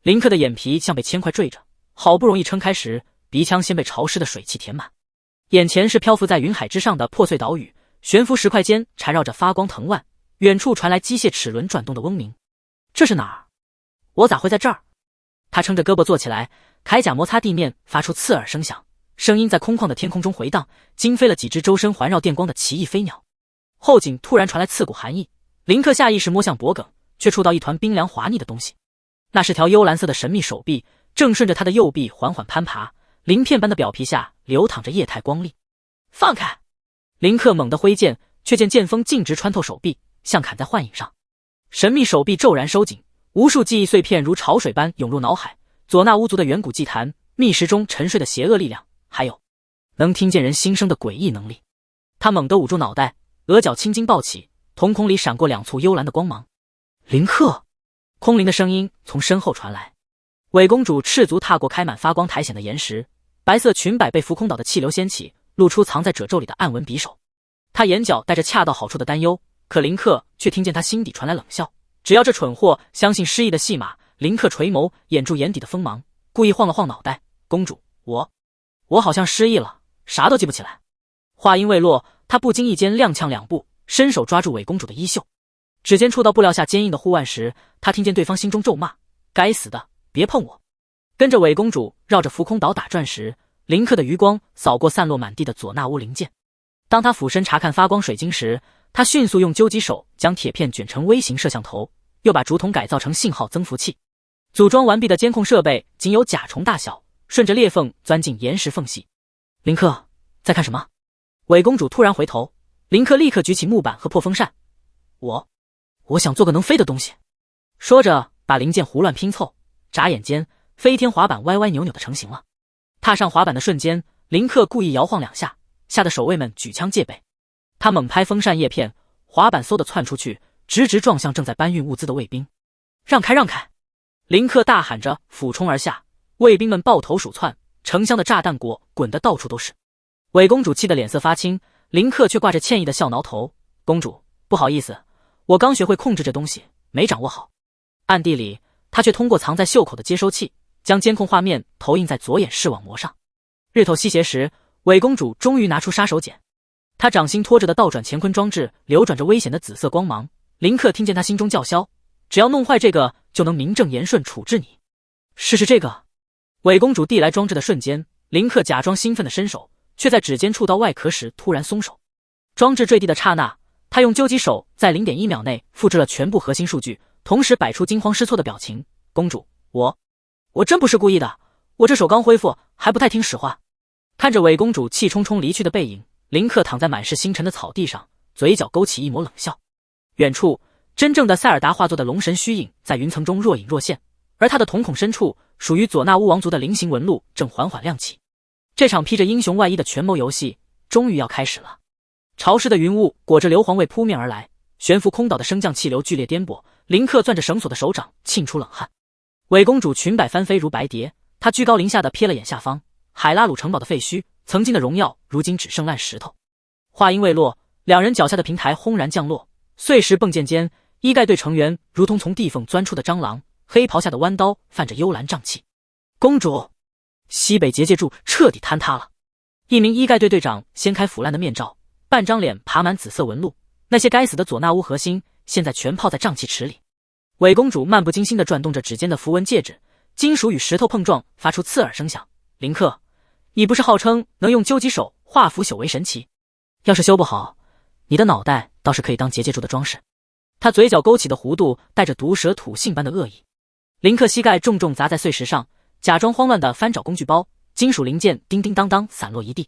林克的眼皮像被铅块坠着，好不容易撑开时，鼻腔先被潮湿的水汽填满。眼前是漂浮在云海之上的破碎岛屿，悬浮石块间缠绕着发光藤蔓，远处传来机械齿轮转动的嗡鸣。这是哪儿？我咋会在这儿？他撑着胳膊坐起来，铠甲摩擦地面发出刺耳声响，声音在空旷的天空中回荡，惊飞了几只周身环绕电光的奇异飞鸟。后颈突然传来刺骨寒意，林克下意识摸向脖颈，却触到一团冰凉滑腻的东西。那是条幽蓝色的神秘手臂，正顺着他的右臂缓缓攀爬，鳞片般的表皮下流淌着液态光粒。放开！林克猛地挥剑，却见剑锋径直穿透手臂，像砍在幻影上。神秘手臂骤然收紧，无数记忆碎片如潮水般涌入脑海，佐纳乌族的远古祭坛，密室中沉睡的邪恶力量，还有能听见人心声的诡异能力。他猛地捂住脑袋，额角青筋暴起，瞳孔里闪过两簇幽蓝的光芒。林克！空灵的声音从身后传来。伪公主赤足踏过开满发光苔藓的岩石，白色裙摆被浮空岛的气流掀起，露出藏在褶皱里的暗纹匕首。她眼角带着恰到好处的担忧，可林克却听见她心底传来冷笑。只要这蠢货相信失忆的戏码，林克垂眸掩住眼底的锋芒，故意晃了晃脑袋。公主，我好像失忆了，啥都记不起来。话音未落，他不经意间踉跄两步，伸手抓住伪公主的衣袖。指尖触到布料下坚硬的护腕时，他听见对方心中咒骂：该死的，别碰我！跟着伪公主绕着浮空岛打转时，林克的余光扫过散落满地的佐纳乌零件。当他俯身查看发光水晶时，他迅速用究极手将铁片卷成微型摄像头，又把竹筒改造成信号增幅器。组装完毕的监控设备仅有甲虫大小，顺着裂缝钻进岩石缝隙。林克，在看什么？伪公主突然回头，林克立刻举起木板和破风扇。我想做个能飞的东西。说着把零件胡乱拼凑，眨眼间飞天滑板歪歪扭扭的成型了。踏上滑板的瞬间，林克故意摇晃两下，吓得守卫们举枪戒备。他猛拍风扇叶片，滑板嗖地窜出去，直直撞向正在搬运物资的卫兵。让开让开！林克大喊着俯冲而下，卫兵们抱头鼠窜，成箱的炸弹果滚得到处都是。伪公主气得脸色发青，林克却挂着歉意的笑挠头：公主，不好意思，我刚学会控制这东西，没掌握好。暗地里，他却通过藏在袖口的接收器，将监控画面投影在左眼视网膜上。日头西斜时，伪公主终于拿出杀手锏。她掌心托着的倒转乾坤装置流转着危险的紫色光芒。林克听见他心中叫嚣：只要弄坏这个，就能名正言顺处置你。试试这个。伪公主递来装置的瞬间，林克假装兴奋的伸手，却在指尖触到外壳时突然松手。装置坠地的刹那，他用究极手在 0.1 秒内复制了全部核心数据，同时摆出惊慌失措的表情。公主，我真不是故意的，我这手刚恢复，还不太听使唤。看着伪公主气冲冲离去的背影，林克躺在满是星辰的草地上，嘴角勾起一抹冷笑。远处，真正的塞尔达化作的龙神虚影在云层中若隐若现，而他的瞳孔深处，属于佐纳乌王族的菱形纹路正缓缓亮起。这场披着英雄外衣的权谋游戏终于要开始了。潮湿的云雾裹着硫磺味扑面而来，悬浮空岛的升降气流剧烈颠簸，林克攥着绳索的手掌沁出冷汗。伪公主裙摆翻飞如白蝶，她居高临下的瞥了眼下方，海拉鲁城堡的废墟，曾经的荣耀如今只剩烂石头。话音未落，两人脚下的平台轰然降落，碎石迸溅间，伊盖队成员如同从地缝钻出的蟑螂，黑袍下的弯刀泛着幽蓝瘴气。公主，西北结界柱彻底坍塌了。一名伊盖队队长掀开腐烂的面罩，半张脸爬满紫色纹路，那些该死的佐纳乌核心现在全泡在瘴气池里。伪公主漫不经心地转动着指尖的符文戒指，金属与石头碰撞发出刺耳声响。林克，你不是号称能用究极手化腐朽为神奇？要是修不好，你的脑袋倒是可以当结界柱的装饰。他嘴角勾起的弧度带着毒蛇吐信般的恶意。林克膝盖重重砸在碎石上，假装慌乱地翻找工具包，金属零件叮叮当当散落一地。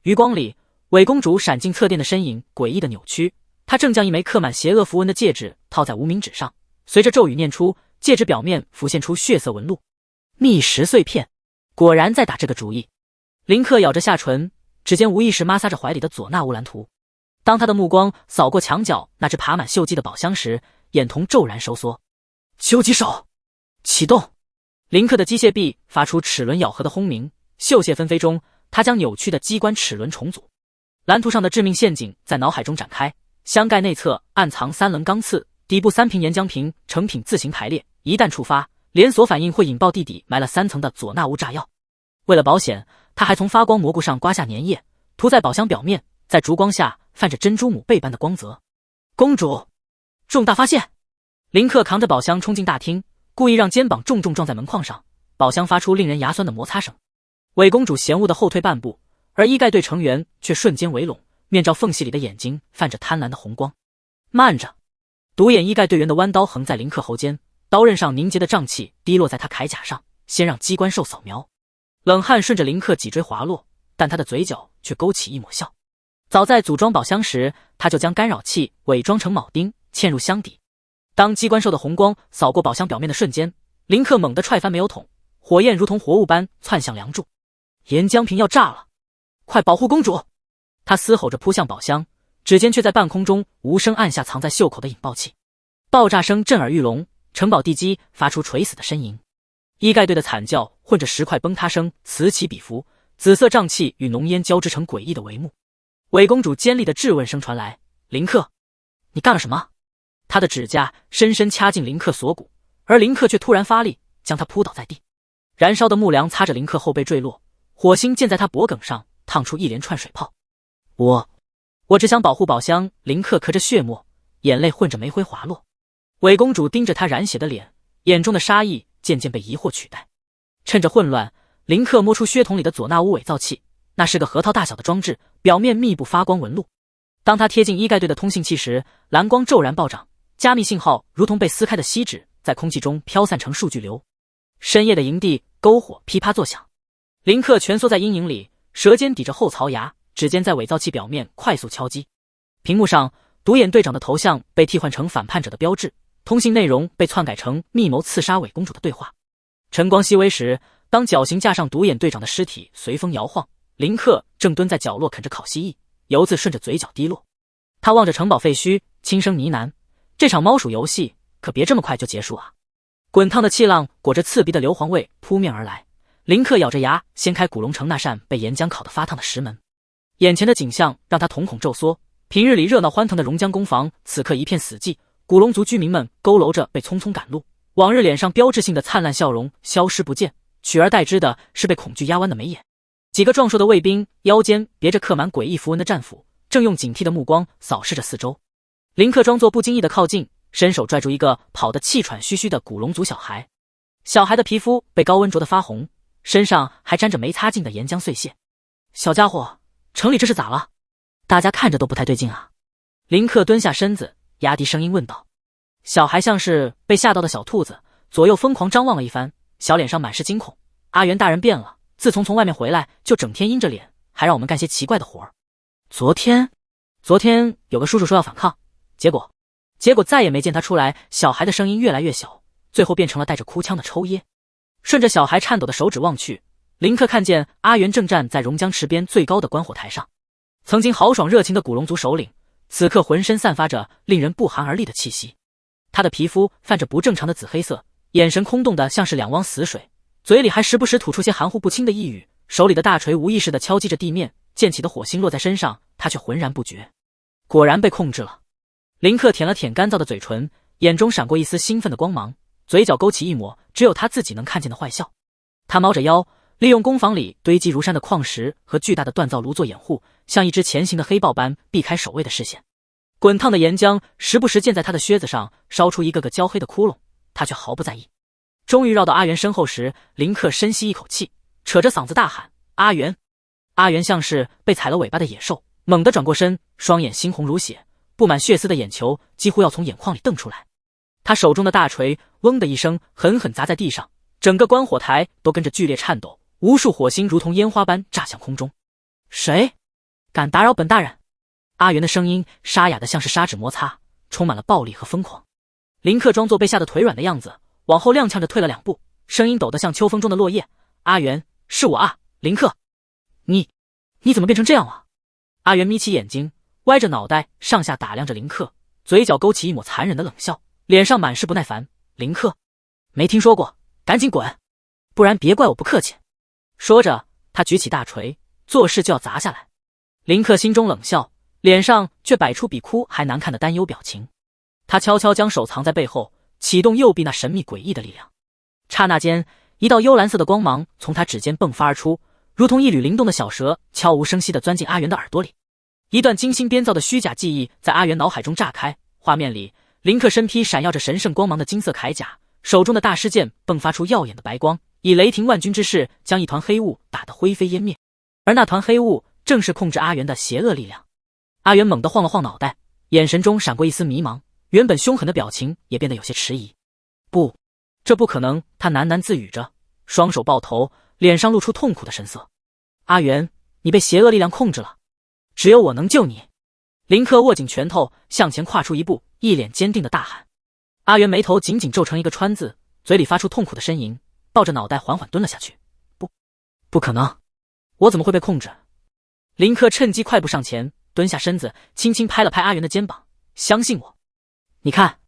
余光里，伪公主闪进侧殿的身影诡异的扭曲，她正将一枚刻满邪恶符文的戒指套在无名指上，随着咒语念出，戒指表面浮现出血色纹路。密石碎片，果然在打这个主意。林克咬着下唇，指尖无意识摩挲着怀里的佐纳乌蓝图。当他的目光扫过墙角那只爬满锈迹的宝箱时，眼瞳骤然收缩。究极手启动！林克的机械臂发出齿轮咬合的轰鸣，锈屑纷飞中，他将扭曲的机关齿轮重组。蓝图上的致命陷阱在脑海中展开，箱盖内侧暗藏3棱钢刺，底部3瓶岩浆瓶成品自行排列，一旦触发，连锁反应会引爆地底埋了3层的佐纳乌炸药。为了保险，他还从发光蘑菇上刮下粘液，涂在宝箱表面，在烛光下泛着珍珠母贝般的光泽。公主，重大发现！林克扛着宝箱冲进大厅，故意让肩膀重重撞在门框上，宝箱发出令人牙酸的摩擦声。伪公主嫌恶地后退半步，而衣盖队成员却瞬间围拢，面罩缝隙里的眼睛泛着贪婪的红光。慢着！独眼衣盖队员的弯刀横在林克喉间，刀刃上凝结的瘴气滴落在他铠甲上，先让机关兽扫描。冷汗顺着林克脊椎滑落，但他的嘴角却勾起一抹笑。早在组装宝箱时，他就将干扰器伪装成铆钉，嵌入箱底。当机关兽的红光扫过宝箱表面的瞬间，林克猛地踹翻煤油桶，火焰如同活物般窜向梁柱。岩浆瓶要炸了！快保护公主！他嘶吼着扑向宝箱，指尖却在半空中无声按下藏在袖口的引爆器。爆炸声震耳欲聋，城堡地基发出垂死的呻吟。衣盖队的惨叫混着石块崩塌声此起彼伏，紫色瘴气与浓烟交织成诡异的帷幕。伪公主尖利的质问声传来：“林克，你干了什么？”她的指甲深深掐进林克锁骨，而林克却突然发力，将他扑倒在地。燃烧的木梁擦着林克后背坠落，火星溅在他脖颈上，烫出一连串水泡。我只想保护宝箱。林克咳着血沫，眼泪混着煤灰滑落。伪公主盯着他染血的脸，眼中的杀意渐渐被疑惑取代。趁着混乱，林克摸出靴筒里的佐纳乌伪造器，那是个核桃大小的装置，表面密布发光纹路。当他贴近衣盖队的通信器时，蓝光骤然暴涨，加密信号如同被撕开的锡纸，在空气中飘散成数据流。深夜的营地，篝火噼啪作响。林克蜷缩在阴影里，舌尖抵着后槽牙，指尖在伪造器表面快速敲击。屏幕上，独眼队长的头像被替换成反叛者的标志，通信内容被篡改成密谋刺杀伪公主的对话。晨光熹微时，当绞刑架上独眼队长的尸体随风摇晃，林克正蹲在角落啃着烤蜥蜴，油渍顺着嘴角滴落。他望着城堡废墟，轻声呢喃：“这场猫鼠游戏可别这么快就结束啊！”滚烫的气浪裹着刺鼻的硫磺味扑面而来，林克咬着牙掀开古龙城那扇被岩浆烤得发烫的石门。眼前的景象让他瞳孔骤缩，平日里热闹欢腾的榕江攻防此刻一片死寂，古龙族居民们佝偻着被匆匆赶路，往日脸上标志性的灿烂笑容消失不见，取而代之的是被恐惧压弯的眉眼。几个壮硕的卫兵腰间别着刻满诡异符文的战斧，正用警惕的目光扫视着四周。林克装作不经意的靠近，伸手拽住一个跑得气喘吁吁的古龙族小孩。小孩的皮肤被高温灼得发红，身上还沾着没擦净的岩浆碎屑。小家伙，城里这是咋了？大家看着都不太对劲啊。林克蹲下身子，压低声音问道。小孩像是被吓到的小兔子，左右疯狂张望了一番，小脸上满是惊恐。阿元大人变了，自从外面回来就整天阴着脸，还让我们干些奇怪的活儿。昨天有个叔叔说要反抗，结果再也没见他出来。小孩的声音越来越小，最后变成了带着哭腔的抽噎。顺着小孩颤抖的手指望去，林克看见阿元正站在榕江池边最高的观火台上。曾经豪爽热情的古龙族首领，此刻浑身散发着令人不寒而栗的气息。他的皮肤泛着不正常的紫黑色，眼神空洞的像是2汪死水，嘴里还时不时吐出些含糊不清的呓语，手里的大锤无意识地敲击着地面，溅起的火星落在身上，他却浑然不觉。果然被控制了。林克舔了舔干燥的嘴唇，眼中闪过一丝兴奋的光芒，嘴角勾起一抹只有他自己能看见的坏笑。他猫着腰，利用工坊里堆积如山的矿石和巨大的锻造炉做掩护，像一只前行的黑豹般避开守卫的视线。滚烫的岩浆时不时溅在他的靴子上，烧出一个个焦黑的窟窿，他却毫不在意。终于绕到阿元身后时，林克深吸一口气，扯着嗓子大喊：“阿元！”阿元像是被踩了尾巴的野兽，猛地转过身，双眼猩红如血，布满血丝的眼球几乎要从眼眶里瞪出来。他手中的大锤嗡的一声狠狠砸在地上，整个观火台都跟着剧烈颤抖，无数火星如同烟花般炸向空中。谁敢打扰本大人？阿元的声音沙哑的像是砂纸摩擦，充满了暴力和疯狂。林克装作被吓得腿软的样子，往后踉跄着退了2步，声音抖得像秋风中的落叶：“阿元，是我啊，林克。你怎么变成这样了？”阿元眯起眼睛，歪着脑袋上下打量着林克，嘴角勾起一抹残忍的冷笑，脸上满是不耐烦：“林克，没听说过，赶紧滚，不然别怪我不客气。”说着，他举起大锤，作势就要砸下来。林克心中冷笑，脸上却摆出比哭还难看的担忧表情。他悄悄将手藏在背后，启动右臂那神秘诡异的力量。刹那间，一道幽蓝色的光芒从他指尖迸发而出，如同一缕灵动的小蛇，悄无声息地钻进阿元的耳朵里。一段精心编造的虚假记忆在阿元脑海中炸开，画面里，林克身披闪耀着神圣光芒的金色铠甲，手中的大师剑迸发出耀眼的白光，以雷霆万钧之势将一团黑雾打得灰飞烟灭。而那团黑雾正是控制阿元的邪恶力量。阿元猛地晃了晃脑袋，眼神中闪过一丝迷茫，原本凶狠的表情也变得有些迟疑。不，这不可能，他喃喃自语着，双手抱头，脸上露出痛苦的神色。阿元，你被邪恶力量控制了，只有我能救你。林克握紧拳头，向前跨出一步，一脸坚定的大喊。阿元眉头紧紧皱成一个川字，嘴里发出痛苦的呻吟，抱着脑袋缓缓蹲了下去。不可能，我怎么会被控制？林克趁机快步上前，蹲下身子，轻轻拍了拍阿元的肩膀，相信我。你看，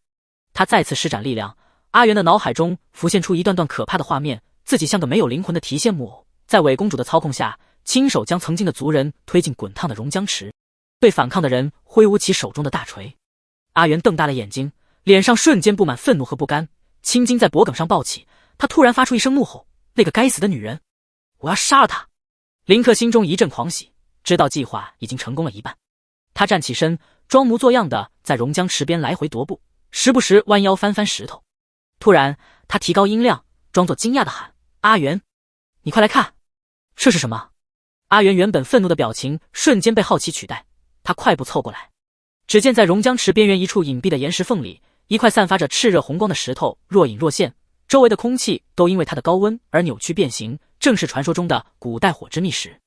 他再次施展力量，阿元的脑海中浮现出一段段可怕的画面，自己像个没有灵魂的提线木偶，在伪公主的操控下，亲手将曾经的族人推进滚烫的熔浆池，对反抗的人挥舞起手中的大锤。阿元瞪大了眼睛，脸上瞬间布满愤怒和不甘，青筋在脖颈上暴起，他突然发出一声怒吼：那个该死的女人，我要杀了她！林克心中一阵狂喜，知道计划已经成功了一半。他站起身，装模作样的在熔浆池边来回踱步，时不时弯腰翻翻石头。突然，他提高音量，装作惊讶的喊：阿元，你快来看，这是什么？阿元原本愤怒的表情瞬间被好奇取代，他快步凑过来，只见在熔浆池边缘一处隐蔽的岩石缝里，一块散发着炽热红光的石头若隐若现，周围的空气都因为它的高温而扭曲变形，正是传说中的古代火之秘石。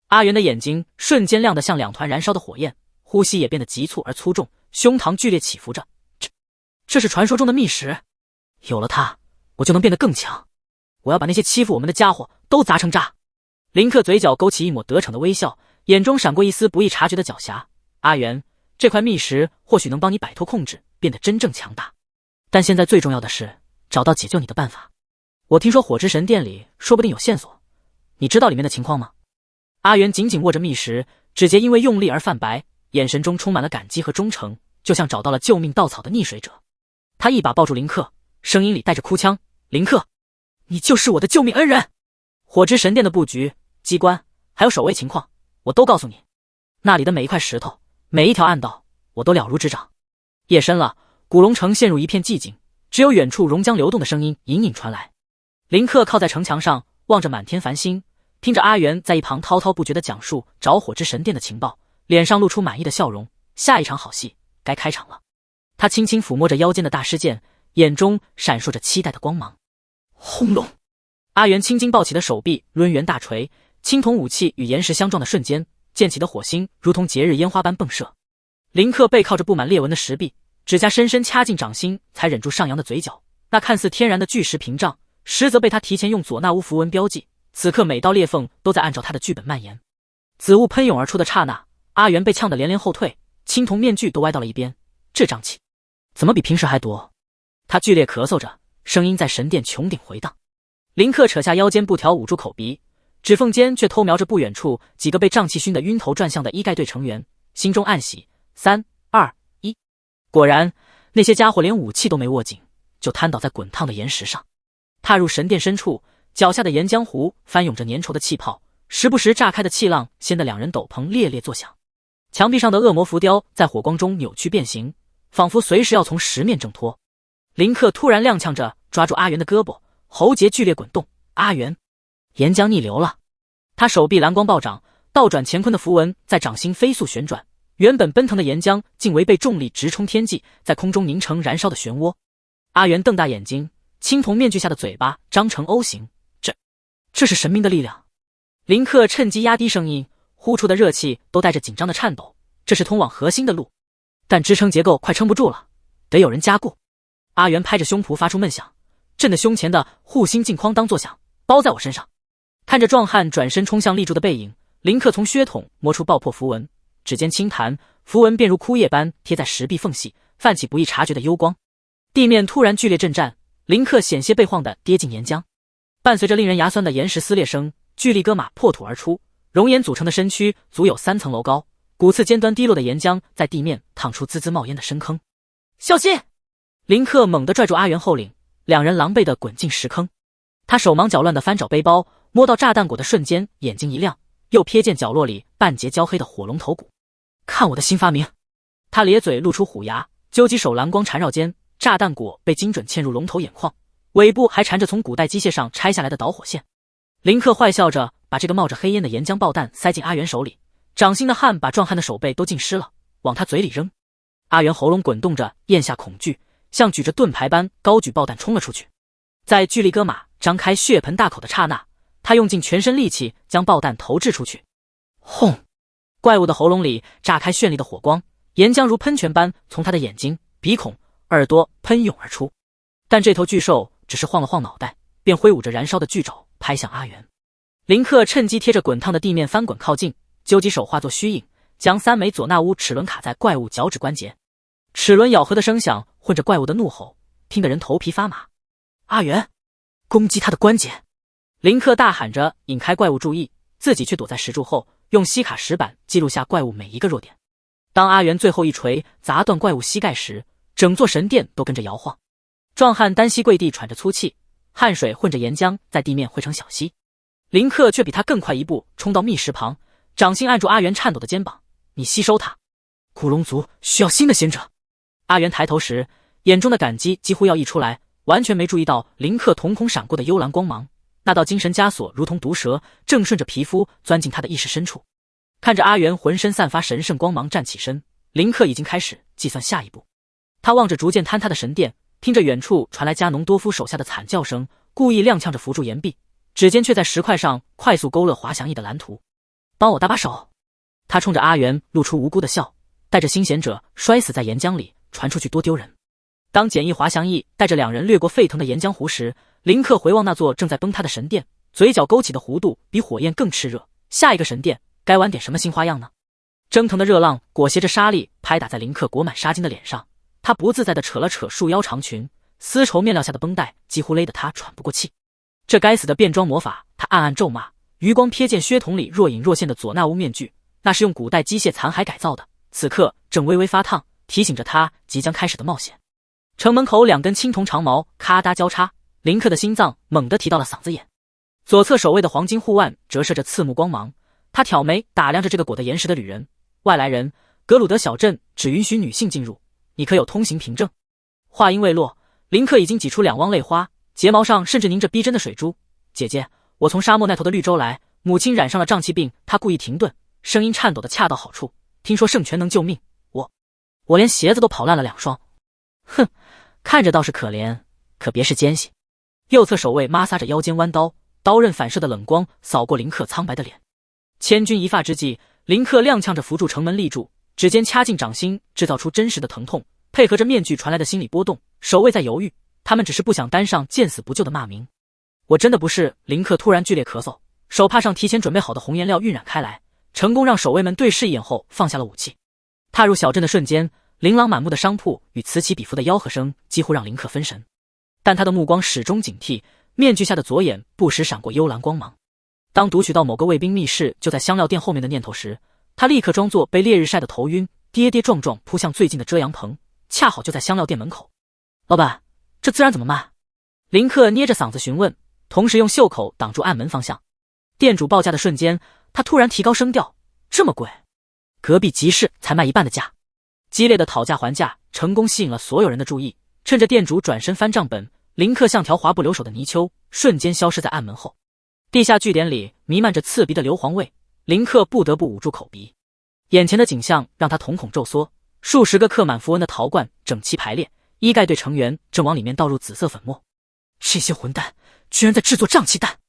阿元的眼睛瞬间亮得像两团燃烧的火焰，呼吸也变得急促而粗重，胸膛剧烈起伏着。这是传说中的秘石，有了它，我就能变得更强。我要把那些欺负我们的家伙都砸成渣。林克嘴角勾起一抹得逞的微笑，眼中闪过一丝不易察觉的狡黠。阿元，这块秘石或许能帮你摆脱控制，变得真正强大，但现在最重要的是找到解救你的办法。我听说火之神殿里说不定有线索，你知道里面的情况吗？阿元紧紧握着秘石，指节因为用力而泛白，眼神中充满了感激和忠诚，就像找到了救命稻草的溺水者。他一把抱住林克，声音里带着哭腔：林克，你就是我的救命恩人。火之神殿的布局、机关还有守卫情况，我都告诉你。那里的每一块石头，每一条暗道，我都了如指掌。夜深了，古龙城陷入一片寂静，只有远处熔浆流动的声音隐隐传来。林克靠在城墙上，望着满天繁星，听着阿元在一旁滔滔不绝地讲述着火之神殿的情报，脸上露出满意的笑容。下一场好戏该开场了。他轻轻抚摸着腰间的大师剑，眼中闪烁着期待的光芒。轰隆！阿元青筋暴起的手臂抡圆大锤，青铜武器与岩石相撞的瞬间，溅起的火星如同节日烟花般迸射。林克背靠着布满裂纹的石壁，指甲深深掐进掌心，才忍住上扬的嘴角。那看似天然的巨石屏障，实则被他提前用佐纳乌符文标记，此刻每道裂缝都在按照他的剧本蔓延。紫雾喷涌而出的刹那，阿元被呛得连连后退，青铜面具都歪到了一边。这瘴气怎么比平时还多？他剧烈咳嗽着，声音在神殿穹顶回荡。林克扯下腰间布条捂住口鼻，指缝间却偷瞄着不远处几个被瘴气熏得晕头转向的医盖队成员，心中暗喜。3、2、1，果然，那些家伙连武器都没握紧，就瘫倒在滚烫的岩石上。踏入神殿深处，脚下的岩浆湖翻涌着粘稠的气泡，时不时炸开的气浪掀得两人斗篷猎猎作响。墙壁上的恶魔浮雕在火光中扭曲变形，仿佛随时要从石面挣脱。林克突然踉跄着抓住阿元的胳膊，喉结剧烈滚动。阿元，岩浆逆流了。他手臂蓝光暴涨，倒转乾坤的符文在掌心飞速旋转，原本奔腾的岩浆竟违背重力直冲天际，在空中凝成燃烧的漩涡。阿元瞪大眼睛，青铜面具下的嘴巴张成 O 型。这是神明的力量。林克趁机压低声音，呼出的热气都带着紧张的颤抖。这是通往核心的路，但支撑结构快撑不住了，得有人加固。阿元拍着胸脯发出闷响，震得胸前的护心镜哐当作响，包在我身上。看着壮汉转身冲向立柱的背影，林克从靴筒摸出爆破符文，指尖轻弹，符文便如枯叶般贴在石壁缝隙，泛起不易察觉的幽光。地面突然剧烈震颤，林克险些被晃得跌进岩浆。伴随着令人牙酸的岩石撕裂声，巨力戈马破土而出，熔岩组成的身躯足有3层楼高，骨刺尖端滴落的岩浆在地面淌出滋滋冒烟的深坑。小心！林克猛地拽住阿元后领，两人狼狈地滚进石坑。他手忙脚乱地翻找背包，摸到炸弹果的瞬间，眼睛一亮，又瞥见角落里半截焦黑的火龙头骨。看我的新发明！他咧嘴露出虎牙，究极手蓝光缠绕间，炸弹果被精准嵌入龙头眼眶，尾部还缠着从古代机械上拆下来的导火线。林克坏笑着把这个冒着黑烟的岩浆爆弹塞进阿元手里，掌心的汗把壮汉的手背都浸湿了，往他嘴里扔。阿元喉咙滚动着，咽下恐惧，像举着盾牌般高举爆弹冲了出去。在巨力哥马张开血盆大口的刹那，他用尽全身力气将爆弹投掷出去。轰！怪物的喉咙里炸开绚丽的火光，岩浆如喷泉般从他的眼睛、鼻孔、耳朵喷涌而出。但这头巨兽只是晃了晃脑袋，便挥舞着燃烧的巨爪拍向阿元。林克趁机贴着滚烫的地面翻滚靠近，究极手化作虚影，将3枚佐纳乌齿轮卡在怪物脚趾关节。齿轮咬合的声响混着怪物的怒吼，听得人头皮发麻。阿元，攻击他的关节！林克大喊着引开怪物注意，自己却躲在石柱后，用西卡石板记录下怪物每一个弱点。当阿元最后一锤砸断怪物膝盖时，整座神殿都跟着摇晃。壮汉单膝跪地喘着粗气，汗水混着岩浆在地面汇成小溪。林克却比他更快一步冲到密石旁，掌心按住阿元颤抖的肩膀，你吸收他，古龙族需要新的贤者。阿元抬头时，眼中的感激几乎要溢出来，完全没注意到林克瞳孔闪过的幽蓝光芒，那道精神枷锁如同毒蛇，正顺着皮肤钻进他的意识深处。看着阿元浑身散发神圣光芒站起身，林克已经开始计算下一步。他望着逐渐坍塌的神殿，听着远处传来加农多夫手下的惨叫声，故意踉跄着扶住岩壁，指尖却在石块上快速勾勒滑翔翼的蓝图。帮我搭把手！他冲着阿元露出无辜的笑，带着新贤者摔死在岩浆里，传出去多丢人。当简易滑翔翼带着2人掠过沸腾的岩浆湖时，林克回望那座正在崩塌的神殿，嘴角勾起的弧度比火焰更炽热。下一个神殿该玩点什么新花样呢？蒸腾的热浪裹挟着沙粒拍打在林克裹满纱巾的脸上，他不自在地扯了扯束腰长裙，丝绸面料下的绷带几乎勒得他喘不过气。这该死的变装魔法，他暗暗咒骂，余光瞥见靴筒里若隐若现的佐纳乌面具，那是用古代机械残骸改造的，此刻正微微发烫，提醒着他即将开始的冒险。城门口2根青铜长矛咔嗒交叉，林克的心脏猛地提到了嗓子眼。左侧守卫的黄金护腕折射着刺目光芒，他挑眉打量着这个裹得严实的旅人。外来人，格鲁德小镇只允许女性进入，你可有通行凭证？话音未落，林克已经挤出2汪泪花，睫毛上甚至凝着逼真的水珠。姐姐，我从沙漠那头的绿洲来，母亲染上了瘴气病。他故意停顿，声音颤抖的恰到好处。听说圣泉能救命，我连鞋子都跑烂了2双。哼，看着倒是可怜，可别是奸细。右侧守卫摩挲着腰间弯刀，刀刃反射的冷光扫过林克苍白的脸。千钧一发之际，林克踉跄着扶住城门立住，指尖掐进掌心，制造出真实的疼痛，配合着面具传来的心理波动。守卫在犹豫，他们只是不想担上见死不救的骂名。我真的不是。林克突然剧烈咳嗽，手帕上提前准备好的红颜料晕染开来，成功让守卫们对视一眼后放下了武器。踏入小镇的瞬间，琳琅满目的商铺与此起彼伏的吆喝声几乎让林克分神，但他的目光始终警惕，面具下的左眼不时闪过幽蓝光芒。当读取到某个卫兵密室就在香料店后面的念头时，他立刻装作被烈日晒得头晕，跌跌撞撞扑向最近的遮阳棚，恰好就在香料店门口。老板，这孜然怎么卖？林克捏着嗓子询问，同时用袖口挡住暗门方向。店主报价的瞬间，他突然提高声调，这么贵？隔壁集市才卖1半的价。激烈的讨价还价成功吸引了所有人的注意，趁着店主转身翻账本，林克像条滑不留手的泥鳅，瞬间消失在暗门后。地下据点里弥漫着刺鼻的硫磺味，林克不得不捂住口鼻。眼前的景象让他瞳孔骤缩，数十个刻满符文的陶罐整齐排列，伊盖队成员正往里面倒入紫色粉末。这些混蛋居然在制作瘴气弹！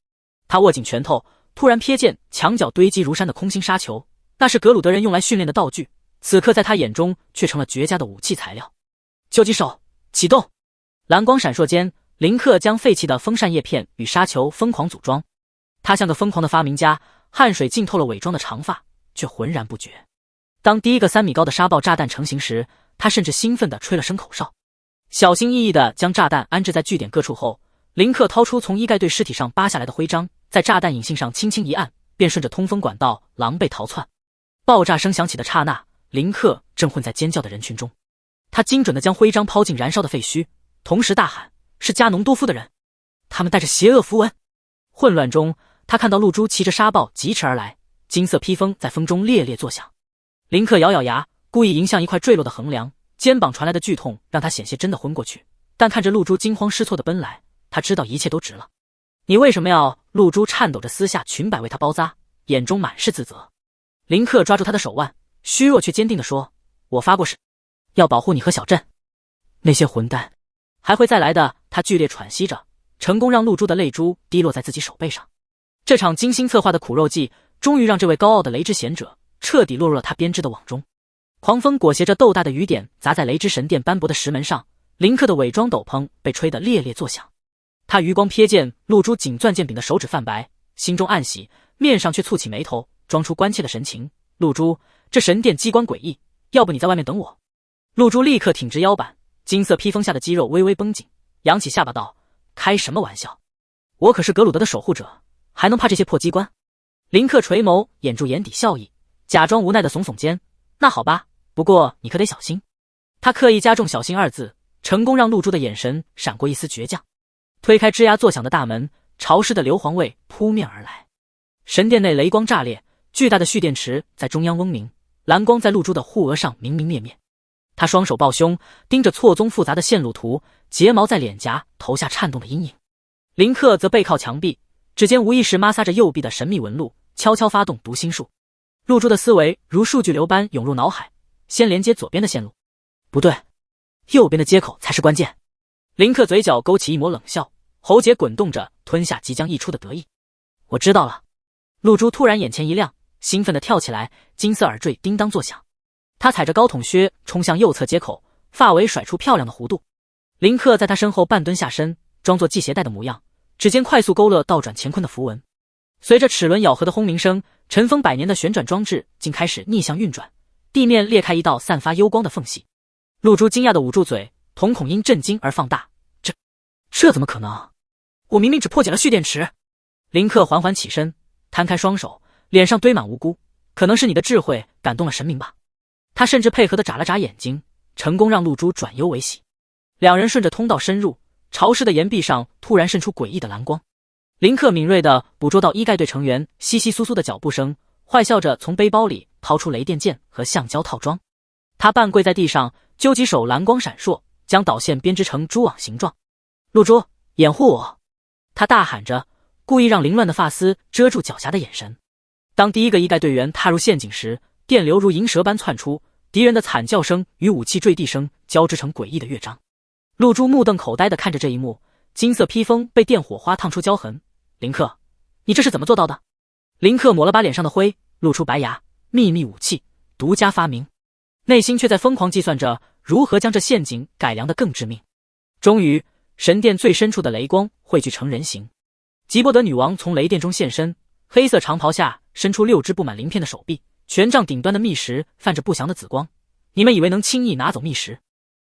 他握紧拳头，突然瞥见墙角堆积如山的空心沙球，那是格鲁德人用来训练的道具，此刻在他眼中却成了绝佳的武器材料。救急手启动！蓝光闪烁间，林克将废弃的风扇叶片与沙球疯狂组装。他像个疯狂的发明家，汗水浸透了伪装的长发，却浑然不觉。当第一个3米高的沙爆炸弹成型时，他甚至兴奋地吹了声口哨。小心翼翼地将炸弹安置在据点各处后，林克掏出从伊盖队尸体上扒下来的徽章，在炸弹引信上轻轻一按，便顺着通风管道狼狈逃窜。爆炸声响起的刹那，林克正混在尖叫的人群中。他精准地将徽章抛进燃烧的废墟，同时大喊：是加农多夫的人！他们带着邪恶符文。混乱中，他看到露珠骑着沙豹疾驰而来，金色披风在风中猎猎作响。林克咬咬牙，故意迎向一块坠落的横梁，肩膀传来的剧痛让他险些真的昏过去。但看着露珠惊慌失措的奔来，他知道一切都值了。你为什么要？露珠颤抖着撕下裙摆为他包扎，眼中满是自责。林克抓住他的手腕，虚弱却坚定地说：我发过誓，要保护你和小镇。那些混蛋还会再来的。他剧烈喘息着，成功让露珠的泪珠滴落在自己手背上。这场精心策划的苦肉计，终于让这位高傲的雷之贤者彻底落入了他编织的网中。狂风裹挟着豆大的雨点砸在雷之神殿斑驳的石门上，林克的伪装斗篷被吹得猎猎作响。他余光瞥见露珠紧攥剑柄的手指泛白，心中暗喜，面上却蹙起眉头，装出关切的神情。露珠，这神殿机关诡异，要不你在外面等我。露珠立刻挺直腰板，金色披风下的肌肉微微绷紧，扬起下巴道：开什么玩笑，我可是格鲁德的守护者，还能怕这些破机关？林克垂眸掩住眼底笑意，假装无奈的耸耸肩：那好吧，不过你可得小心。他刻意加重小心二字，成功让露珠的眼神闪过一丝倔强。推开吱呀作响的大门，潮湿的硫磺味扑面而来。神殿内雷光炸裂，巨大的蓄电池在中央嗡鸣，蓝光在露珠的护额上明明灭灭。他双手抱胸，盯着错综复杂的线路图，睫毛在脸颊投下颤动的阴影。林克则背靠墙壁，指尖无意识摩挲着右臂的神秘纹路，悄悄发动读心术。露珠的思维如数据流般涌入脑海，先连接左边的线路，不对，右边的接口才是关键。林克嘴角勾起一抹冷笑，喉结滚动着吞下即将溢出的得意。我知道了。露珠突然眼前一亮，兴奋地跳起来，金色耳坠叮当作响。她踩着高筒靴冲向右侧接口，发尾甩出漂亮的弧度。林克在她身后半蹲下身，装作系鞋带的模样，指尖快速勾勒倒转乾坤的符文。随着齿轮咬合的轰鸣声，尘封百年的旋转装置竟开始逆向运转，地面裂开一道散发幽光的缝隙。露珠惊讶地捂住嘴，瞳孔因震惊而放大。这怎么可能？我明明只破解了蓄电池。林克缓缓起身，摊开双手，脸上堆满无辜。可能是你的智慧感动了神明吧。他甚至配合地眨了眨眼睛，成功让露珠转忧为喜。两人顺着通道深入，潮湿的岩壁上突然渗出诡异的蓝光。林克敏锐地捕捉到衣盖队成员窸窸窣窣的脚步声，坏笑着从背包里掏出雷电剑和橡胶套装。他半跪在地上，揪几手蓝光闪烁，将导线编织成蛛网形状。露珠，掩护我！他大喊着，故意让凌乱的发丝遮住狡黠的眼神。当第一个衣盖队员踏入陷阱时，电流如银蛇般窜出，敌人的惨叫声与武器坠地声交织成诡异的乐章。露珠目瞪口呆地看着这一幕，金色披风被电火花烫出焦痕。林克，你这是怎么做到的？林克抹了把脸上的灰，露出白牙：秘密武器，独家发明。内心却在疯狂计算着如何将这陷阱改良得更致命。终于，神殿最深处的雷光汇聚成人形，吉波德女王从雷电中现身，黑色长袍下伸出6只布满鳞片的手臂，权杖顶端的密石泛着不祥的紫光。你们以为能轻易拿走密石？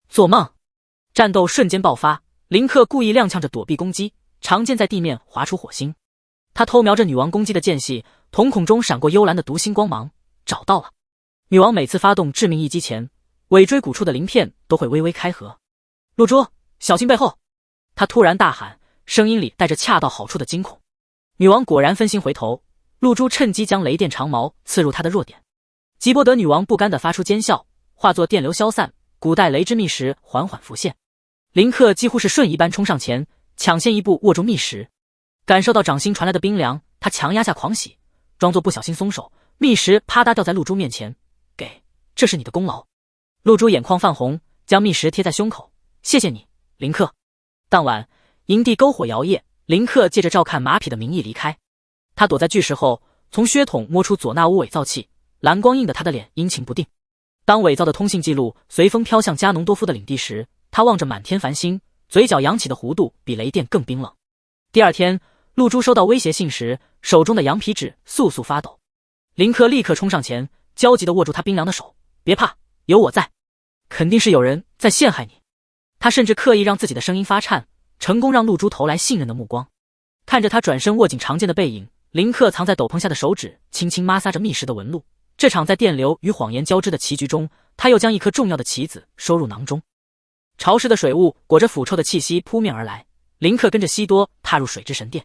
做梦！战斗瞬间爆发，林克故意踉跄着躲避攻击，长剑在地面划出火星。他偷瞄着女王攻击的间隙，瞳孔中闪过幽蓝的读心光芒，找到了。女王每次发动致命一击前，尾椎骨处的鳞片都会微微开合。露珠，小心背后！他突然大喊，声音里带着恰到好处的惊恐。女王果然分心回头，露珠趁机将雷电长矛刺入她的弱点。吉波德女王不甘地发出尖笑，化作电流消散，古代雷之密石缓缓浮现。林克几乎是瞬移般冲上前，抢先一步握住密石。感受到掌心传来的冰凉，他强压下狂喜，装作不小心松手，密石啪嗒掉在露珠面前。这是你的功劳。露珠眼眶泛红，将密石贴在胸口。谢谢你，林克。当晚，营地篝火摇曳，林克借着照看马匹的名义离开。他躲在巨石后，从靴筒摸出佐纳乌伪造器，蓝光映得他的脸阴晴不定。当伪造的通信记录随风飘向加农多夫的领地时，他望着满天繁星，嘴角扬起的弧度比雷电更冰冷。第二天，露珠收到威胁信时，手中的羊皮纸簌簌发抖。林克立刻冲上前，焦急地握住他冰凉的手。别怕，有我在。肯定是有人在陷害你。他甚至刻意让自己的声音发颤，成功让露珠投来信任的目光。看着他转身握紧长剑的背影，林克藏在斗篷下的手指轻轻摩挲着密石的纹路。这场在电流与谎言交织的棋局中，他又将一颗重要的棋子收入囊中。潮湿的水雾裹着腐臭的气息扑面而来，林克跟着西多踏入水之神殿。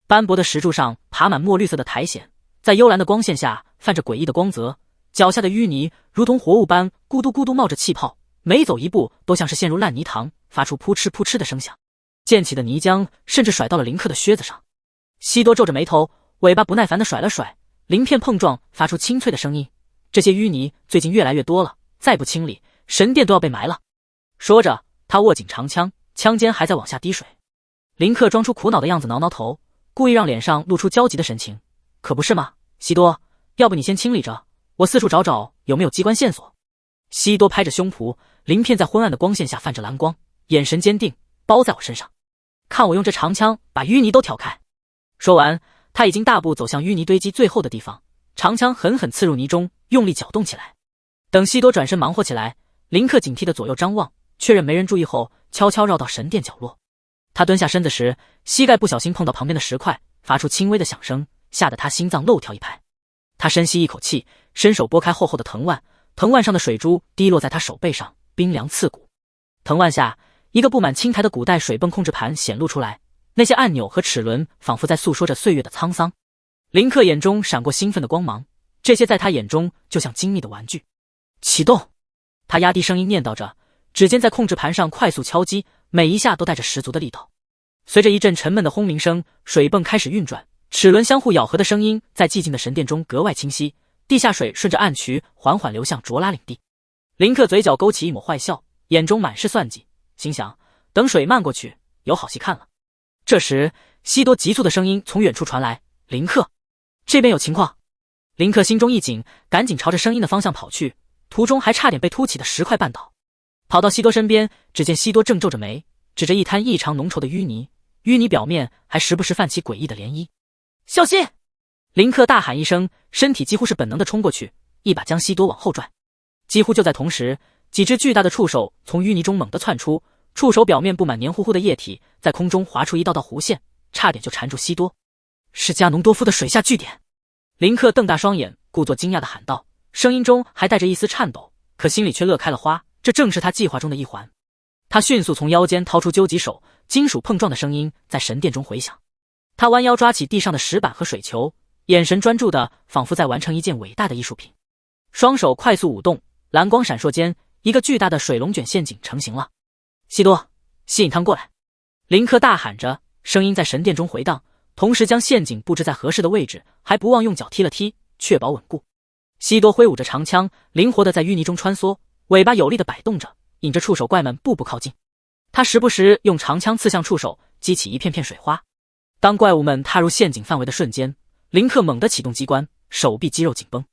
斑驳的石柱上爬满墨绿色的苔藓，在幽蓝的光线下泛着诡异的光泽。脚下的淤泥如同活物般咕嘟咕嘟冒着气泡，每走一步都像是陷入烂泥塘，发出扑哧扑哧的声响。溅起的泥浆甚至甩到了林克的靴子上。西多皱着眉头，尾巴不耐烦地甩了甩，鳞片碰撞发出清脆的声音。这些淤泥最近越来越多了，再不清理，神殿都要被埋了。说着，他握紧长枪，枪尖还在往下滴水。林克装出苦恼的样子，挠挠头，故意让脸上露出焦急的神情。可不是吗，西多，要不你先清理着，我四处找找有没有机关线索。西多拍着胸脯，鳞片在昏暗的光线下泛着蓝光，眼神坚定，包在我身上，看我用这长枪把淤泥都挑开。说完，他已经大步走向淤泥堆积最后的地方，长枪狠狠刺入泥中，用力搅动起来。等西多转身忙活起来，林克警惕的左右张望，确认没人注意后，悄悄绕到神殿角落。他蹲下身子时，膝盖不小心碰到旁边的石块，发出轻微的响声，吓得他心脏漏跳一拍。他深吸一口气，伸手拨开厚厚的藤蔓，藤蔓上的水珠滴落在他手背上，冰凉刺骨。藤蔓下，一个布满青苔的古代水泵控制盘显露出来，那些按钮和齿轮仿佛在诉说着岁月的沧桑。林克眼中闪过兴奋的光芒，这些在他眼中就像精密的玩具。启动！他压低声音念叨着，指尖在控制盘上快速敲击，每一下都带着十足的力道。随着一阵沉闷的轰鸣声，水泵开始运转，齿轮相互咬合的声音在寂静的神殿中格外清晰。地下水顺着暗渠缓缓流向卓拉领地。林克嘴角勾起一抹坏笑，眼中满是算计，心想等水漫过去，有好戏看了。这时，西多急促的声音从远处传来：“林克，这边有情况。”林克心中一紧，赶紧朝着声音的方向跑去，途中还差点被凸起的石块绊倒。跑到西多身边，只见西多正皱着眉，指着一滩异常浓稠的淤泥，淤泥表面还时不时泛起诡异的涟漪。小心！林克大喊一声，身体几乎是本能地冲过去，一把将西多往后拽。几乎就在同时，几只巨大的触手从淤泥中猛地窜出，触手表面布满黏糊糊的液体，在空中划出一道道弧线，差点就缠住西多。是加农多夫的水下据点！林克瞪大双眼，故作惊讶地喊道，声音中还带着一丝颤抖，可心里却乐开了花，这正是他计划中的一环。他迅速从腰间掏出究极手，金属碰撞的声音在神殿中回响。他弯腰抓起地上的石板和水球，眼神专注的仿佛在完成一件伟大的艺术品。双手快速舞动，蓝光闪烁间，一个巨大的水龙卷陷阱成型了。西多，吸引他们过来！林克大喊着，声音在神殿中回荡，同时将陷阱布置在合适的位置，还不忘用脚踢了踢，确保稳固。西多挥舞着长枪，灵活的在淤泥中穿梭，尾巴有力的摆动着，引着触手怪们步步靠近。他时不时用长枪刺向触手，激起一片片水花。当怪物们踏入陷阱范围的瞬间，林克猛地启动机关，手臂肌肉紧绷。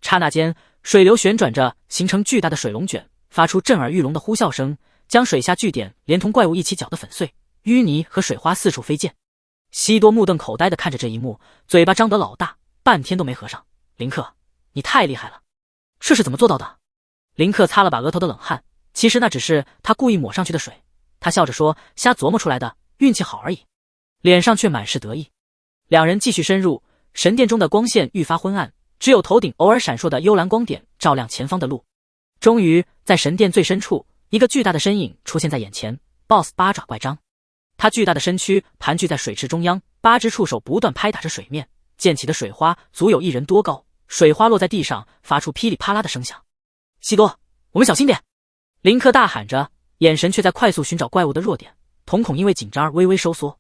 刹那间，水流旋转着，形成巨大的水龙卷，发出震耳欲聋的呼啸声，将水下据点连同怪物一起搅得粉碎，淤泥和水花四处飞溅。西多目瞪口呆地看着这一幕，嘴巴张得老大，半天都没合上。林克，你太厉害了，这是怎么做到的？林克擦了把额头的冷汗，其实那只是他故意抹上去的水。他笑着说，瞎琢磨出来的，运气好而已。脸上却满是得意。两人继续深入，神殿中的光线愈发昏暗，只有头顶偶尔闪烁的幽蓝光点照亮前方的路。终于，在神殿最深处，一个巨大的身影出现在眼前 ，BOSS 八爪怪章。他巨大的身躯盘踞在水池中央，8只触手不断拍打着水面，溅起的水花足有1人多高，水花落在地上，发出噼里啪啦的声响。西多，我们小心点！林克大喊着，眼神却在快速寻找怪物的弱点，瞳孔因为紧张而微微收缩。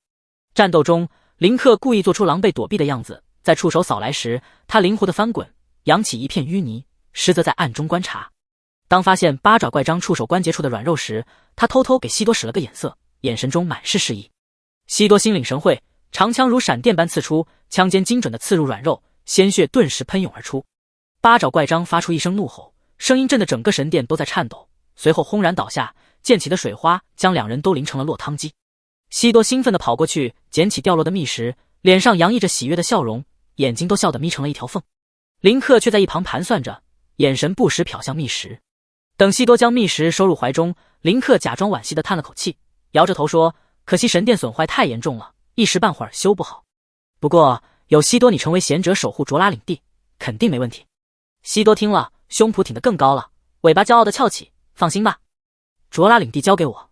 战斗中，林克故意做出狼狈躲避的样子，在触手扫来时，他灵活地翻滚，扬起一片淤泥，实则在暗中观察。当发现八爪怪章触手关节处的软肉时，他偷偷给西多使了个眼色，眼神中满是示意。西多心领神会，长枪如闪电般刺出，枪尖精准地刺入软肉，鲜血顿时喷涌而出。八爪怪章发出一声怒吼，声音震得整个神殿都在颤抖，随后轰然倒下，溅起的水花将两人都淋成了落汤鸡。西多兴奋地跑过去，捡起掉落的密石，脸上洋溢着喜悦的笑容，眼睛都笑得眯成了一条缝。林克却在一旁盘算着，眼神不时瞟向密石。等西多将密石收入怀中，林克假装惋惜地叹了口气，摇着头说，可惜神殿损坏太严重了，一时半会儿修不好。不过有西多你成为贤者守护卓拉领地，肯定没问题。西多听了，胸脯挺得更高了，尾巴骄傲地翘起，放心吧，卓拉领地交给我。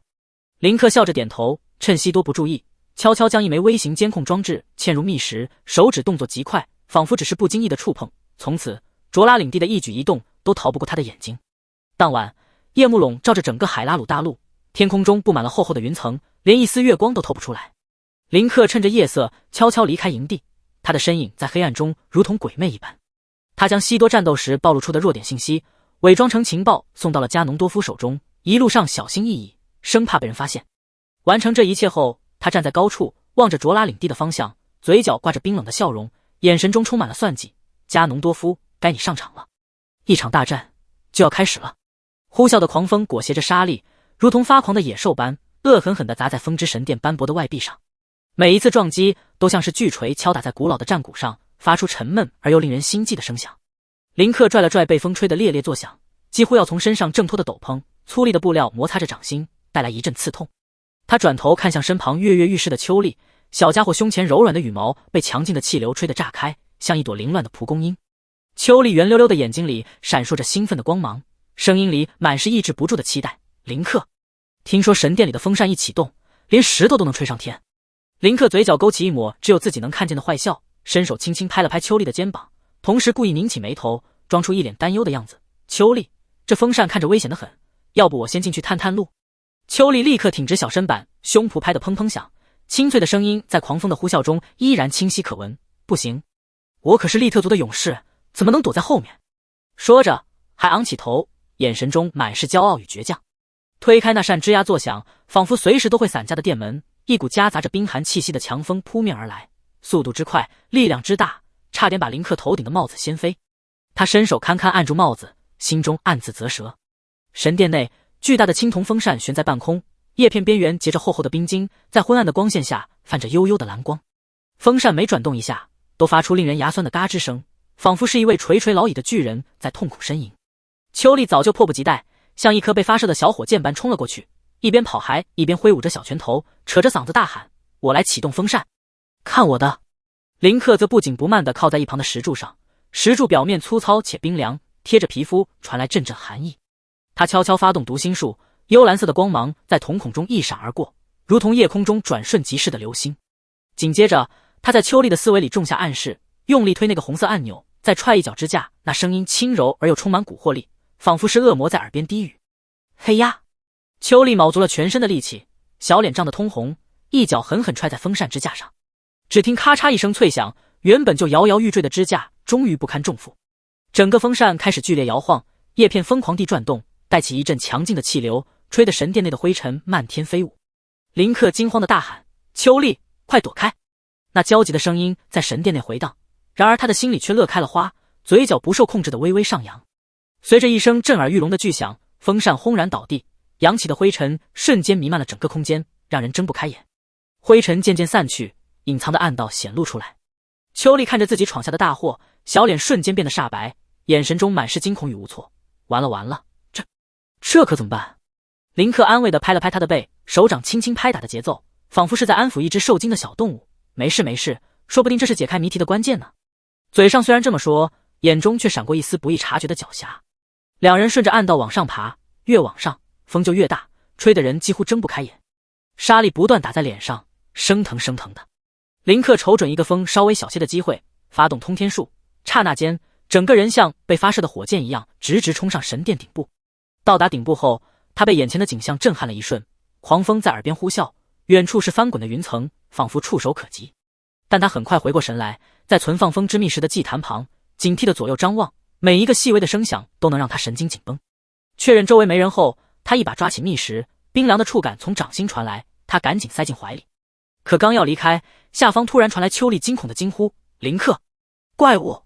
林克笑着点头，趁西多不注意，悄悄将一枚微型监控装置嵌入密室，手指动作极快，仿佛只是不经意的触碰，从此卓拉领地的一举一动都逃不过他的眼睛。当晚，夜幕笼罩着整个海拉鲁大陆，天空中布满了厚厚的云层，连一丝月光都透不出来。林克趁着夜色悄悄离开营地，他的身影在黑暗中如同鬼魅一般。他将西多战斗时暴露出的弱点信息伪装成情报送到了加农多夫手中，一路上小心翼翼，生怕被人发现。完成这一切后，他站在高处望着卓拉领地的方向，嘴角挂着冰冷的笑容，眼神中充满了算计。加农多夫，该你上场了，一场大战就要开始了。呼啸的狂风裹挟着沙粒，如同发狂的野兽般恶狠狠地砸在风之神殿斑驳的外壁上，每一次撞击都像是巨锤敲打在古老的战鼓上，发出沉闷而又令人心悸的声响。林克拽了拽被风吹得猎猎作响，几乎要从身上挣脱的斗篷，粗粝的布料摩擦着掌心，带来一阵刺痛。他转头看向身旁跃跃欲试的秋丽，小家伙胸前柔软的羽毛被强劲的气流吹得炸开，像一朵凌乱的蒲公英。秋丽圆溜溜的眼睛里闪烁着兴奋的光芒，声音里满是抑制不住的期待。林克，听说神殿里的风扇一启动，连石头都能吹上天。林克嘴角勾起一抹只有自己能看见的坏笑，伸手轻轻拍了拍秋丽的肩膀，同时故意拧起眉头，装出一脸担忧的样子。秋丽，这风扇看着危险得很，要不我先进去探探路？秋丽立刻挺直小身板，胸脯拍得砰砰响，清脆的声音在狂风的呼啸中依然清晰可闻。不行，我可是利特族的勇士，怎么能躲在后面？说着还昂起头，眼神中满是骄傲与倔强。推开那扇吱呀作响，仿佛随时都会散架的殿门，一股夹杂着冰寒气息的强风扑面而来，速度之快，力量之大，差点把林克头顶的帽子掀飞。他伸手堪堪按住帽子，心中暗自啧舌。神殿内巨大的青铜风扇悬在半空，叶片边缘结着厚厚的冰晶，在昏暗的光线下泛着幽幽的蓝光。风扇每转动一下，都发出令人牙酸的嘎吱声，仿佛是一位垂垂老矣的巨人在痛苦呻吟。秋丽早就迫不及待，像一颗被发射的小火箭般冲了过去，一边跑还一边挥舞着小拳头，扯着嗓子大喊：我来启动风扇，看我的！林克则不紧不慢地靠在一旁的石柱上，石柱表面粗糙且冰凉，贴着皮肤传来阵阵寒意。他悄悄发动读心术，幽蓝色的光芒在瞳孔中一闪而过，如同夜空中转瞬即逝的流星。紧接着他在秋丽的思维里种下暗示，用力推那个红色按钮，再踹一脚支架，那声音轻柔而又充满蛊惑力，仿佛是恶魔在耳边低语。嘿呀！秋丽卯足了全身的力气，小脸涨得通红，一脚狠狠踹在风扇支架上。只听咔嚓一声脆响，原本就摇摇欲坠的支架终于不堪重负，整个风扇开始剧烈摇晃，叶片疯狂地转动，带起一阵强劲的气流，吹得神殿内的灰尘漫天飞舞。林克惊慌的大喊：秋丽，快躲开！那焦急的声音在神殿内回荡，然而他的心里却乐开了花，嘴角不受控制的微微上扬。随着一声震耳欲聋的巨响，风扇轰然倒地，扬起的灰尘瞬间弥漫了整个空间，让人睁不开眼。灰尘渐渐散去，隐藏的暗道显露出来。秋丽看着自己闯下的大祸，小脸瞬间变得煞白，眼神中满是惊恐与无措。完了完了，这可怎么办？林克安慰地拍了拍他的背，手掌轻轻拍打的节奏，仿佛是在安抚一只受惊的小动物。没事没事，说不定这是解开谜题的关键呢。嘴上虽然这么说，眼中却闪过一丝不易察觉的狡黠。两人顺着暗道往上爬，越往上风就越大，吹得人几乎睁不开眼。沙粒不断打在脸上，生疼生疼的。林克瞅准一个风稍微小些的机会，发动通天术，刹那间整个人像被发射的火箭一样直直冲上神殿顶部。到达顶部后，他被眼前的景象震撼了一瞬，狂风在耳边呼啸，远处是翻滚的云层，仿佛触手可及。但他很快回过神来，在存放风之密室的祭坛旁，警惕的左右张望，每一个细微的声响都能让他神经紧绷。确认周围没人后，他一把抓起密石，冰凉的触感从掌心传来，他赶紧塞进怀里。可刚要离开，下方突然传来秋丽惊恐的惊呼：林克，怪物！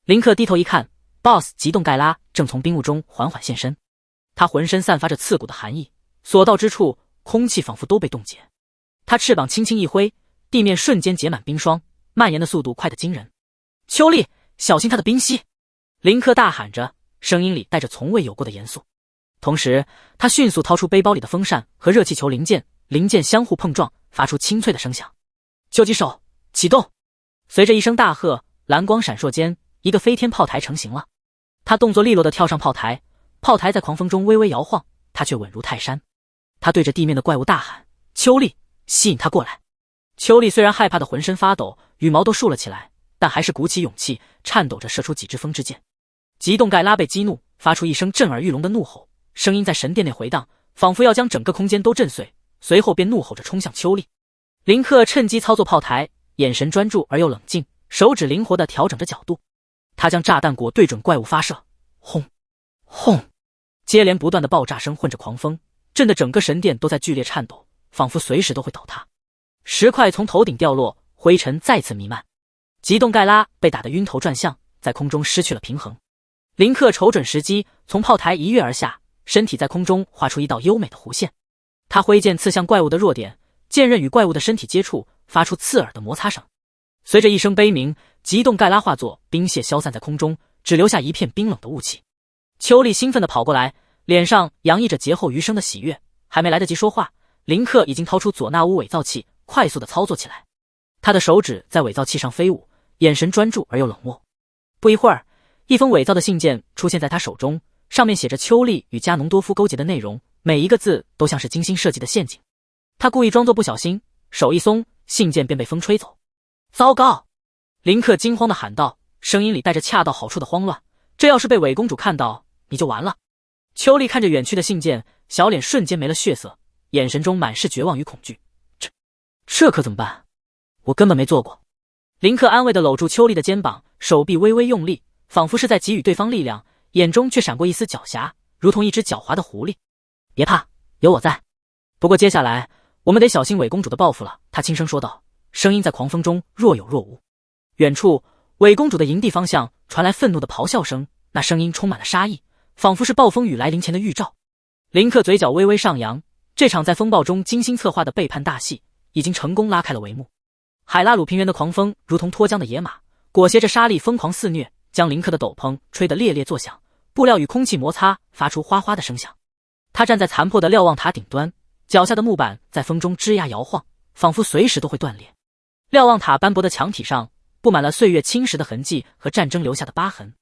林克低头一看， BOSS 极冻盖拉正从冰雾中缓缓现身。他浑身散发着刺骨的寒意，所到之处空气仿佛都被冻结。他翅膀轻轻一挥，地面瞬间结满冰霜，蔓延的速度快得惊人。秋丽，小心他的冰息！林克大喊着，声音里带着从未有过的严肃。同时他迅速掏出背包里的风扇和热气球零件，零件相互碰撞，发出清脆的声响。救急手启动！随着一声大喝，蓝光闪烁间，一个飞天炮台成型了。他动作利落地跳上炮台，炮台在狂风中微微摇晃，他却稳如泰山。他对着地面的怪物大喊：秋丽，吸引他过来。秋丽虽然害怕的浑身发抖，羽毛都竖了起来，但还是鼓起勇气，颤抖着射出几支风之箭。极冻盖拉被激怒，发出一声震耳欲聋的怒吼，声音在神殿内回荡，仿佛要将整个空间都震碎，随后便怒吼着冲向秋丽。林克趁机操作炮台，眼神专注而又冷静，手指灵活地调整着角度。他将炸弹果对准怪物发射，轰轰，接连不断的爆炸声混着狂风，震得整个神殿都在剧烈颤抖，仿佛随时都会倒塌。石块从头顶掉落，灰尘再次弥漫。极冻盖拉被打得晕头转向，在空中失去了平衡。林克瞅准时机，从炮台一跃而下，身体在空中画出一道优美的弧线。他挥剑刺向怪物的弱点，剑刃与怪物的身体接触，发出刺耳的摩擦声。随着一声悲鸣，极冻盖拉化作冰屑消散在空中，只留下一片冰冷的雾气。秋丽兴奋地跑过来，脸上洋溢着劫后余生的喜悦。还没来得及说话，林克已经掏出佐纳乌伪造器，快速地操作起来。他的手指在伪造器上飞舞，眼神专注而又冷漠。不一会儿，一封伪造的信件出现在他手中，上面写着秋丽与加农多夫勾结的内容，每一个字都像是精心设计的陷阱。他故意装作不小心，手一松，信件便被风吹走。糟糕！林克惊慌地喊道，声音里带着恰到好处的慌乱。这要是被伪公主看到，你就完了。秋丽看着远去的信件，小脸瞬间没了血色，眼神中满是绝望与恐惧。这可怎么办？我根本没做过。林克安慰地搂住秋丽的肩膀，手臂微微用力，仿佛是在给予对方力量，眼中却闪过一丝狡黠，如同一只狡猾的狐狸。别怕，有我在。不过接下来我们得小心伪公主的报复了，他轻声说道，声音在狂风中若有若无。远处伪公主的营地方向传来愤怒的咆哮声，那声音充满了杀意，仿佛是暴风雨来临前的预兆。林克嘴角微微上扬，这场在风暴中精心策划的背叛大戏已经成功拉开了帷幕。海拉鲁平原的狂风如同脱缰的野马，裹挟着沙粒疯狂肆虐，将林克的斗篷吹得烈烈作响，布料与空气摩擦，发出哗哗的声响。他站在残破的瞭望塔顶端，脚下的木板在风中吱呀摇晃，仿佛随时都会断裂。瞭望塔斑驳的墙体上布满了岁月侵蚀的痕迹和战争留下的疤痕。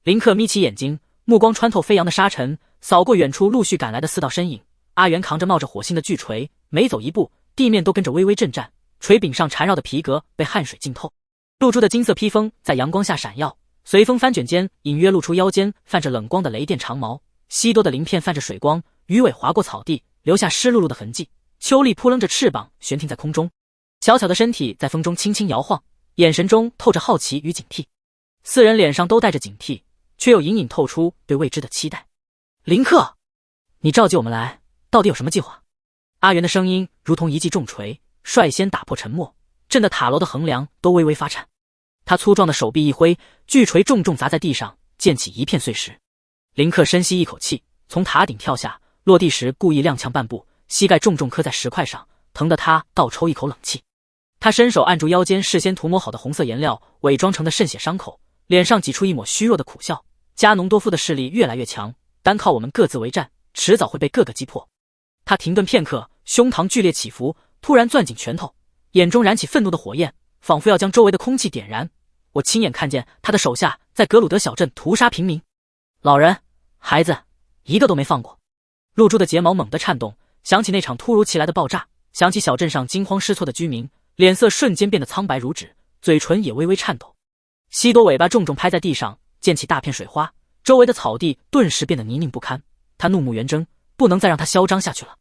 林克眯起眼睛，目光穿透飞扬的沙尘，扫过远处陆续赶来的4道身影。阿元扛着冒着火星的巨锤，每走一步，地面都跟着微微震颤，锤柄上缠绕的皮革被汗水浸透。露珠的金色披风在阳光下闪耀，随风翻卷间隐约露出腰间泛着冷光的雷电长矛。西多的鳞片泛着水光，鱼尾划过草地，留下湿漉漉的痕迹。秋丽扑棱着翅膀悬停在空中，小巧的身体在风中轻轻摇晃，眼神中透着好奇与警惕。4人脸上都带着警惕，却又隐隐透出对未知的期待。林克，你召集我们来，到底有什么计划？阿元的声音如同一记重锤，率先打破沉默，震得塔楼的横梁都微微发颤。他粗壮的手臂一挥，巨锤重重砸在地上，溅起一片碎石。林克深吸一口气，从塔顶跳下，落地时故意踉跄半步，膝盖重重磕在石块上，疼得他倒抽一口冷气。他伸手按住腰间事先涂抹好的红色颜料伪装成的渗血伤口，脸上挤出一抹虚弱的苦笑。加农多夫的势力越来越强，单靠我们各自为战，迟早会被各个击破。他停顿片刻，胸膛剧烈起伏，突然攥紧拳头，眼中燃起愤怒的火焰，仿佛要将周围的空气点燃。我亲眼看见他的手下在格鲁德小镇屠杀平民，老人、孩子，一个都没放过。露珠的睫毛猛地颤动，想起那场突如其来的爆炸，想起小镇上惊慌失措的居民，脸色瞬间变得苍白如纸，嘴唇也微微颤抖。西多尾巴重重拍在地上，溅起大片水花，周围的草地顿时变得泥泞不堪。他怒目圆睁，不能再让他嚣张下去了。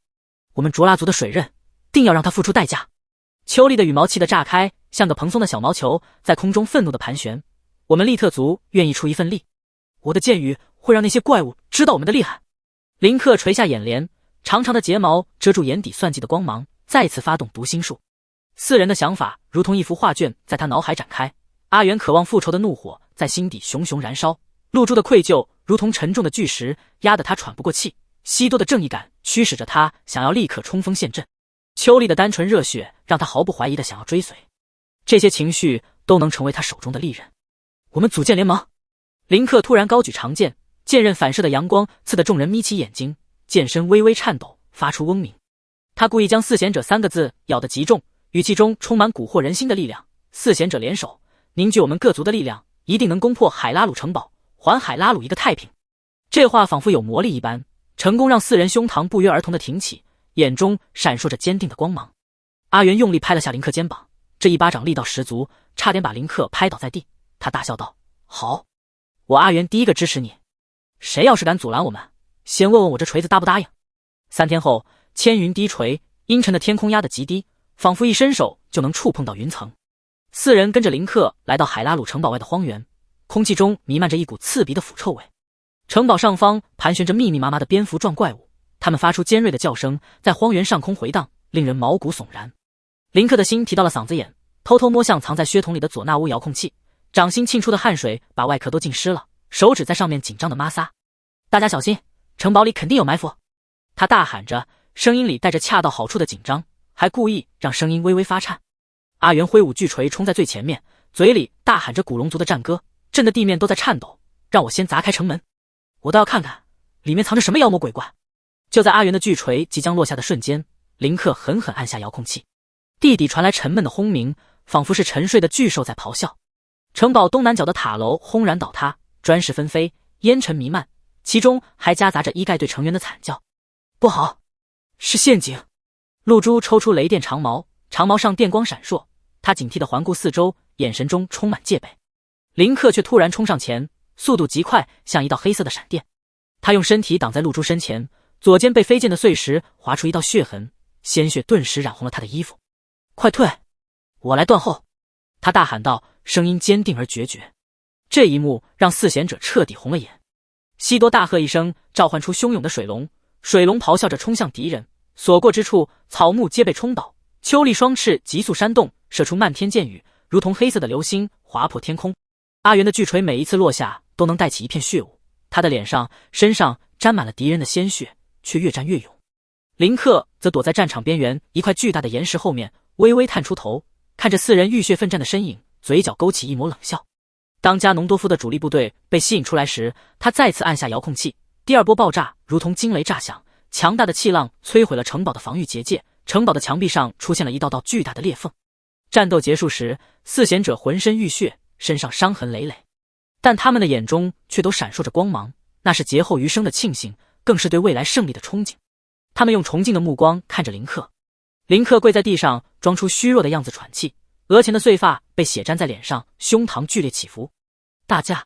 我们卓拉族的水刃，定要让他付出代价。秋丽的羽毛气得炸开，像个蓬松的小毛球，在空中愤怒地盘旋。我们利特族愿意出一份力，我的剑雨会让那些怪物知道我们的厉害。林克垂下眼帘，长长的睫毛遮住眼底算计的光芒，再次发动读心术。4人的想法如同一幅画卷在他脑海展开。阿元渴望复仇的怒火在心底熊熊燃烧，露珠的愧疚如同沉重的巨石，压得他喘不过气。西多的正义感驱使着他想要立刻冲锋陷阵，秋丽的单纯热血让他毫不怀疑的想要追随。这些情绪都能成为他手中的利刃。我们组建联盟。林克突然高举长剑，剑刃反射的阳光刺得众人眯起眼睛，剑身微微颤抖，发出嗡鸣。他故意将四贤者3个字咬得极重，语气中充满蛊惑人心的力量。4贤者联手，凝聚我们各族的力量，一定能攻破海拉鲁城堡，还海拉鲁一个太平。这话仿佛有魔力一般，成功让4人胸膛不约而同地挺起，眼中闪烁着坚定的光芒。阿元用力拍了下林克肩膀，这一巴掌力道十足，差点把林克拍倒在地。他大笑道：“好，我阿元第一个支持你。谁要是敢阻拦我们，先问问我这锤子答不答应。”3天后，千云低垂，阴沉的天空压得极低，仿佛一伸手就能触碰到云层。4人跟着林克来到海拉鲁城堡外的荒原，空气中弥漫着一股刺鼻的腐臭味。城堡上方盘旋着密密麻麻的蝙蝠状怪物，它们发出尖锐的叫声，在荒原上空回荡，令人毛骨悚然。林克的心提到了嗓子眼，偷偷摸向藏在靴筒里的佐纳乌遥控器，掌心沁出的汗水把外壳都浸湿了，手指在上面紧张的摩挲。大家小心，城堡里肯定有埋伏！他大喊着，声音里带着恰到好处的紧张，还故意让声音微微发颤。阿元挥舞巨锤冲在最前面，嘴里大喊着古龙族的战歌，震得地面都在颤抖。让我先砸开城门，我倒要看看里面藏着什么妖魔鬼怪。就在阿元的巨锤即将落下的瞬间，林克狠狠按下遥控器，地底传来沉闷的轰鸣，仿佛是沉睡的巨兽在咆哮。城堡东南角的塔楼轰然倒塌，砖石纷飞，烟尘弥漫，其中还夹杂着伊盖对成员的惨叫。不好，是陷阱！露珠抽出雷电长矛，长矛上电光闪烁，他警惕地环顾四周，眼神中充满戒备。林克却突然冲上前，速度极快，像一道黑色的闪电。他用身体挡在露珠身前，左肩被飞溅的碎石划出一道血痕，鲜血顿时染红了他的衣服。快退，我来断后！他大喊道，声音坚定而决绝。这一幕让四贤者彻底红了眼。西多大喝一声，召唤出汹涌的水龙，水龙咆哮着冲向敌人，所过之处草木皆被冲倒。秋丽双翅急速扇动，射出漫天箭雨，如同黑色的流星划破天空。阿元的巨锤每一次落下都能带起一片血雾，他的脸上身上沾满了敌人的鲜血，却越战越勇。林克则躲在战场边缘一块巨大的岩石后面，微微探出头，看着4人浴血奋战的身影，嘴角勾起一抹冷笑。当加农多夫的主力部队被吸引出来时，他再次按下遥控器，第二波爆炸如同惊雷炸响，强大的气浪摧毁了城堡的防御结界，城堡的墙壁上出现了一道道巨大的裂缝。战斗结束时，四贤者浑身浴血，身上伤痕累累，但他们的眼中却都闪烁着光芒，那是劫后余生的庆幸，更是对未来胜利的憧憬。他们用崇敬的目光看着林克，林克跪在地上，装出虚弱的样子喘气，额前的碎发被血沾在脸上，胸膛剧烈起伏。大家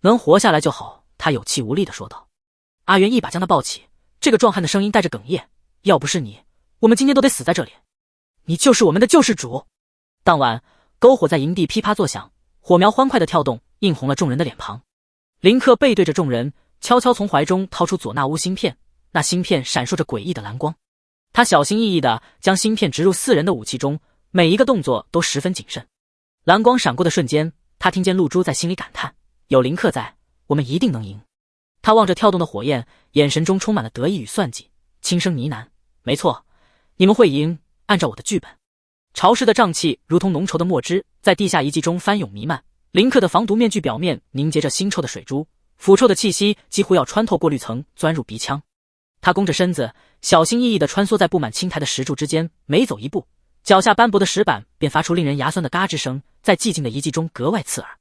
能活下来就好，他有气无力地说道。阿元一把将他抱起，这个壮汉的声音带着哽咽，要不是你，我们今天都得死在这里。你就是我们的救世主。当晚，篝火在营地噼啪作响，火苗欢快的跳动，映红了众人的脸庞。林克背对着众人，悄悄从怀中掏出佐纳乌芯片，那芯片闪烁着诡异的蓝光。他小心翼翼地将芯片植入4人的武器中，每一个动作都十分谨慎。蓝光闪过的瞬间，他听见露珠在心里感叹，有林克在，我们一定能赢。他望着跳动的火焰，眼神中充满了得意与算计，轻声呢喃，没错，你们会赢，按照我的剧本。潮湿的瘴气如同浓稠的墨汁，在地下遗迹中翻涌弥漫。林克的防毒面具表面凝结着腥臭的水珠，腐臭的气息几乎要穿透过滤层钻入鼻腔。他弓着身子，小心翼翼地穿梭在布满青苔的石柱之间，每走一步，脚下斑驳的石板便发出令人牙酸的嘎吱声，在寂静的遗迹中格外刺耳。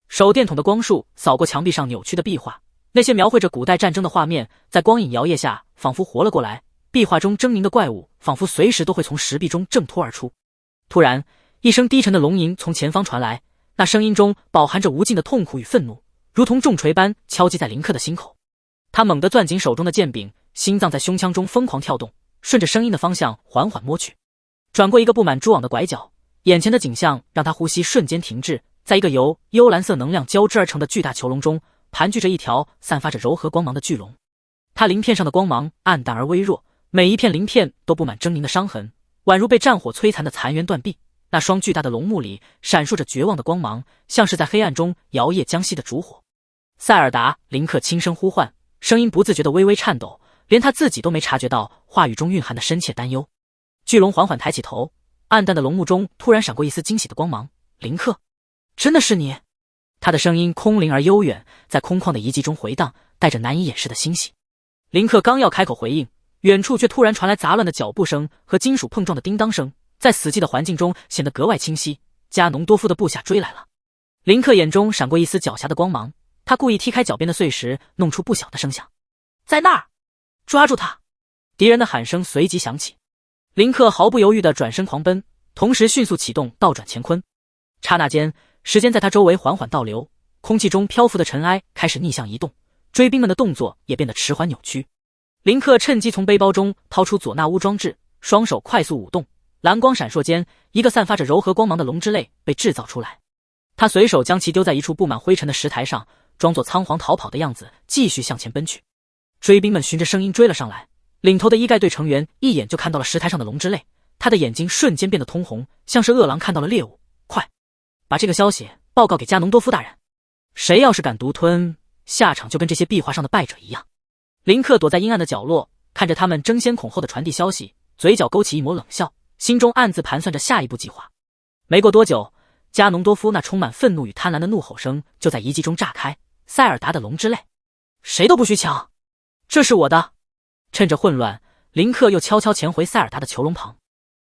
手电筒的光束扫过墙壁上扭曲的壁画，那些描绘着古代战争的画面在光影摇曳下仿佛活了过来，壁画中狰狞的怪物仿佛随时都会从石壁中挣脱而出。突然，一声低沉的龙吟从前方传来，那声音中饱含着无尽的痛苦与愤怒，如同重锤般敲击在林克的心口。他猛地攥紧手中的剑柄，心脏在胸腔中疯狂跳动，顺着声音的方向缓缓摸去。转过一个布满蛛网的拐角，眼前的景象让他呼吸瞬间停滞。在一个由幽蓝色能量交织而成的巨大囚笼中，盘踞着一条散发着柔和光芒的巨龙。它鳞片上的光芒暗淡而微弱，每一片鳞片都布满狰狞的伤痕，宛如被战火摧残的残垣断壁。那双巨大的龙目里闪烁着绝望的光芒，像是在黑暗中摇曳将熄的烛火。塞尔达，林克轻声呼唤，声音不自觉地微微颤抖，连他自己都没察觉到话语中蕴含的深切担忧。巨龙缓缓抬起头，暗淡的龙目中突然闪过一丝惊喜的光芒。林克，真的是你？他的声音空灵而悠远，在空旷的遗迹中回荡，带着难以掩饰的欣喜。林克刚要开口回应，远处却突然传来杂乱的脚步声和金属碰撞的叮当声，在死寂的环境中显得格外清晰。加农多夫的部下追来了。林克眼中闪过一丝狡黠的光芒，他故意踢开脚边的碎石，弄出不小的声响。在那儿，抓住他！敌人的喊声随即响起。林克毫不犹豫地转身狂奔，同时迅速启动倒转乾坤。刹那间，时间在他周围缓缓倒流，空气中漂浮的尘埃开始逆向移动，追兵们的动作也变得迟缓扭曲。林克趁机从背包中掏出佐纳乌装置，双手快速舞动，蓝光闪烁间，一个散发着柔和光芒的龙之泪被制造出来。他随手将其丢在一处布满灰尘的石台上，装作仓皇逃跑的样子，继续向前奔去。追兵们循着声音追了上来，领头的伊盖队成员一眼就看到了石台上的龙之泪，他的眼睛瞬间变得通红，像是饿狼看到了猎物。快，把这个消息报告给加农多夫大人，谁要是敢独吞，下场就跟这些壁画上的败者一样。林克躲在阴暗的角落，看着他们争先恐后的传递消息，嘴角勾起一抹冷笑，心中暗自盘算着下一步计划。没过多久，加农多夫那充满愤怒与贪婪的怒吼声就在遗迹中炸开。塞尔达的龙之泪，谁都不许抢，这是我的！趁着混乱，林克又悄悄潜回塞尔达的囚笼旁。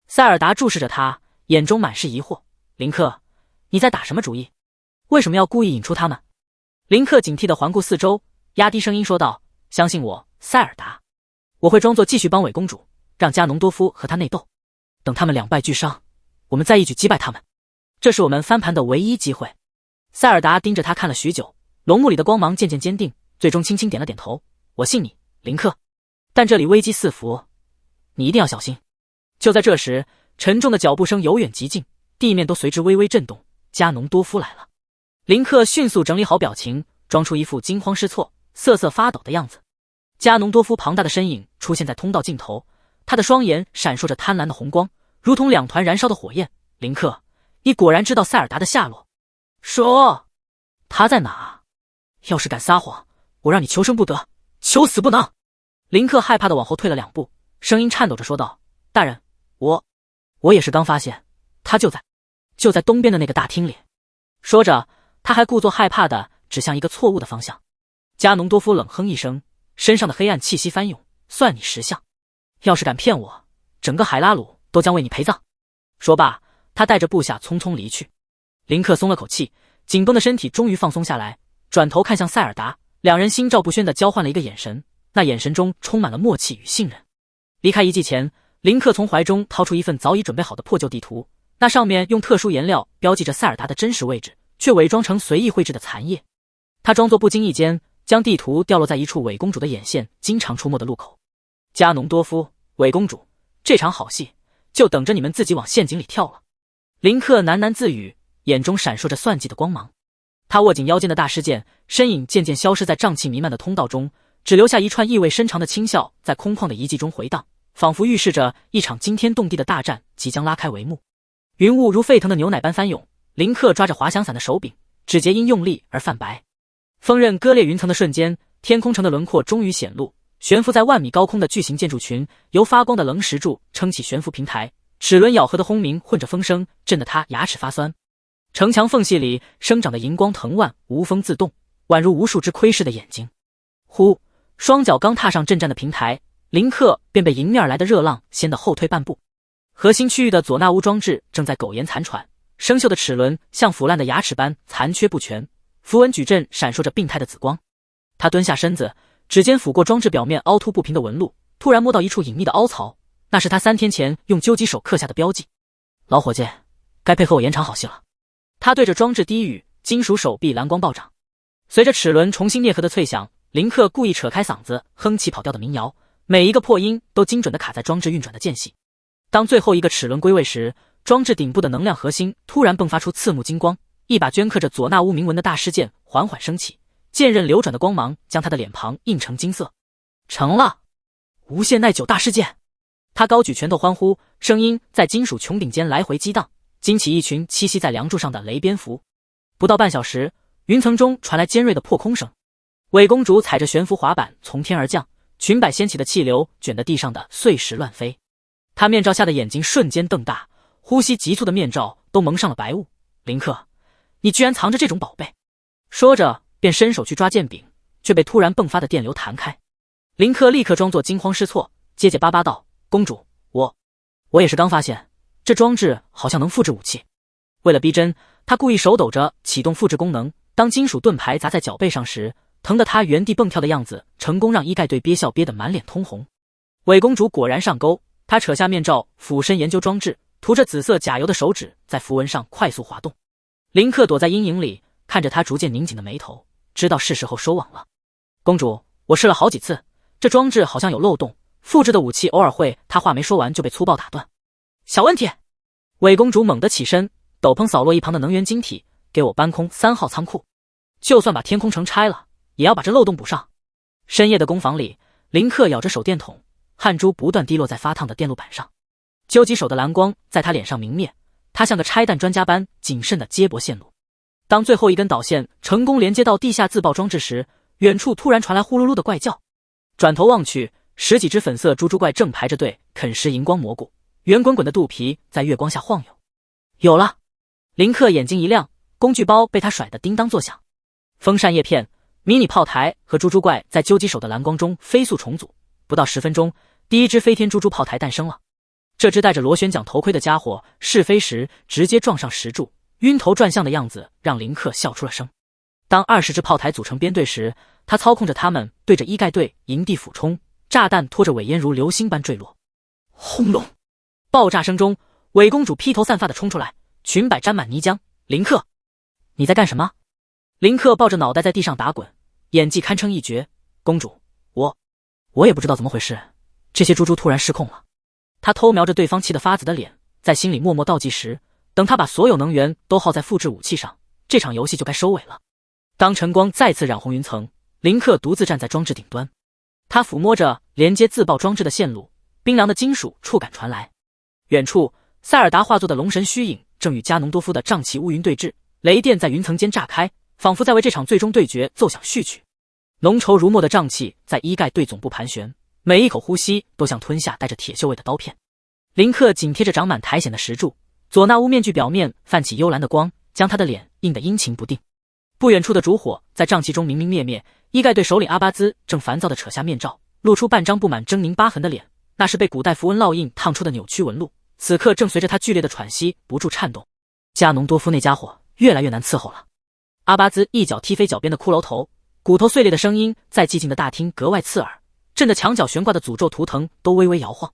塞尔达注视着他，眼中满是疑惑。林克，你在打什么主意？为什么要故意引出他们？林克警惕地环顾四周，压低声音说道：相信我，塞尔达，我会装作继续帮伪公主，让加农多夫和他内斗，等他们两败俱伤，我们再一举击败他们，这是我们翻盘的唯一机会。塞尔达盯着他看了许久，龙目里的光芒渐渐坚定，最终轻轻点了点头。我信你，林克，但这里危机四伏，你一定要小心。就在这时，沉重的脚步声由远及近，地面都随之微微震动。加农多夫来了。林克迅速整理好表情，装出一副惊慌失措、瑟瑟发抖的样子。加农多夫庞大的身影出现在通道尽头，他的双眼闪烁着贪婪的红光，如同两团燃烧的火焰。林克，你果然知道塞尔达的下落。说，他在哪？要是敢撒谎，我让你求生不得，求死不能！林克害怕地往后退了2步，声音颤抖着说道：大人，我也是刚发现，他就在东边的那个大厅里。说着，他还故作害怕地指向一个错误的方向。加农多夫冷哼一声，身上的黑暗气息翻涌，算你识相。要是敢骗我，整个海拉鲁都将为你陪葬。说罢，他带着部下匆匆离去。林克松了口气，紧绷的身体终于放松下来，转头看向塞尔达，两人心照不宣地交换了一个眼神，那眼神中充满了默契与信任。离开遗迹前，林克从怀中掏出一份早已准备好的破旧地图，那上面用特殊颜料标记着塞尔达的真实位置，却伪装成随意绘制的残页。他装作不经意间将地图掉落在一处伪公主的眼线经常出没的路口。加农多夫，伪公主，这场好戏就等着你们自己往陷阱里跳了。林克喃喃自语，眼中闪烁着算计的光芒。他握紧腰间的大事件，身影渐渐消失在瘴气弥漫的通道中，只留下一串意味深长的轻笑在空旷的遗迹中回荡，仿佛预示着一场惊天动地的大战即将拉开帷幕。云雾如沸腾的牛奶般翻涌，林克抓着滑翔伞的手柄，指节因用力而泛白。锋刃割裂云层的瞬间，天空城的轮廓终于显露，悬浮在万米高空的巨型建筑群由发光的棱石柱撑起悬浮平台，齿轮咬合的轰鸣混着风声，震得他牙齿发酸。城墙缝隙里生长的银光藤蔓无风自动，宛如无数只窥视的眼睛。呼，双脚刚踏上震颤的平台，林克便被迎面而来的热浪掀得后退半步。核心区域的佐纳乌装置正在苟延残喘，生锈的齿轮像腐烂的牙齿般残缺不全，符文矩阵闪烁着病态的紫光。他蹲下身子，指尖抚过装置表面凹凸不平的纹路，突然摸到一处隐秘的凹槽，那是他3天前用究极手刻下的标记。老伙计，该配合我延长好戏了。他对着装置低语，金属手臂蓝光暴涨。随着齿轮重新啮合的脆响，林克故意扯开嗓子哼起跑调的民谣，每一个破音都精准地卡在装置运转的间隙。当最后一个齿轮归位时，装置顶部的能量核心突然迸发出刺目金光，一把镌刻着佐纳乌铭文的大事件缓缓升起，剑刃流转的光芒将他的脸庞映成金色。成了！无限耐久大事件！他高举拳头欢呼，声音在金属穹顶间来回激荡，惊起一群栖息在梁柱上的雷蝙蝠。不到半小时，云层中传来尖锐的破空声。伪公主踩着悬浮滑板从天而降，裙摆掀起的气流卷得地上的碎石乱飞。她面罩下的眼睛瞬间瞪大，呼吸急促的面罩都蒙上了白雾。林克，你居然藏着这种宝贝！说着便伸手去抓剑柄，却被突然迸发的电流弹开。林克立刻装作惊慌失措，结结巴巴道：公主，我也是刚发现，这装置好像能复制武器。为了逼真，他故意手抖着启动复制功能，当金属盾牌砸在脚背上时，疼得他原地蹦跳的样子成功让伊盖队憋笑憋得满脸通红。伪公主果然上钩，他扯下面罩，俯身研究装置，涂着紫色甲油的手指在符文上快速滑动。林克躲在阴影里，看着他逐渐拧紧的眉头，知道是时候收网了。公主，我试了好几次，这装置好像有漏洞，复制的武器偶尔会……他话没说完就被粗暴打断。小问题！伪公主猛地起身，斗篷扫落一旁的能源晶体，给我搬空3号仓库。就算把天空城拆了，也要把这漏洞补上。深夜的工坊里，林克咬着手电筒，汗珠不断滴落在发烫的电路板上。究极手的蓝光在他脸上明灭，他像个拆弹专家般谨慎地接驳线路。当最后一根导线成功连接到地下自爆装置时，远处突然传来呼噜噜的怪叫。转头望去，10几只粉色猪猪怪正排着队啃食荧光蘑菇，圆滚滚的肚皮在月光下晃悠。有了！林克眼睛一亮，工具包被他甩得叮当作响。风扇叶片、迷你炮台和猪猪怪在究极手的蓝光中飞速重组，不到10分钟，第一只飞天猪猪炮台诞生了。这只戴着螺旋桨头盔的家伙试飞时直接撞上石柱，晕头转向的样子让林克笑出了声。当20只炮台组成编队时，他操控着他们对着伊盖队营地俯冲，炸弹拖着尾烟如流星般坠落。轰隆！爆炸声中，伪公主披头散发地冲出来，裙摆沾满泥浆。林克，你在干什么？林克抱着脑袋在地上打滚，演技堪称一绝。公主，我也不知道怎么回事，这些猪猪突然失控了。他偷瞄着对方气得发紫的脸，在心里默默倒计时，等他把所有能源都耗在复制武器上，这场游戏就该收尾了。当晨光再次染红云层，林克独自站在装置顶端，他抚摸着连接自爆装置的线路，冰凉的金属触感传来。远处，塞尔达化作的龙神虚影正与加农多夫的瘴气乌云对峙，雷电在云层间炸开，仿佛在为这场最终对决奏响序曲。浓稠如墨的瘴气在伊盖队总部盘旋，每一口呼吸都像吞下带着铁锈味的刀片。林克紧贴着长满苔藓的石柱，佐纳乌面具表面泛起幽蓝的光，将他的脸映得阴晴不定。不远处的烛火在瘴气中明明灭灭，伊盖队首领阿巴兹正烦躁地扯下面罩，露出半张布满狰狞疤痕的脸，那是被古代符文烙印烫出的扭曲纹路，此刻正随着他剧烈的喘息不住颤动。加农多夫那家伙越来越难伺候了。阿巴兹一脚踢飞脚边的骷髅头，骨头碎裂的声音在寂静的大厅格外刺耳，震得墙角悬挂的诅咒图腾都微微摇晃。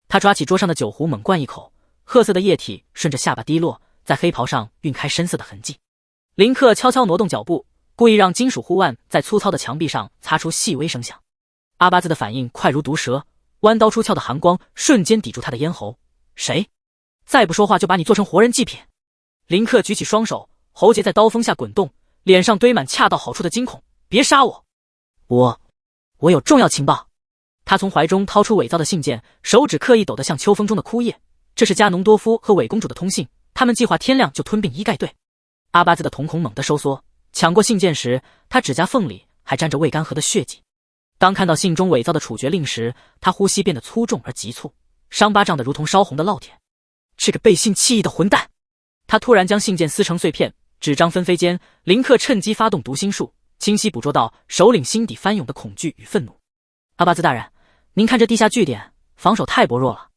他抓起桌上的酒壶猛灌一口，褐色的液体顺着下巴滴落，在黑袍上晕开深色的痕迹。林克悄悄挪动脚步，故意让金属护腕在粗糙的墙壁上擦出细微声响。阿巴兹的反应快如毒蛇，弯刀出鞘的寒光瞬间抵住他的咽喉。谁？再不说话就把你做成活人祭品！林克举起双手，喉结在刀锋下滚动，脸上堆满恰到好处的惊恐。别杀我！我有重要情报。他从怀中掏出伪造的信件，手指刻意抖得像秋风中的枯叶。这是加农多夫和伪公主的通信，他们计划天亮就吞并伊盖队。阿巴兹的瞳孔猛地收缩，抢过信件时，他指甲缝里还沾着未干涸的血迹。当看到信中伪造的处决令时，他呼吸变得粗重而急促，伤疤胀得如同烧红的烙铁。这个背信弃义的混蛋！他突然将信件撕成碎片，纸张纷飞间，林克趁机发动读心术，清晰捕捉到首领心底翻涌的恐惧与愤怒。阿巴兹大人，您看这地下据点防守太薄弱了。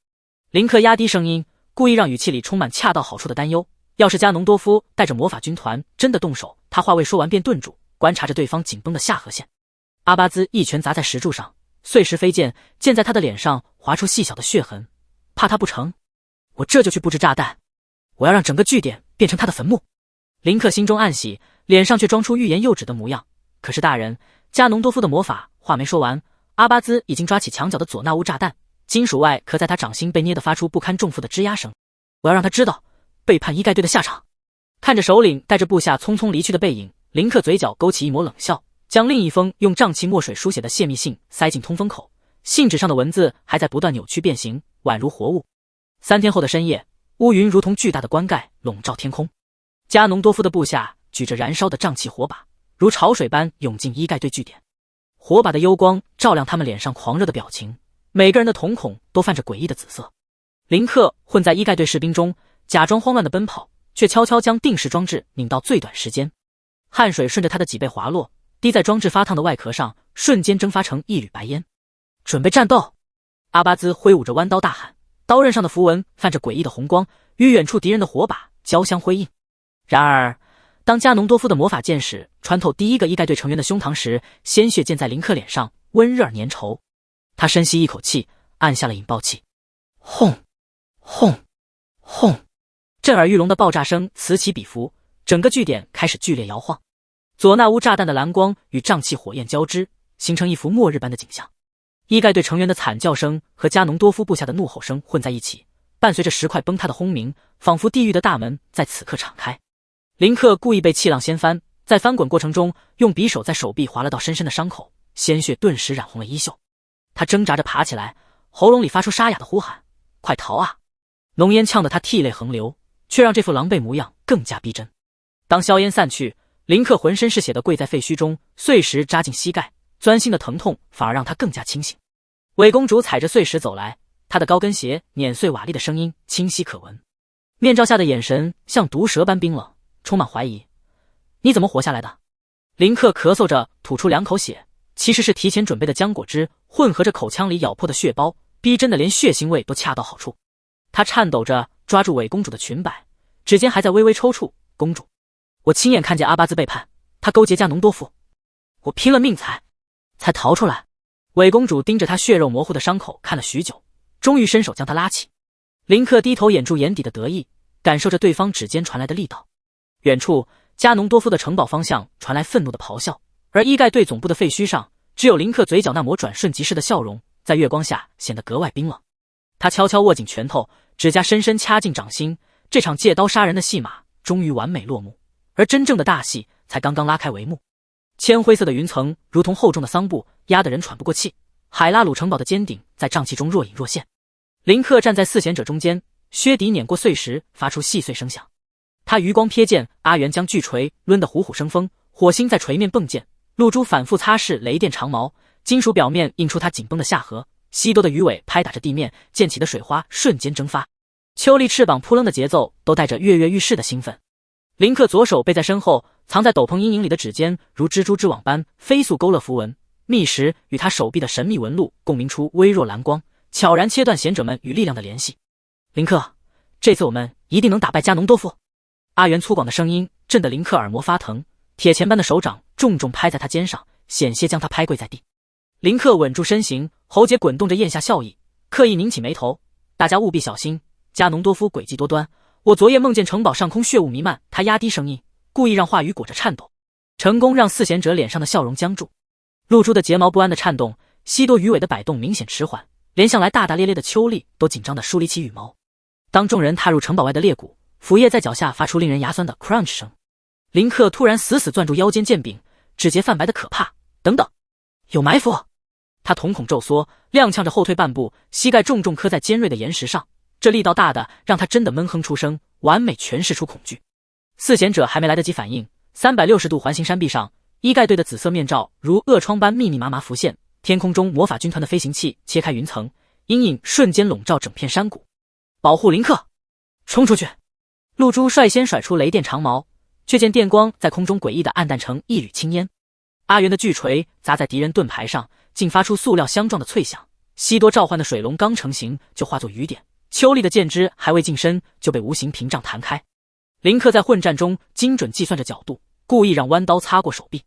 林克压低声音，故意让语气里充满恰到好处的担忧。要是加农多夫带着魔法军团真的动手，他话未说完便顿住，观察着对方紧绷的下颌线。阿巴兹一拳砸在石柱上，碎石飞溅，溅在他的脸上，划出细小的血痕。怕他不成？我这就去布置炸弹，我要让整个据点变成他的坟墓。林克心中暗喜，脸上却装出欲言又止的模样。可是大人，加农多夫的魔法话没说完，阿巴兹已经抓起墙角的佐纳乌炸弹，金属外壳在他掌心被捏得发出不堪重负的吱呀声。我要让他知道背叛伊盖队的下场。看着首领带着部下匆匆离去的背影，林克嘴角勾起一抹冷笑，将另一封用瘴气墨水书写的泄密信塞进通风口，信纸上的文字还在不断扭曲变形，宛如活物。3天后的深夜，乌云如同巨大的棺盖笼罩天空，加农多夫的部下举着燃烧的瘴气火把，如潮水般涌进伊盖队据点。火把的幽光照亮他们脸上狂热的表情，每个人的瞳孔都泛着诡异的紫色。林克混在伊盖队士兵中，假装慌乱的奔跑，却悄悄将定时装置拧到最短时间。汗水顺着他的脊背滑落，滴在装置发烫的外壳上，瞬间蒸发成一缕白烟。准备战斗！阿巴兹挥舞着弯刀大喊，刀刃上的符文泛着诡异的红光，与远处敌人的火把交相辉映。然而当加农多夫的魔法箭矢穿透第一个伊盖队成员的胸膛时，鲜血溅在林克脸上，温热而粘稠。他深吸一口气，按下了引爆器。轰！轰！轰！震耳欲聋的爆炸声此起彼伏，整个据点开始剧烈摇晃。佐纳乌炸弹的蓝光与瘴气火焰交织，形成一幅末日般的景象。伊盖队成员的惨叫声和加农多夫部下的怒吼声混在一起，伴随着石块崩塌的轰鸣，仿佛地狱的大门在此刻敞开。林克故意被气浪掀翻，在翻滚过程中用匕首在手臂划了道深深的伤口，鲜血顿时染红了衣袖。他挣扎着爬起来，喉咙里发出沙哑的呼喊：“快逃啊！”浓烟呛得他涕泪横流，却让这副狼狈模样更加逼真。当硝烟散去，林克浑身是血地跪在废墟中，碎石扎进膝盖，钻心的疼痛反而让他更加清醒。韦公主踩着碎石走来，她的高跟鞋碾碎瓦砾的声音清晰可闻，面罩下的眼神像毒蛇般冰冷，充满怀疑。“你怎么活下来的？”林克咳嗽着吐出2口血，其实是提前准备的浆果汁混合着口腔里咬破的血包，逼真的连血腥味都恰到好处。他颤抖着抓住韦公主的裙摆，指尖还在微微抽搐。“公主，我亲眼看见阿巴兹背叛，他勾结加农多夫，我拼了命才逃出来。”韦公主盯着他血肉模糊的伤口看了许久，终于伸手将他拉起。林克低头掩住眼底的得意，感受着对方指尖传来的力道。远处加农多夫的城堡方向传来愤怒的咆哮，而伊盖队总部的废墟上，只有林克嘴角那抹转瞬即逝的笑容，在月光下显得格外冰冷。他悄悄握紧拳头，指甲深深掐进掌心，这场借刀杀人的戏码终于完美落幕，而真正的大戏才刚刚拉开帷幕。铅灰色的云层如同厚重的桑布，压得人喘不过气。海拉鲁城堡的尖顶在瘴气中若隐若现。林克站在四贤者中间，靴底碾过碎石，发出细碎声响。他余光瞥见阿元将巨锤抡得虎虎生风，火星在锤面迸溅，露珠反复擦拭雷电长矛，金属表面映出他紧绷的下颌。西多的鱼尾拍打着地面，溅起的水花瞬间蒸发。秋丽翅膀扑棱的节奏都带着跃跃欲试的兴奋。林克左手背在身后，藏在斗篷阴影里的指尖如蜘蛛织网般飞速勾勒符文，密石与他手臂的神秘纹路共鸣出微弱蓝光，悄然切断贤者们与力量的联系。“林克，这次我们一定能打败加农多夫。”阿元粗犷的声音震得林克耳膜发疼，铁钳般的手掌重重拍在他肩上，险些将他拍跪在地。林克稳住身形，喉结滚动着咽下笑意，刻意拧起眉头：“大家务必小心，加农多夫诡计多端。我昨夜梦见城堡上空血雾弥漫。”他压低声音，故意让话语裹着颤抖，成功让四贤者脸上的笑容僵住。露珠的睫毛不安的颤动，西多鱼尾的摆动明显迟缓，连向来大大咧咧的秋丽都紧张地梳理起羽毛。当众人踏入城堡外的裂谷，腐叶在脚下发出令人牙酸的 crunch 声。林克突然死死攥住腰间剑柄，指节泛白的可怕。“等等，有埋伏！”他瞳孔骤缩，踉跄着后退半步，膝盖重重磕在尖锐的岩石上，这力道大的让他真的闷哼出声，完美诠释出恐惧。四贤者还没来得及反应，360度环形山壁上，伊盖队的紫色面罩如恶疮般密密麻麻浮现，天空中魔法军团的飞行器切开云层，阴影瞬间笼罩整片山谷。“保护林克！”“冲出去！”露珠率先甩出雷电长矛，却见电光在空中诡异的暗淡成一缕青烟。阿元的巨锤砸在敌人盾牌上，竟发出塑料相撞的脆响。西多召唤的水龙刚成型就化作雨点，秋丽的剑枝还未近身就被无形屏障弹开。林克在混战中精准计算着角度，故意让弯刀擦过手臂。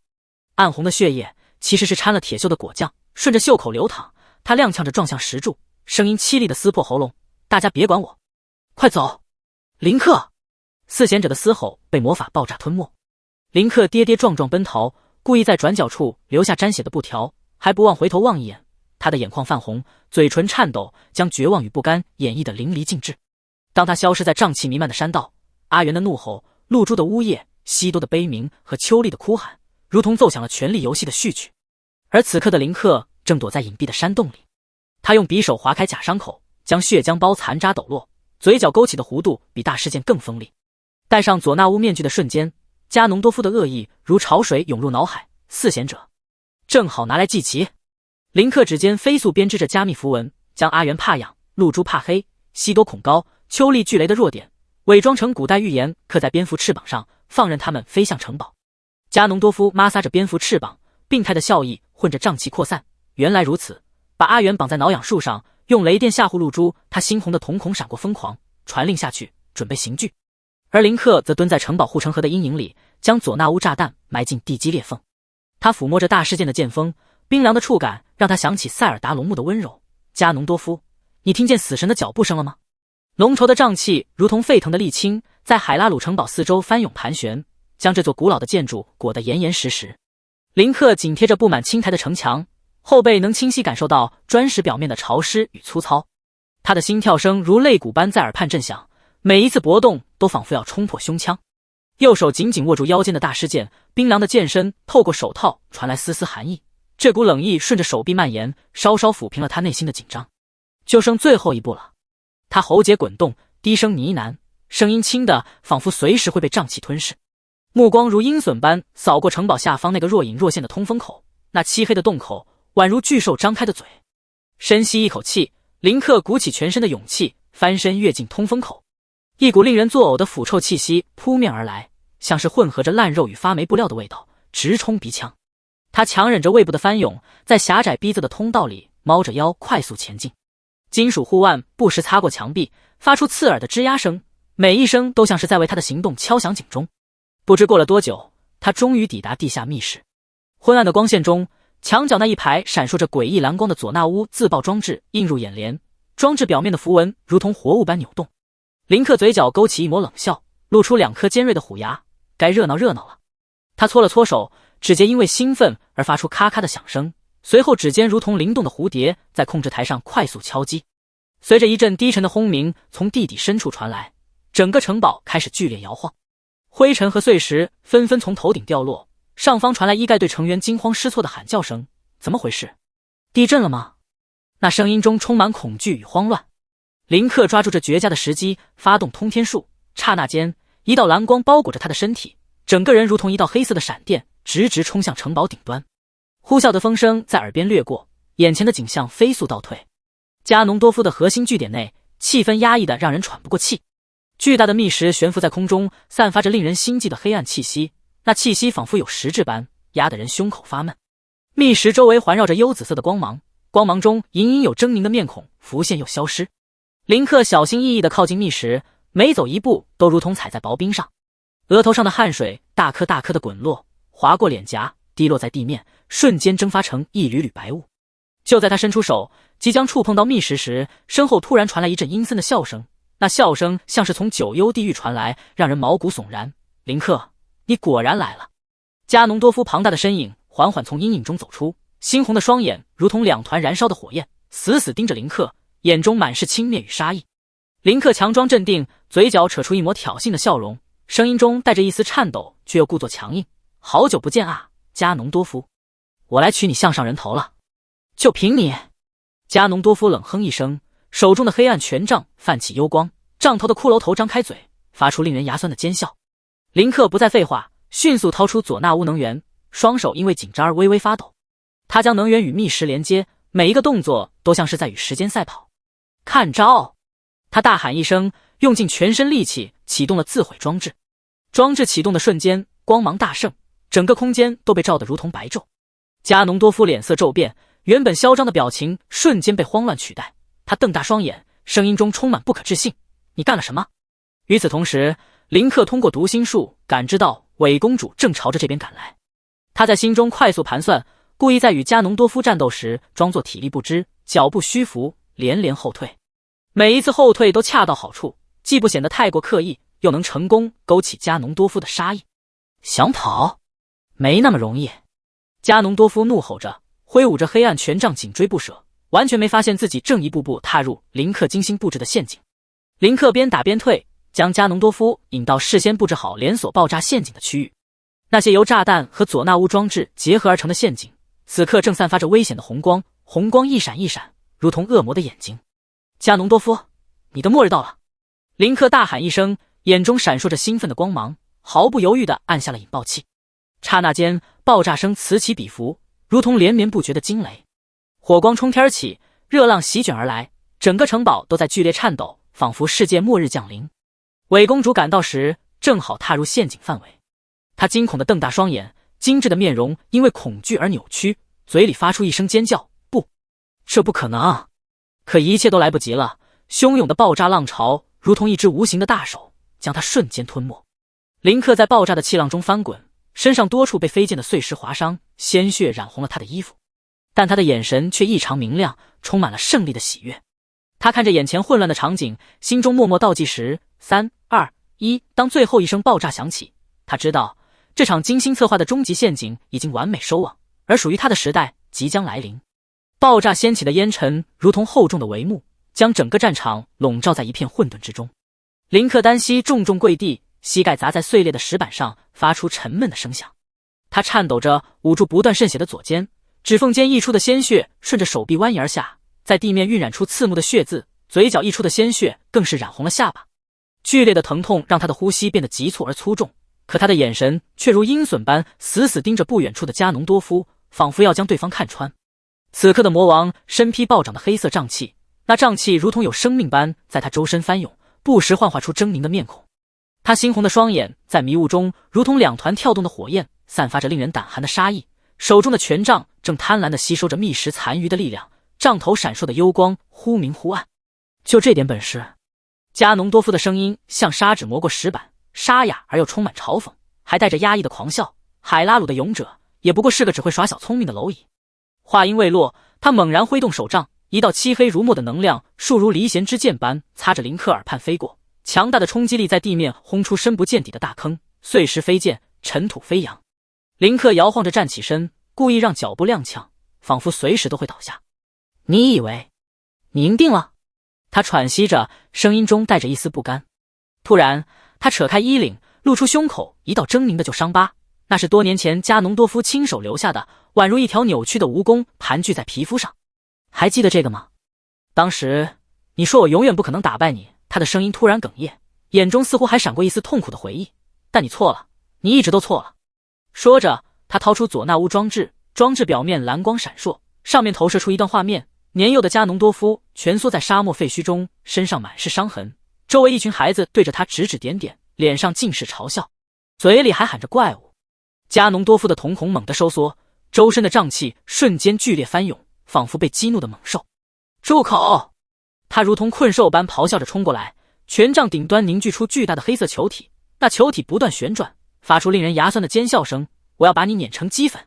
暗红的血液其实是掺了铁锈的果酱，顺着袖口流淌。他踉跄着撞向石柱，声音凄厉的撕破喉咙：“大家别管我，快走！”林克！四贤者的嘶吼被魔法爆炸吞没。林克跌跌撞撞奔逃，故意在转角处留下沾血的布条，还不忘回头望一眼。他的眼眶泛红，嘴唇颤抖，将绝望与不甘演绎得淋漓尽致。当他消失在瘴气弥漫的山道，阿元的怒吼、露珠的呜咽、西多的悲鸣和秋丽的哭喊，如同奏响了权力游戏的序曲。而此刻的林克正躲在隐蔽的山洞里，他用匕首划开假伤口，将血浆包残渣抖落，嘴角勾起的弧度比大事件更锋利。戴上佐纳乌面具的瞬间，加农多夫的恶意如潮水涌入脑海。四贤者，正好拿来祭旗。林克指尖飞速编织着加密符文，将阿元怕痒、露珠怕黑、西多恐高、秋丽巨雷的弱点伪装成古代预言，刻在蝙蝠翅膀上，放任他们飞向城堡。加农多夫摩挲着蝙蝠翅膀，病态的笑意混着瘴气扩散。原来如此，把阿元绑在挠痒树上，用雷电吓唬露珠。他猩红的瞳孔闪过疯狂，传令下去，准备刑具。而林克则蹲在城堡护城河的阴影里，将佐纳乌炸弹埋进地基裂缝。他抚摸着大事件的剑锋，冰凉的触感让他想起塞尔达龙木的温柔。加农多夫，你听见死神的脚步声了吗？浓稠的瘴气如同沸腾的沥青，在海拉鲁城堡四周翻涌盘旋，将这座古老的建筑裹得严严实实。林克紧贴着布满青苔的城墙，后背能清晰感受到砖石表面的潮湿与粗糙。他的心跳声如肋骨般在耳畔震响，每一次搏动都仿佛要冲破胸腔。右手紧紧握住腰间的大师剑，冰凉的剑身透过手套传来丝丝寒意，这股冷意顺着手臂蔓延，稍稍抚平了他内心的紧张。就剩最后一步了。他喉结滚动，低声呢喃，声音轻的仿佛随时会被瘴气吞噬。目光如鹰隼般扫过城堡下方那个若隐若现的通风口，那漆黑的洞口宛如巨兽张开的嘴。深吸一口气，林克鼓起全身的勇气，翻身跃进通风口。一股令人作呕的腐臭气息扑面而来，像是混合着烂肉与发霉布料的味道，直冲鼻腔。他强忍着胃部的翻涌，在狭窄逼仄的通道里猫着腰快速前进。金属护腕不时擦过墙壁，发出刺耳的吱呀声，每一声都像是在为他的行动敲响警钟。不知过了多久，他终于抵达地下密室。昏暗的光线中，墙角那一排闪烁着诡异蓝光的佐纳乌自爆装置映入眼帘，装置表面的符文如同活物般扭动。林克嘴角勾起一抹冷笑，露出2颗尖锐的虎牙，该热闹热闹了。他搓了搓手，指节因为兴奋而发出咔咔的响声，随后指尖如同灵动的蝴蝶在控制台上快速敲击。随着一阵低沉的轰鸣从地底深处传来，整个城堡开始剧烈摇晃，灰尘和碎石纷纷从头顶掉落，上方传来伊盖队成员惊慌失措的喊叫声。怎么回事？地震了吗？那声音中充满恐惧与慌乱。林克抓住这绝佳的时机，发动通天术，刹那间一道蓝光包裹着他的身体，整个人如同一道黑色的闪电，直直冲向城堡顶端。呼啸的风声在耳边掠过，眼前的景象飞速倒退。加农多夫的核心据点内，气氛压抑得让人喘不过气。巨大的密石悬浮在空中，散发着令人心悸的黑暗气息，那气息仿佛有实质般，压得人胸口发闷。密石周围环绕着幽紫色的光芒，光芒中隐隐有狰狞的面孔浮现又消失。林克小心翼翼地靠近密石，每走一步都如同踩在薄冰上。额头上的汗水大颗大颗地滚落，划过脸颊，滴落在地面，瞬间蒸发成一缕缕白雾。就在他伸出手即将触碰到密石时，身后突然传来一阵阴森的笑声，那笑声像是从九幽地狱传来，让人毛骨悚然。林克，你果然来了。加农多夫庞大的身影缓缓从阴影中走出，猩红的双眼如同2团燃烧的火焰，死死盯着林克，眼中满是轻蔑与杀意。林克强装镇定，嘴角扯出一抹挑衅的笑容，声音中带着一丝颤抖，却又故作强硬。好久不见啊，加农多夫，我来取你项上人头了。就凭你！加农多夫冷哼一声，手中的黑暗权杖泛起幽光，杖头的骷髅头张开嘴，发出令人牙酸的尖笑。林克不再废话，迅速掏出佐纳乌能源，双手因为紧张而微微发抖。他将能源与密石连接，每一个动作都像是在与时间赛跑。看招！他大喊一声，用尽全身力气启动了自毁装置。装置启动的瞬间，光芒大盛，整个空间都被照得如同白昼。加农多夫脸色骤变，原本嚣张的表情瞬间被慌乱取代。他瞪大双眼，声音中充满不可置信：你干了什么？与此同时，林克通过读心术感知到伪公主正朝着这边赶来。他在心中快速盘算，故意在与加农多夫战斗时装作体力不支，脚步虚浮，连连后退。每一次后退都恰到好处，既不显得太过刻意，又能成功勾起加农多夫的杀意。想跑？没那么容易！加农多夫怒吼着，挥舞着黑暗权杖紧追不舍，完全没发现自己正一步步踏入林克精心布置的陷阱。林克边打边退，将加农多夫引到事先布置好连锁爆炸陷阱的区域。那些由炸弹和佐纳乌装置结合而成的陷阱，此刻正散发着危险的红光，红光一闪一闪，如同恶魔的眼睛。加农多夫，你的末日到了！林克大喊一声，眼中闪烁着兴奋的光芒，毫不犹豫地按下了引爆器。刹那间，爆炸声此起彼伏，如同连绵不绝的惊雷。火光冲天起，热浪席卷而来，整个城堡都在剧烈颤抖，仿佛世界末日降临。伪公主赶到时，正好踏入陷阱范围。她惊恐地瞪大双眼，精致的面容因为恐惧而扭曲，嘴里发出一声尖叫：不，这不可能！可一切都来不及了，汹涌的爆炸浪潮如同一只无形的大手，将他瞬间吞没。林克在爆炸的气浪中翻滚，身上多处被飞溅的碎石划伤，鲜血染红了他的衣服，但他的眼神却异常明亮，充满了胜利的喜悦。他看着眼前混乱的场景，心中默默倒计时：3、2、1。当最后一声爆炸响起，他知道这场精心策划的终极陷阱已经完美收网，而属于他的时代即将来临。爆炸掀起的烟尘如同厚重的帷幕，将整个战场笼罩在一片混沌之中。林克单膝重重跪地，膝盖砸在碎裂的石板上，发出沉闷的声响。他颤抖着捂住不断渗血的左肩，指缝间溢出的鲜血顺着手臂蜿蜒而下，在地面晕染出刺目的血渍，嘴角溢出的鲜血更是染红了下巴。剧烈的疼痛让他的呼吸变得急促而粗重，可他的眼神却如鹰隼般死死盯着不远处的加农多夫，仿佛要将对方看穿。此刻的魔王身披暴涨的黑色瘴气，那瘴气如同有生命般在他周身翻涌，不时幻化出狰狞的面孔。他猩红的双眼在迷雾中如同两团跳动的火焰，散发着令人胆寒的杀意，手中的权杖正贪婪地吸收着密石残余的力量，杖头闪烁的幽光忽明忽暗。就这点本事？加农多夫的声音像砂纸磨过石板，沙哑而又充满嘲讽，还带着压抑的狂笑。海拉鲁的勇者也不过是个只会耍小聪明的蝼蚁。话音未落，他猛然挥动手杖，一道漆黑如墨的能量数如离弦之箭般擦着林克耳畔飞过，强大的冲击力在地面轰出深不见底的大坑，碎石飞溅，尘土飞扬。林克摇晃着站起身，故意让脚步踉跄，仿佛随时都会倒下。你以为你赢定了？他喘息着，声音中带着一丝不甘。突然，他扯开衣领，露出胸口一道狰狞的旧伤疤，那是多年前加农多夫亲手留下的，宛如一条扭曲的蜈蚣盘踞在皮肤上。还记得这个吗？当时你说我永远不可能打败你。他的声音突然哽咽，眼中似乎还闪过一丝痛苦的回忆。但你错了，你一直都错了。说着，他掏出佐纳乌装置，装置表面蓝光闪烁，上面投射出一段画面。年幼的加农多夫蜷缩在沙漠废墟中，身上满是伤痕，周围一群孩子对着他指指点点，脸上尽是嘲笑，嘴里还喊着怪物。加农多夫的瞳孔猛地收缩，周身的瘴气瞬间剧烈翻涌，仿佛被激怒的猛兽。住口！他如同困兽般咆哮着冲过来，权杖顶端凝聚出巨大的黑色球体，那球体不断旋转，发出令人牙酸的尖笑声。我要把你碾成齑粉！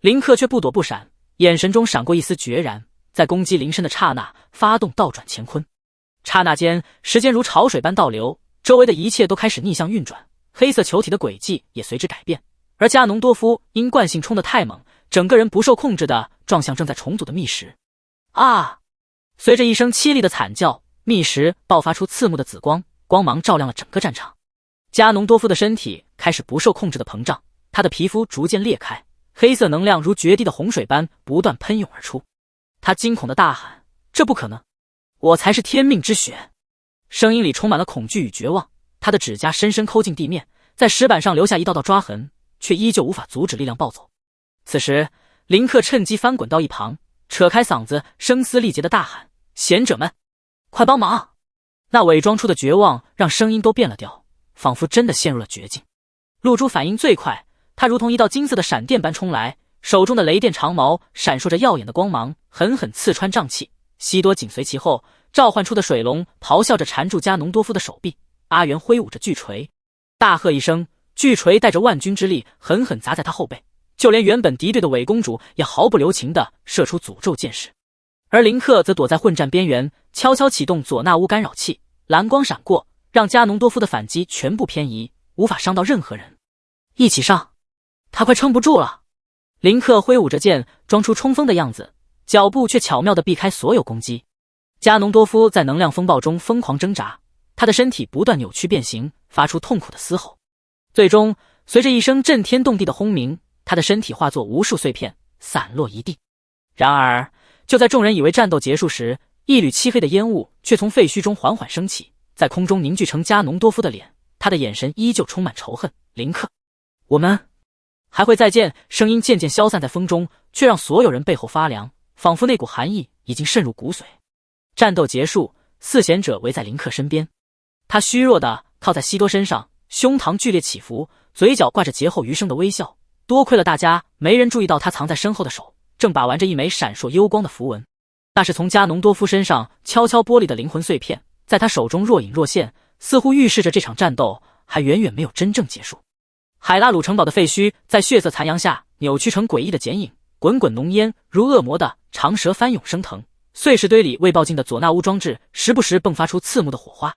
林克却不躲不闪，眼神中闪过一丝决然，在攻击临身的刹那发动倒转乾坤。刹那间，时间如潮水般倒流，周围的一切都开始逆向运转，黑色球体的轨迹也随之改变。而加农多夫因惯性冲得太猛，整个人不受控制地撞向正在重组的密石。啊！随着一声凄厉的惨叫，密石爆发出刺目的紫光，光芒照亮了整个战场。加农多夫的身体开始不受控制的膨胀，他的皮肤逐渐裂开，黑色能量如决堤的洪水般不断喷涌而出。他惊恐地大喊：这不可能！我才是天命之血！声音里充满了恐惧与绝望。他的指甲深深抠进地面，在石板上留下一道道抓痕，却依旧无法阻止力量暴走。此时，林克趁机翻滚到一旁，扯开嗓子，声嘶力竭地大喊：贤者们，快帮忙！那伪装出的绝望让声音都变了调，仿佛真的陷入了绝境。露珠反应最快，他如同一道金色的闪电般冲来，手中的雷电长矛闪烁着耀眼的光芒，狠狠刺穿瘴气。西多紧随其后，召唤出的水龙咆哮着缠住加农多夫的手臂。阿元挥舞着巨锤，大喝一声，巨锤带着万钧之力狠狠砸在他后背，就连原本敌对的伪公主也毫不留情地射出诅咒箭矢。而林克则躲在混战边缘，悄悄启动佐纳乌干扰器，蓝光闪过，让加农多夫的反击全部偏移，无法伤到任何人。一起上！他快撑不住了。林克挥舞着剑，装出冲锋的样子，脚步却巧妙地避开所有攻击。加农多夫在能量风暴中疯狂挣扎，他的身体不断扭曲变形，发出痛苦的嘶吼。最终，随着一声震天动地的轰鸣，他的身体化作无数碎片，散落一地。然而，就在众人以为战斗结束时，一缕漆黑的烟雾却从废墟中缓缓升起，在空中凝聚成加农多夫的脸，他的眼神依旧充满仇恨。林克，我们还会再见！声音渐渐消散在风中，却让所有人背后发凉，仿佛那股寒意已经渗入骨髓。战斗结束，四贤者围在林克身边，他虚弱地靠在西多身上，胸膛剧烈起伏，嘴角挂着劫后余生的微笑。多亏了大家，没人注意到他藏在身后的手正把玩着一枚闪烁幽光的符文，那是从加农多夫身上悄悄剥离的灵魂碎片，在他手中若隐若现，似乎预示着这场战斗还远远没有真正结束。海拉鲁城堡的废墟在血色残阳下扭曲成诡异的剪影，滚滚浓烟如恶魔的长蛇翻涌升腾，碎石堆里未爆尽的佐纳乌装置时不时迸发出刺目的火花，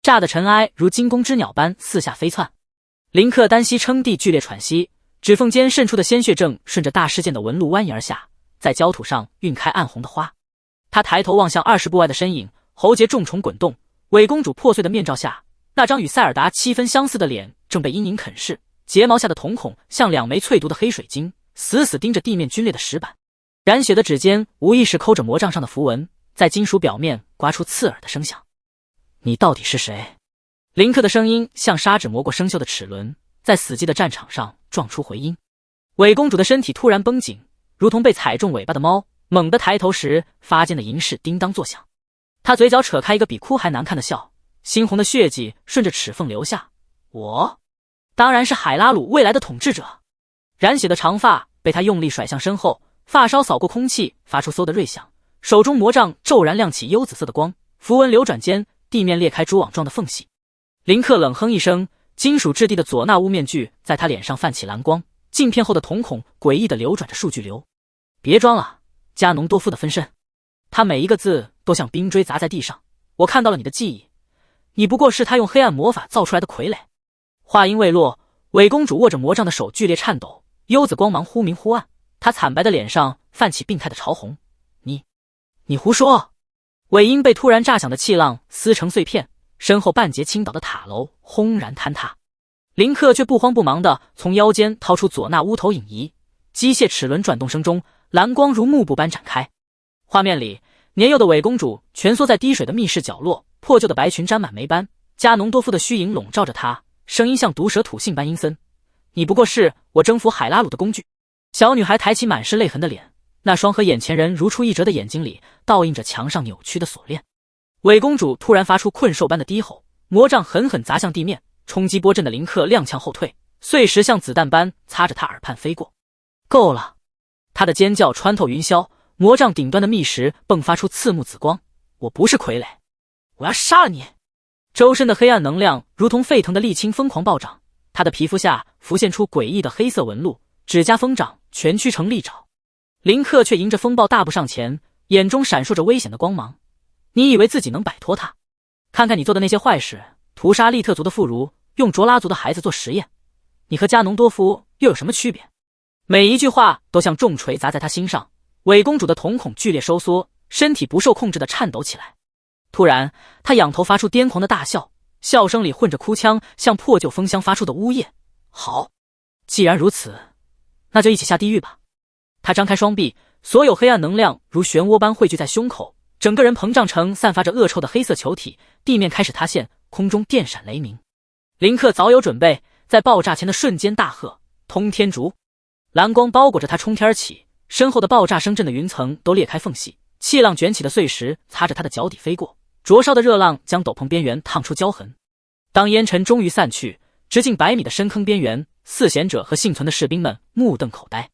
炸得尘埃如惊弓之鸟般四下飞窜。林克单膝撑地剧烈喘息，指缝间渗出的鲜血正顺着大事件的纹路蜿蜒而下，在焦土上晕开暗红的花。他抬头望向20步外的身影，喉结重重滚动。伪公主破碎的面罩下，那张与塞尔达7分相似的脸正被阴影啃噬，睫毛下的瞳孔像2枚淬毒的黑水晶，死死盯着地面皲裂的石板。染血的指尖无意识抠着魔杖上的符文，在金属表面刮出刺耳的声响。你到底是谁？林克的声音像砂纸磨过生锈的齿轮，在死寂的战场上撞出回音。伪公主的身体突然绷紧，如同被踩中尾巴的猫，猛地抬头时，发间的银饰叮当作响。她嘴角扯开一个比哭还难看的笑，猩红的血迹顺着齿缝流下。我当然是海拉鲁未来的统治者。染血的长发被他用力甩向身后，发梢扫过空气，发出嗖的锐响。手中魔杖骤然亮起幽紫色的光，符文流转间，地面裂开蛛网状的缝隙。林克冷哼一声，金属质地的佐纳乌面具在他脸上泛起蓝光，镜片后的瞳孔诡异地流转着数据流。别装了，加农多夫的分身。他每一个字都像冰锥砸在地上。我看到了你的记忆，你不过是他用黑暗魔法造出来的傀儡。话音未落，伪公主握着魔杖的手剧烈颤抖，幽紫光芒忽明忽暗，她惨白的脸上泛起病态的潮红。你胡说！尾音被突然炸响的气浪撕成碎片，身后半截倾倒的塔楼轰然坍塌。林克却不慌不忙地从腰间掏出佐纳乌投影仪，机械齿轮转动声中，蓝光如幕布般展开。画面里，年幼的伪公主蜷缩在滴水的密室角落，破旧的白裙沾满霉斑，加农多夫的虚影笼罩着她，声音像毒蛇吐信般阴森。你不过是我征服海拉鲁的工具。小女孩抬起满是泪痕的脸，那双和眼前人如出一辙的眼睛里倒映着墙上扭曲的锁链。伪公主突然发出困兽般的低吼，魔杖狠狠砸向地面，冲击波震的林克踉跄后退，碎石像子弹般擦着他耳畔飞过。够了！他的尖叫穿透云霄，魔杖顶端的密石迸发出刺目紫光。我不是傀儡，我要杀了你！周身的黑暗能量如同沸腾的沥青疯狂暴涨，他的皮肤下浮现出诡异的黑色纹路，指甲疯长，蜷曲成利爪。林克却迎着风暴大步上前，眼中闪烁着危险的光芒。你以为自己能摆脱他？看看你做的那些坏事，屠杀利特族的妇孺，用卓拉族的孩子做实验，你和加农多夫又有什么区别？每一句话都像重锤砸在他心上。伪公主的瞳孔剧烈收缩，身体不受控制地颤抖起来。突然，她仰头发出癫狂的大笑，笑声里混着哭腔，像破旧风箱发出的呜咽。好，既然如此，那就一起下地狱吧。他张开双臂，所有黑暗能量如漩涡般汇聚在胸口，整个人膨胀成散发着恶臭的黑色球体，地面开始塌陷，空中电闪雷鸣。林克早有准备，在爆炸前的瞬间大喝通天烛，蓝光包裹着他冲天而起，身后的爆炸声震的云层都裂开缝隙，气浪卷起的碎石擦着他的脚底飞过，灼烧的热浪将斗篷边缘烫出焦痕。当烟尘终于散去，直径100米的深坑边缘，四贤者和幸存的士兵们目瞪口呆。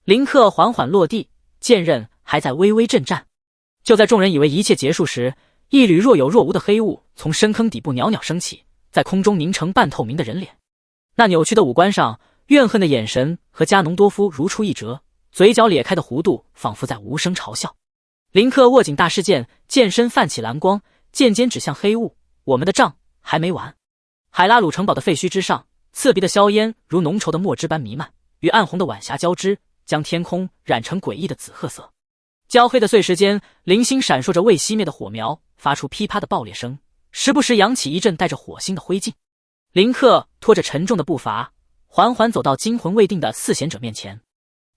林克缓缓落地，剑刃还在微微震颤。就在众人以为一切结束时，一缕若有若无的黑雾从深坑底部袅袅升起，在空中凝成半透明的人脸。那扭曲的五官上，怨恨的眼神和加农多夫如出一辙，嘴角咧开的弧度仿佛在无声嘲笑。林克握紧大师剑，剑身泛起蓝光，剑尖指向黑雾。我们的仗还没完。海拉鲁城堡的废墟之上，刺鼻的硝烟如浓稠的墨汁般弥漫，与暗红的晚霞交织，将天空染成诡异的紫褐色。焦黑的碎石间，零星闪烁着未熄灭的火苗，发出噼啪的爆裂声，时不时扬起一阵带着火星的灰烬。林克拖着沉重的步伐，缓缓走到惊魂未定的四贤者面前。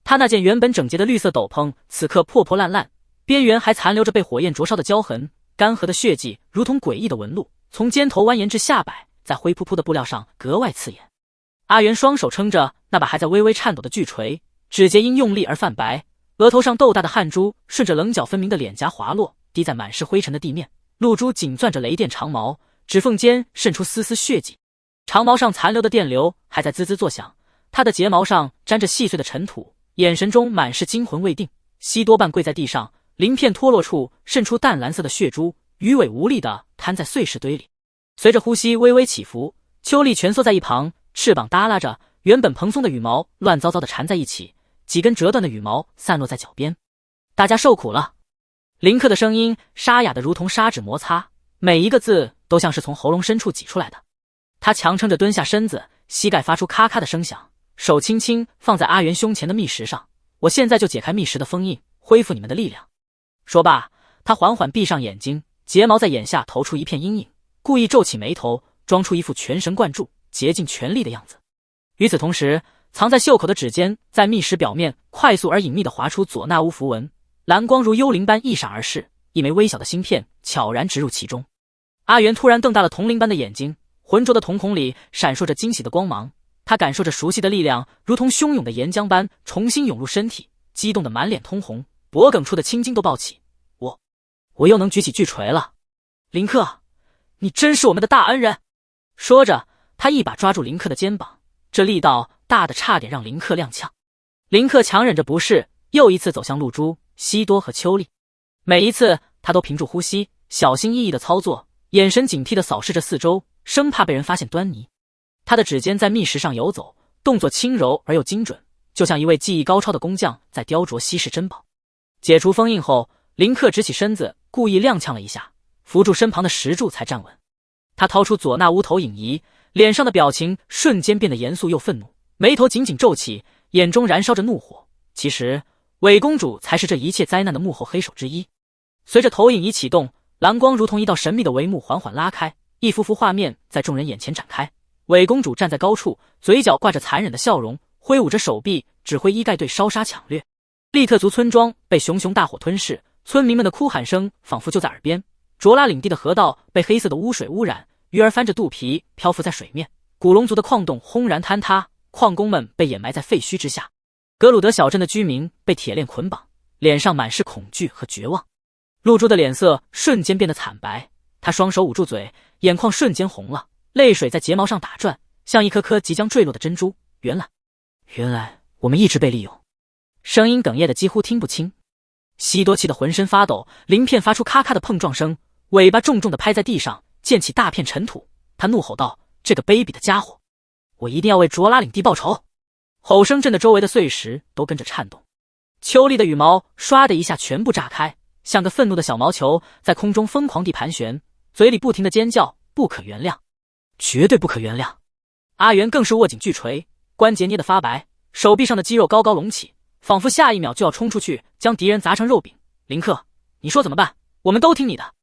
他那件原本整洁的绿色斗篷，此刻破破烂烂，边缘还残留着被火焰灼烧的焦痕，干涸的血迹如同诡异的纹路，从肩头蜿蜒至下摆，在灰扑扑的布料上格外刺眼。阿元双手撑着那把还在微微颤抖的巨锤，指节因用力而泛白，额头上豆大的汗珠顺着棱角分明的脸颊滑落，滴在满是灰尘的地面，露珠紧攥着雷电长矛，指缝间渗出丝丝血迹，长矛上残留的电流还在滋滋作响，他的睫毛上沾着细碎的尘土，眼神中满是惊魂未定。西多半跪在地上，鳞片脱落处渗出淡蓝色的血珠，鱼尾无力地瘫在碎石堆里。随着呼吸微微起伏，秋丽蜷缩在一旁，翅膀耷拉着，原本蓬松的羽毛乱糟糟地缠在一起，几根折断的羽毛散落在脚边。大家受苦了。林克的声音沙哑的如同砂纸摩擦，每一个字都像是从喉咙深处挤出来的。他强撑着蹲下身子，膝盖发出咔咔的声响，手轻轻放在阿元胸前的密石上。我现在就解开密石的封印，恢复你们的力量。说罢，他缓缓闭上眼睛，睫毛在眼下投出一片阴影，故意皱起眉头，装出一副全神贯注、竭尽全力的样子。与此同时，藏在袖口的指尖在密石表面快速而隐秘地划出佐纳乌符文，蓝光如幽灵般一闪而逝，一枚微小的芯片悄然植入其中。阿元突然瞪大了铜铃般的眼睛，浑浊的瞳孔里闪烁着惊喜的光芒。他感受着熟悉的力量如同汹涌的岩浆般重新涌入身体，激动得满脸通红，脖颈处的青筋都爆起。我又能举起巨锤了。林克，你真是我们的大恩人。说着，他一把抓住林克的肩膀，这力道大的差点让林克踉跄。林克强忍着不适，又一次走向露珠、西多和秋丽。每一次他都屏住呼吸，小心翼翼地操作，眼神警惕地扫视着四周，生怕被人发现端倪。他的指尖在密石上游走，动作轻柔而又精准，就像一位技艺高超的工匠在雕琢稀世珍宝。解除封印后，林克直起身子，故意踉跄了一下，扶住身旁的石柱才站稳。他掏出佐纳乌投影仪，脸上的表情瞬间变得严肃又愤怒，眉头紧紧皱起，眼中燃烧着怒火。其实伪公主才是这一切灾难的幕后黑手之一。随着投影仪启动，蓝光如同一道神秘的帷幕缓缓拉开，一幅幅画面在众人眼前展开。伪公主站在高处，嘴角挂着残忍的笑容，挥舞着手臂指挥伊盖队烧杀抢掠。利特族村庄被熊熊大火吞噬，村民们的哭喊声仿佛就在耳边。卓拉领地的河道被黑色的污水污染，鱼儿翻着肚皮漂浮在水面。古龙族的矿洞轰然坍塌，矿工们被掩埋在废墟之下。格鲁德小镇的居民被铁链捆绑，脸上满是恐惧和绝望。露珠的脸色瞬间变得惨白，她双手捂住嘴，眼眶瞬间红了，泪水在睫毛上打转，像一颗颗即将坠落的珍珠。原来我们一直被利用。声音哽咽的几乎听不清。西多气得浑身发抖，鳞片发出咔咔的碰撞声，尾巴重重地拍在地上，溅起大片尘土。他怒吼道：“这个卑鄙的家伙！我一定要为卓拉领地报仇！”吼声震得周围的碎石都跟着颤动。秋丽的羽毛唰的一下全部炸开，像个愤怒的小毛球在空中疯狂地盘旋，嘴里不停地尖叫：“不可原谅，绝对不可原谅！”阿元更是握紧巨锤，关节捏得发白，手臂上的肌肉高高隆起，仿佛下一秒就要冲出去将敌人砸成肉饼。林克，你说怎么办？我们都听你的。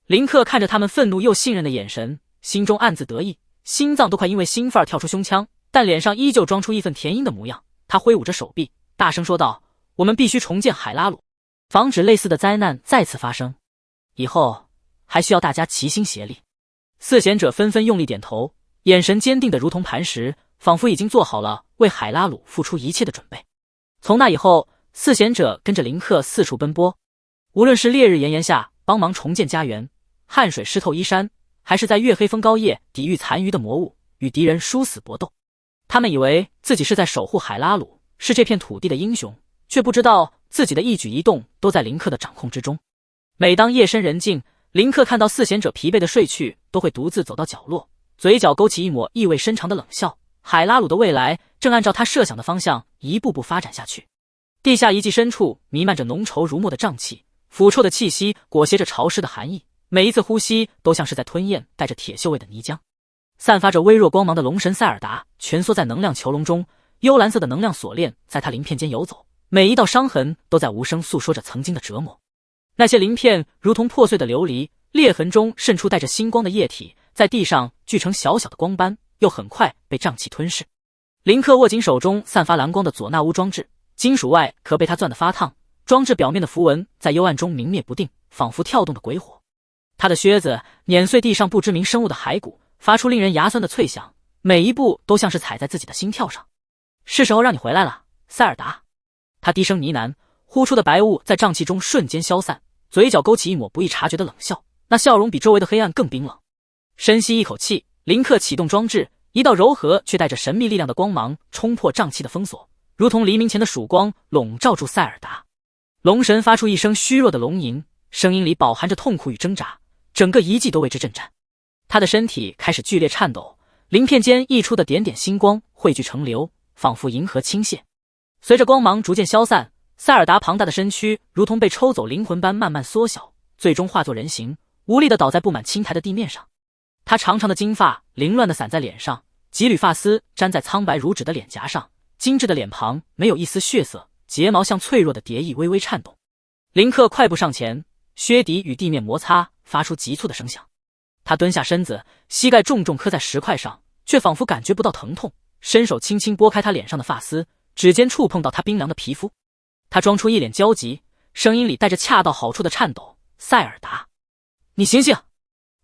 林克看着他们愤怒又信任的眼神，心中暗自得意，心脏都快因为兴奋跳出胸腔，但脸上依旧装出一份甜音的模样。他挥舞着手臂，大声说道：“我们必须重建海拉鲁，防止类似的灾难再次发生。以后还需要大家齐心协力。”四贤者纷纷用力点头，眼神坚定的如同磐石，仿佛已经做好了为海拉鲁付出一切的准备。从那以后，四贤者跟着林克四处奔波，无论是烈日炎炎下帮忙重建家园，汗水湿透衣衫，还是在月黑风高夜抵御残余的魔物，与敌人殊死搏斗。他们以为自己是在守护海拉鲁，是这片土地的英雄，却不知道自己的一举一动都在林克的掌控之中。每当夜深人静，林克看到四贤者疲惫的睡去，都会独自走到角落，嘴角勾起一抹意味深长的冷笑。海拉鲁的未来正按照他设想的方向一步步发展下去。地下遗迹深处弥漫着浓稠如墨的瘴气，腐臭的气息裹挟着潮湿的寒意，每一次呼吸都像是在吞咽带着铁锈味的泥浆。散发着微弱光芒的龙神塞尔达蜷缩在能量球笼中，幽蓝色的能量锁链在他鳞片间游走，每一道伤痕都在无声诉说着曾经的折磨。那些鳞片如同破碎的琉璃，裂痕中渗出带着星光的液体，在地上聚成小小的光斑，又很快被瘴气吞噬。林克握紧手中散发蓝光的佐纳乌装置，金属外壳被他攥得发烫，装置表面的符文在幽暗中明灭不定，仿佛跳动的鬼火。他的靴子碾碎地上不知名生物的骸骨，发出令人牙酸的脆响，每一步都像是踩在自己的心跳上。是时候让你回来了，塞尔达。他低声呢喃，呼出的白雾在瘴气中瞬间消散，嘴角勾起一抹不易察觉的冷笑，那笑容比周围的黑暗更冰冷。深吸一口气，林克启动装置，一道柔和却带着神秘力量的光芒冲破瘴气的封锁，如同黎明前的曙光笼罩住塞尔达。龙神发出一声虚弱的龙吟，声音里饱含着痛苦与挣扎，整个遗迹都为之震颤。他的身体开始剧烈颤抖，鳞片间溢出的点点星光汇聚成流，仿佛银河倾泻。随着光芒逐渐消散，塞尔达庞大的身躯如同被抽走灵魂般慢慢缩小，最终化作人形，无力地倒在布满青苔的地面上。他长长的金发凌乱地散在脸上，几缕发丝粘在苍白如纸的脸颊上，精致的脸庞没有一丝血色，睫毛像脆弱的蝶翼微微颤动。林克快步上前，靴底与地面摩擦，发出急促的声响。他蹲下身子，膝盖重重磕在石块上，却仿佛感觉不到疼痛，伸手轻轻拨开他脸上的发丝，指尖触碰到他冰凉的皮肤。他装出一脸焦急，声音里带着恰到好处的颤抖：“塞尔达，你醒醒！”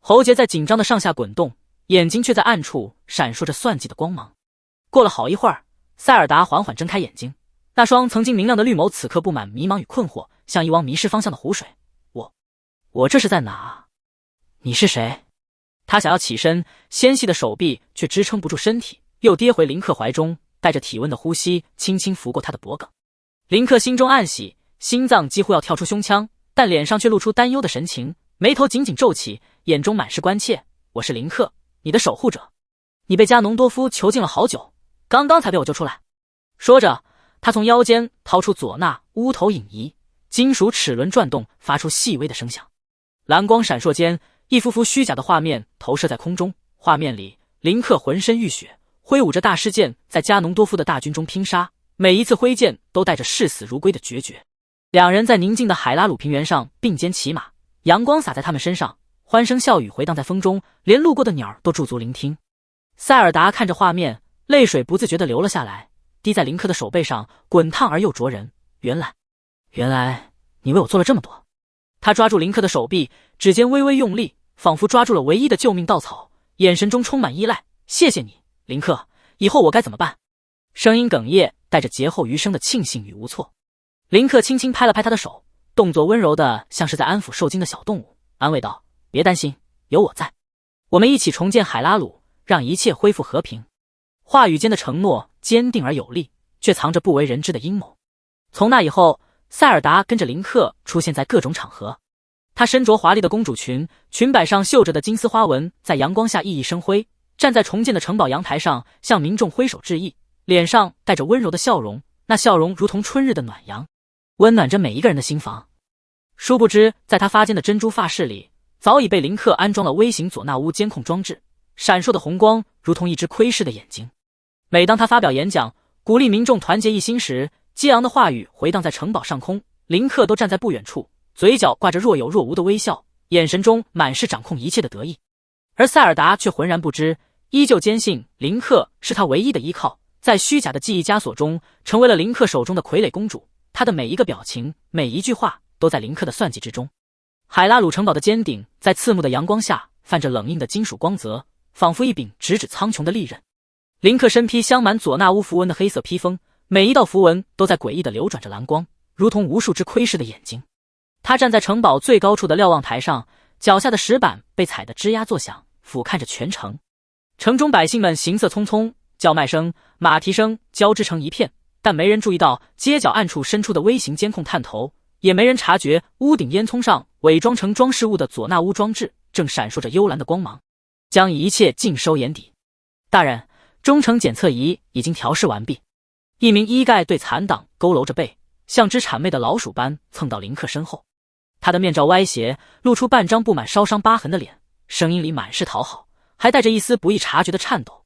喉结在紧张的上下滚动，眼睛却在暗处闪烁着算计的光芒。过了好一会儿，塞尔达缓缓睁开眼睛，那双曾经明亮的绿眸此刻布满迷茫与困惑，像一汪迷失方向的湖水。我这是在哪？你是谁？他想要起身，纤细的手臂却支撑不住身体，又跌回林克怀中，带着体温的呼吸轻轻拂过他的脖颈。林克心中暗喜，心脏几乎要跳出胸腔，但脸上却露出担忧的神情，眉头紧紧皱起，眼中满是关切：“我是林克，你的守护者。你被加农多夫囚禁了好久，刚刚才被我救出来。”说着，他从腰间掏出佐纳乌头影仪，金属齿轮转动，发出细微的声响。蓝光闪烁间，一幅幅虚假的画面投射在空中。画面里，林克浑身浴血，挥舞着大师剑，在加农多夫的大军中拼杀，每一次挥剑都带着视死如归的决绝。两人在宁静的海拉鲁平原上并肩骑马，阳光洒在他们身上，欢声笑语回荡在风中，连路过的鸟都驻足聆听。塞尔达看着画面，泪水不自觉地流了下来，滴在林克的手背上，滚烫而又灼人。原来你为我做了这么多。他抓住林克的手臂，指尖微微用力，仿佛抓住了唯一的救命稻草，眼神中充满依赖。谢谢你，林克，以后我该怎么办？声音哽咽，带着劫后余生的庆幸与无措。林克轻轻拍了拍他的手，动作温柔的像是在安抚受惊的小动物，安慰道：“别担心，有我在，我们一起重建海拉鲁，让一切恢复和平。”话语间的承诺坚定而有力，却藏着不为人知的阴谋。从那以后，塞尔达跟着林克出现在各种场合，她身着华丽的公主裙，裙摆上绣着的金丝花纹在阳光下熠熠生辉，站在重建的城堡阳台上，向民众挥手致意，脸上带着温柔的笑容，那笑容如同春日的暖阳，温暖着每一个人的心房。殊不知，在她发间的珍珠发饰里，早已被林克安装了微型佐纳乌监控装置，闪烁的红光如同一只窥视的眼睛。每当他发表演讲，鼓励民众团结一心时，激昂的话语回荡在城堡上空，林克都站在不远处，嘴角挂着若有若无的微笑，眼神中满是掌控一切的得意。而塞尔达却浑然不知，依旧坚信林克是他唯一的依靠，在虚假的记忆枷锁中，成为了林克手中的傀儡公主。她的每一个表情，每一句话，都在林克的算计之中。海拉鲁城堡的尖顶在刺目的阳光下泛着冷硬的金属光泽，仿佛一柄直指苍穹的利刃。林克身披镶满佐纳乌符文的黑色披风，每一道符文都在诡异地流转着蓝光，如同无数只窥视的眼睛。他站在城堡最高处的瞭望台上，脚下的石板被踩得吱呀作响，俯瞰着全城。城中百姓们行色匆匆，叫卖声、马蹄声交织成一片，但没人注意到街角暗处伸出的微型监控探头，也没人察觉屋顶烟囱上伪装成装饰物的佐纳乌装置正闪烁着幽蓝的光芒，将一切尽收眼底。大人，中程检测仪已经调试完毕。一名衣盖对残党佝偻着背，像只谄媚的老鼠般蹭到林克身后。他的面罩歪斜，露出半张布满烧伤疤痕的脸，声音里满是讨好，还带着一丝不易察觉的颤抖。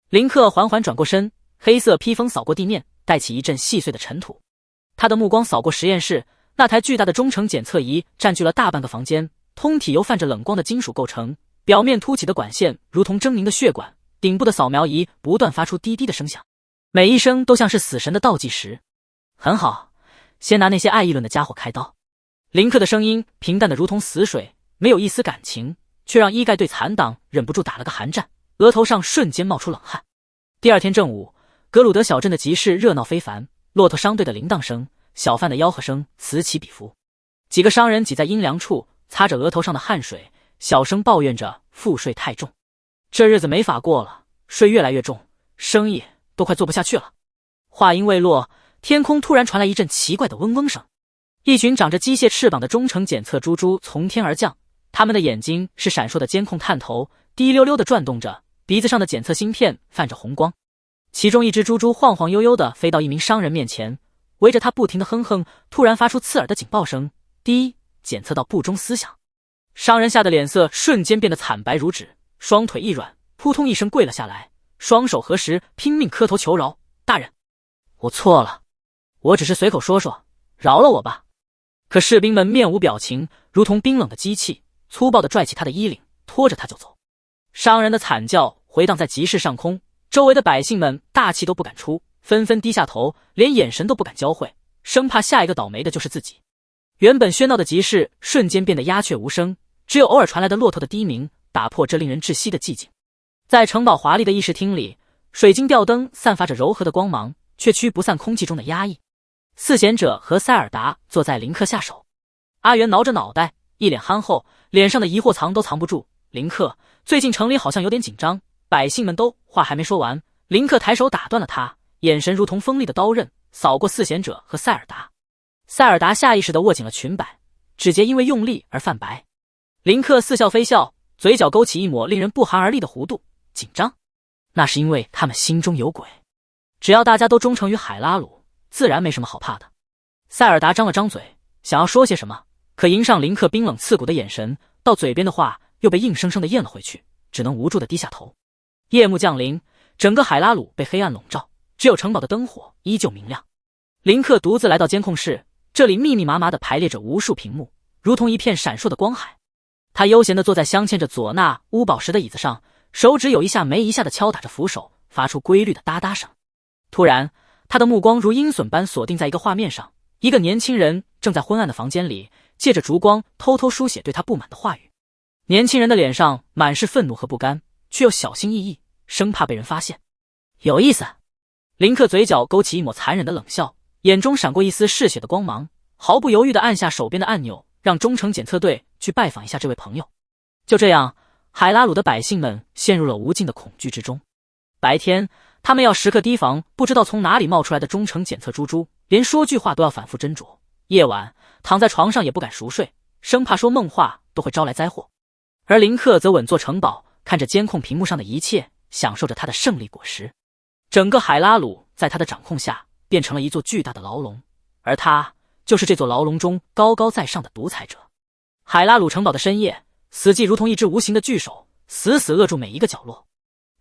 林克缓缓转过身，黑色披风扫过地面，带起一阵细碎的尘土。他的目光扫过实验室，那台巨大的中程检测仪占据了大半个房间，通体由泛着冷光的金属构成，表面凸起的管线如同狰狞的血管，顶部的扫描仪不断发出滴滴的声响，每一声都像是死神的倒计时。很好，先拿那些爱议论的家伙开刀。林克的声音平淡的如同死水，没有一丝感情，却让衣盖对残党忍不住打了个寒战，额头上瞬间冒出冷汗。第二天正午，格鲁德小镇的集市热闹非凡，骆驼商队的铃铛声、小贩的吆喝声此起彼伏。几个商人挤在阴凉处，擦着额头上的汗水，小声抱怨着赋税太重，这日子没法过了，税越来越重，生意都快做不下去了。话音未落，天空突然传来一阵奇怪的嗡嗡声，一群长着机械翅膀的中程检测猪猪从天而降，他们的眼睛是闪烁的监控探头，滴溜溜地转动着，鼻子上的检测芯片泛着红光。其中一只猪猪晃晃悠悠地飞到一名商人面前，围着他不停的哼哼，突然发出刺耳的警报声，滴，检测到部中思想。商人吓得脸色瞬间变得惨白如纸，双腿一软，扑通一声跪了下来，双手合十，拼命磕头求饶：“大人，我错了，我只是随口说说，饶了我吧。”可士兵们面无表情，如同冰冷的机器，粗暴地拽起他的衣领，拖着他就走。商人的惨叫回荡在集市上空，周围的百姓们大气都不敢出，纷纷低下头，连眼神都不敢交汇，生怕下一个倒霉的就是自己。原本喧闹的集市瞬间变得鸦雀无声，只有偶尔传来的骆驼的低鸣打破这令人窒息的寂静。在城堡华丽的议事厅里，水晶吊灯散发着柔和的光芒，却驱不散空气中的压抑。四贤者和塞尔达坐在林克下手，阿元挠着脑袋，一脸憨厚，脸上的疑惑藏都藏不住。林克，最近城里好像有点紧张，百姓们都……话还没说完，林克抬手打断了他，眼神如同锋利的刀刃，扫过四贤者和塞尔达。塞尔达下意识地握紧了裙摆，指节因为用力而泛白。林克似笑非笑，嘴角勾起一抹令人不寒而栗的弧度。紧张？那是因为他们心中有鬼。只要大家都忠诚于海拉鲁，自然没什么好怕的。塞尔达张了张嘴，想要说些什么，可迎上林克冰冷刺骨的眼神，到嘴边的话又被硬生生地咽了回去，只能无助地低下头。夜幕降临，整个海拉鲁被黑暗笼罩，只有城堡的灯火依旧明亮。林克独自来到监控室，这里密密麻麻地排列着无数屏幕，如同一片闪烁的光海。他悠闲地坐在镶嵌着佐纳乌宝石的椅子上，手指有一下没一下地敲打着扶手，发出规律的哒哒声。突然，他的目光如鹰隼般锁定在一个画面上，一个年轻人正在昏暗的房间里，借着烛光偷偷书写对他不满的话语。年轻人的脸上满是愤怒和不甘，却又小心翼翼，生怕被人发现。有意思。林克嘴角勾起一抹残忍的冷笑，眼中闪过一丝嗜血的光芒，毫不犹豫地按下手边的按钮，让忠诚检测队去拜访一下这位朋友。就这样，海拉鲁的百姓们陷入了无尽的恐惧之中。白天，他们要时刻提防不知道从哪里冒出来的忠诚检测猪猪，连说句话都要反复斟酌。夜晚，躺在床上也不敢熟睡，生怕说梦话都会招来灾祸。而林克则稳坐城堡，看着监控屏幕上的一切，享受着他的胜利果实。整个海拉鲁在他的掌控下变成了一座巨大的牢笼，而他就是这座牢笼中高高在上的独裁者。海拉鲁城堡的深夜，死寂如同一只无形的巨手，死死扼住每一个角落。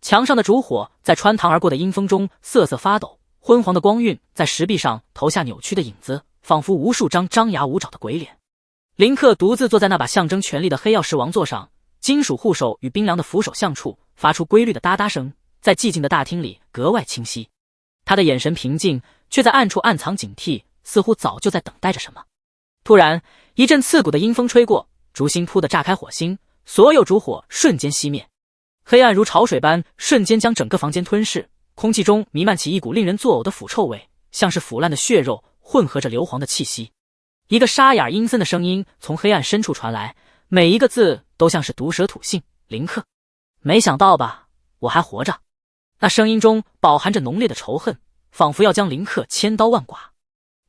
墙上的烛火在穿堂而过的阴风中瑟瑟发抖，昏黄的光晕在石壁上投下扭曲的影子，仿佛无数张张牙舞爪的鬼脸。林克独自坐在那把象征权力的黑曜石王座上，金属护手与冰凉的扶手相触，发出规律的哒哒声，在寂静的大厅里格外清晰。他的眼神平静，却在暗处暗藏警惕，似乎早就在等待着什么。突然，一阵刺骨的阴风吹过，烛芯扑地炸开火星，所有烛火瞬间熄灭。黑暗如潮水般瞬间将整个房间吞噬，空气中弥漫起一股令人作呕的腐臭味，像是腐烂的血肉混合着硫磺的气息。一个沙哑阴森的声音从黑暗深处传来，每一个字都像是毒舌吐信：“林克，没想到吧，我还活着。”那声音中饱含着浓烈的仇恨，仿佛要将林克千刀万剐。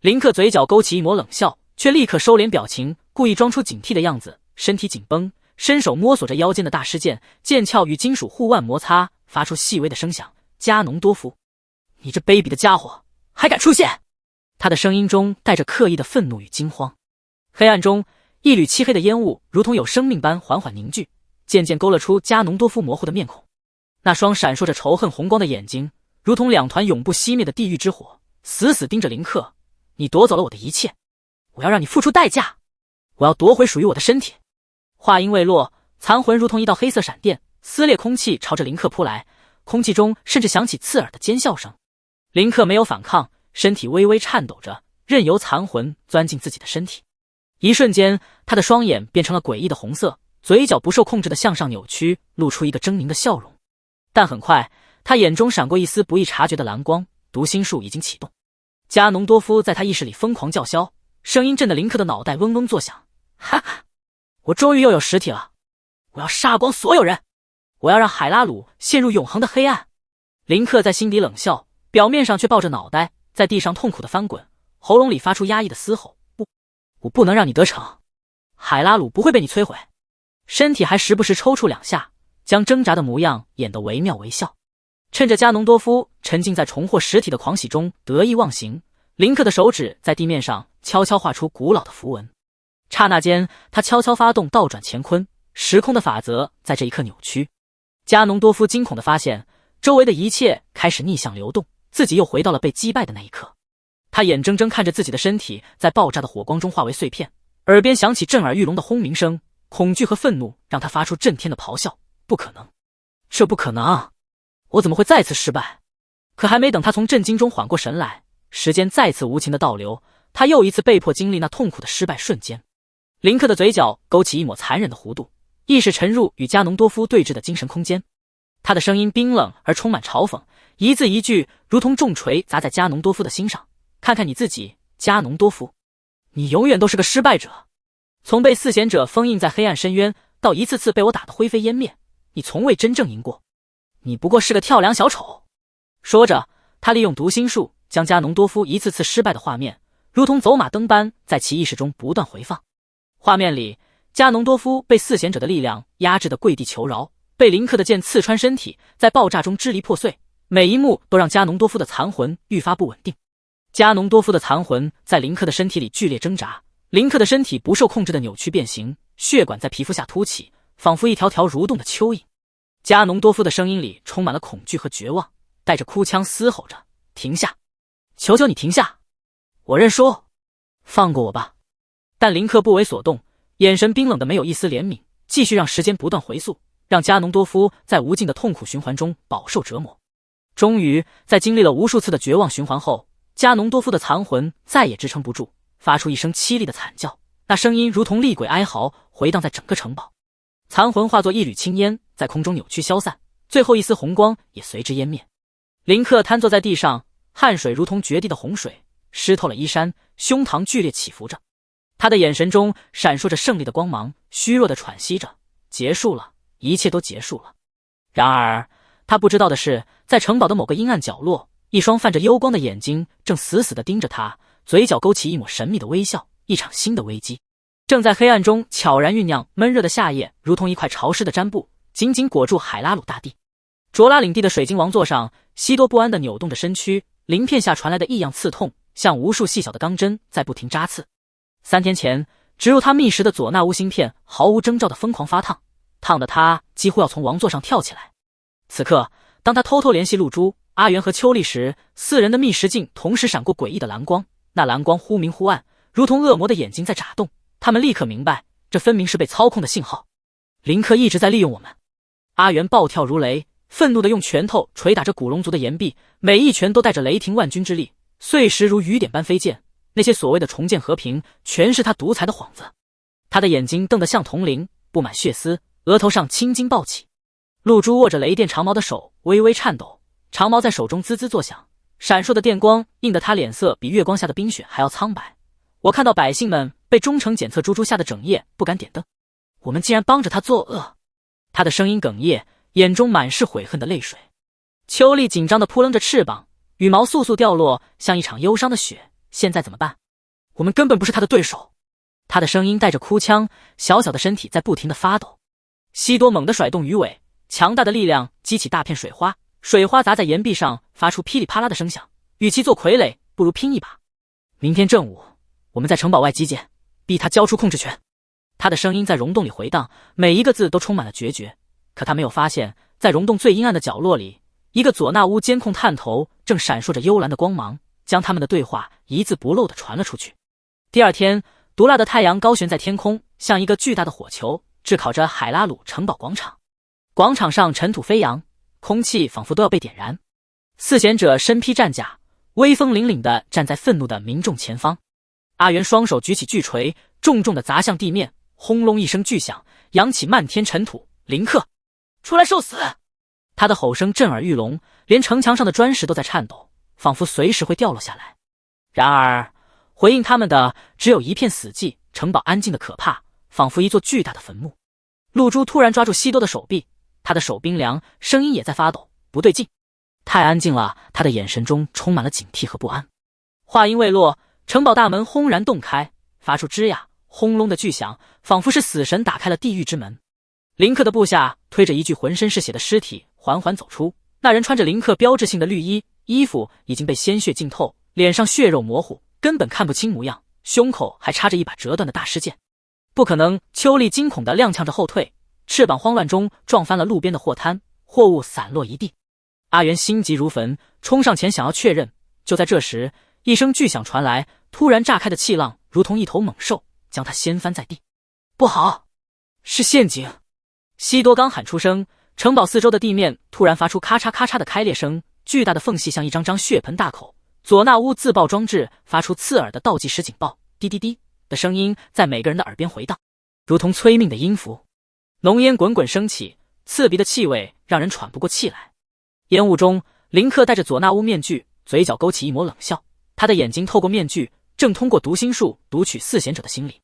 林克嘴角勾起一抹冷笑，却立刻收敛表情，故意装出警惕的样子，身体紧绷，伸手摸索着腰间的大师剑，剑鞘与金属护腕摩擦，发出细微的声响。加农多夫，你这卑鄙的家伙，还敢出现！他的声音中带着刻意的愤怒与惊慌。黑暗中，一缕漆黑的烟雾如同有生命般缓缓凝聚，渐渐勾勒出加农多夫模糊的面孔。那双闪烁着仇恨红光的眼睛，如同两团永不熄灭的地狱之火，死死盯着林克。你夺走了我的一切，我要让你付出代价，我要夺回属于我的身体。话音未落，残魂如同一道黑色闪电，撕裂空气朝着林克扑来，空气中甚至响起刺耳的尖笑声。林克没有反抗，身体微微颤抖着，任由残魂钻进自己的身体。一瞬间，他的双眼变成了诡异的红色，嘴角不受控制的向上扭曲，露出一个狰狞的笑容。但很快，他眼中闪过一丝不易察觉的蓝光，读心术已经启动。加农多夫在他意识里疯狂叫嚣，声音震得林克的脑袋嗡嗡作响。哈哈，我终于又有实体了！我要杀光所有人！我要让海拉鲁陷入永恒的黑暗！林克在心底冷笑，表面上却抱着脑袋在地上痛苦的翻滚，喉咙里发出压抑的嘶吼。不，我不能让你得逞！海拉鲁不会被你摧毁！身体还时不时抽搐两下，将挣扎的模样演得惟妙惟肖。趁着加农多夫沉浸在重获实体的狂喜中得意忘形，林克的手指在地面上悄悄画出古老的符文。刹那间，他悄悄发动倒转乾坤，时空的法则在这一刻扭曲。加农多夫惊恐地发现，周围的一切开始逆向流动，自己又回到了被击败的那一刻。他眼睁睁看着自己的身体在爆炸的火光中化为碎片，耳边响起震耳欲聋的轰鸣声，恐惧和愤怒让他发出震天的咆哮。不可能，这不可能！我怎么会再次失败？可还没等他从震惊中缓过神来，时间再次无情的倒流，他又一次被迫经历那痛苦的失败瞬间。林克的嘴角勾起一抹残忍的弧度，意识沉入与加农多夫对峙的精神空间。他的声音冰冷而充满嘲讽，一字一句如同重锤砸在加农多夫的心上。看看你自己，加农多夫，你永远都是个失败者。从被四贤者封印在黑暗深渊，到一次次被我打得灰飞烟灭，你从未真正赢过。你不过是个跳梁小丑。说着，他利用读心术将加农多夫一次次失败的画面，如同走马灯般在其意识中不断回放。画面里，加农多夫被四贤者的力量压制的跪地求饶，被林克的剑刺穿身体，在爆炸中支离破碎。每一幕都让加农多夫的残魂愈发不稳定。加农多夫的残魂在林克的身体里剧烈挣扎，林克的身体不受控制的扭曲变形，血管在皮肤下凸起，仿佛一条条蠕动的蚯蚓。加农多夫的声音里充满了恐惧和绝望，带着哭腔嘶吼着：“停下！求求你停下！我认输，放过我吧！”但林克不为所动，眼神冰冷的没有一丝怜悯，继续让时间不断回溯，让加农多夫在无尽的痛苦循环中饱受折磨。终于，在经历了无数次的绝望循环后，加农多夫的残魂再也支撑不住，发出一声凄厉的惨叫，那声音如同厉鬼哀嚎，回荡在整个城堡。残魂化作一缕青烟，在空中扭曲消散，最后一丝红光也随之湮灭。林克瘫坐在地上，汗水如同决堤的洪水，湿透了衣衫，胸膛剧烈起伏着。他的眼神中闪烁着胜利的光芒，虚弱地喘息着。结束了，一切都结束了。然而，他不知道的是，在城堡的某个阴暗角落，一双泛着幽光的眼睛正死死地盯着他，嘴角勾起一抹神秘的微笑。一场新的危机正在黑暗中悄然酝酿。闷热的夏夜如同一块潮湿的毡布，紧紧裹住海拉鲁大地。卓拉领地的水晶王座上，西多不安地扭动着身躯，鳞片下传来的异样刺痛，像无数细小的钢针在不停扎刺。3天前，植入他密实的佐纳乌芯片毫无征兆地疯狂发烫，烫得他几乎要从王座上跳起来。此刻，当他偷偷联系露珠、阿元和秋丽时，4人的密实镜同时闪过诡异的蓝光，那蓝光忽明忽暗，如同恶魔的眼睛在眨动。他们立刻明白，这分明是被操控的信号。林克一直在利用我们。阿元暴跳如雷，愤怒地用拳头捶打着古龙族的岩壁，每一拳都带着雷霆万钧之力，碎石如雨点般飞溅。那些所谓的重建和平，全是他独裁的幌子。他的眼睛瞪得像铜铃，布满血丝，额头上青筋暴起。露珠握着雷电长矛的手微微颤抖，长矛在手中滋滋作响，闪烁的电光映得他脸色比月光下的冰雪还要苍白。我看到百姓们被忠诚检测猪猪吓得整夜不敢点灯，我们竟然帮着他作恶。他的声音哽咽，眼中满是悔恨的泪水。秋丽紧张地扑棱着翅膀，羽毛簌簌掉落，像一场忧伤的雪。现在怎么办？我们根本不是他的对手。他的声音带着哭腔，小小的身体在不停地发抖。西多猛地甩动鱼尾，强大的力量激起大片水花，水花砸在岩壁上，发出噼里啪啦的声响。与其做傀儡，不如拼一把。明天正午，我们在城堡外集结，逼他交出控制权。他的声音在溶洞里回荡，每一个字都充满了决绝。可他没有发现，在溶洞最阴暗的角落里，一个佐纳乌监控探头正闪烁着幽蓝的光芒，将他们的对话一字不漏地传了出去。第二天，毒辣的太阳高悬在天空，像一个巨大的火球，炙烤着海拉鲁城堡广场。广场上尘土飞扬，空气仿佛都要被点燃。四贤者身披战甲，威风凛凛地站在愤怒的民众前方。阿元双手举起巨锤，重重地砸向地面，轰隆一声巨响，扬起漫天尘土。林克，出来受死！他的吼声震耳欲聋，连城墙上的砖石都在颤抖，仿佛随时会掉落下来。然而，回应他们的只有一片死寂，城堡安静的可怕，仿佛一座巨大的坟墓。露珠突然抓住西多的手臂，他的手冰凉，声音也在发抖。不对劲，太安静了。他的眼神中充满了警惕和不安。话音未落，城堡大门轰然洞开，发出吱呀轰隆的巨响，仿佛是死神打开了地狱之门。林克的部下推着一具浑身是血的尸体缓缓走出，那人穿着林克标志性的绿衣，衣服已经被鲜血浸透，脸上血肉模糊，根本看不清模样，胸口还插着一把折断的大师剑。不可能！秋丽惊恐地踉跄着后退，翅膀慌乱中撞翻了路边的货摊，货物散落一地。阿元心急如焚，冲上前想要确认。就在这时，一声巨响传来，突然炸开的气浪如同一头猛兽，将他掀翻在地。不好，是陷阱！西多刚喊出声，城堡四周的地面突然发出咔嚓咔嚓的开裂声，巨大的缝隙像一张张血盆大口。佐纳乌自爆装置发出刺耳的倒计时警报，滴滴滴的声音在每个人的耳边回荡，如同催命的音符。浓烟滚滚升起，刺鼻的气味让人喘不过气来。烟雾中，林克戴着佐纳乌面具，嘴角勾起一抹冷笑，他的眼睛透过面具，正通过读心术读取四贤者的心理。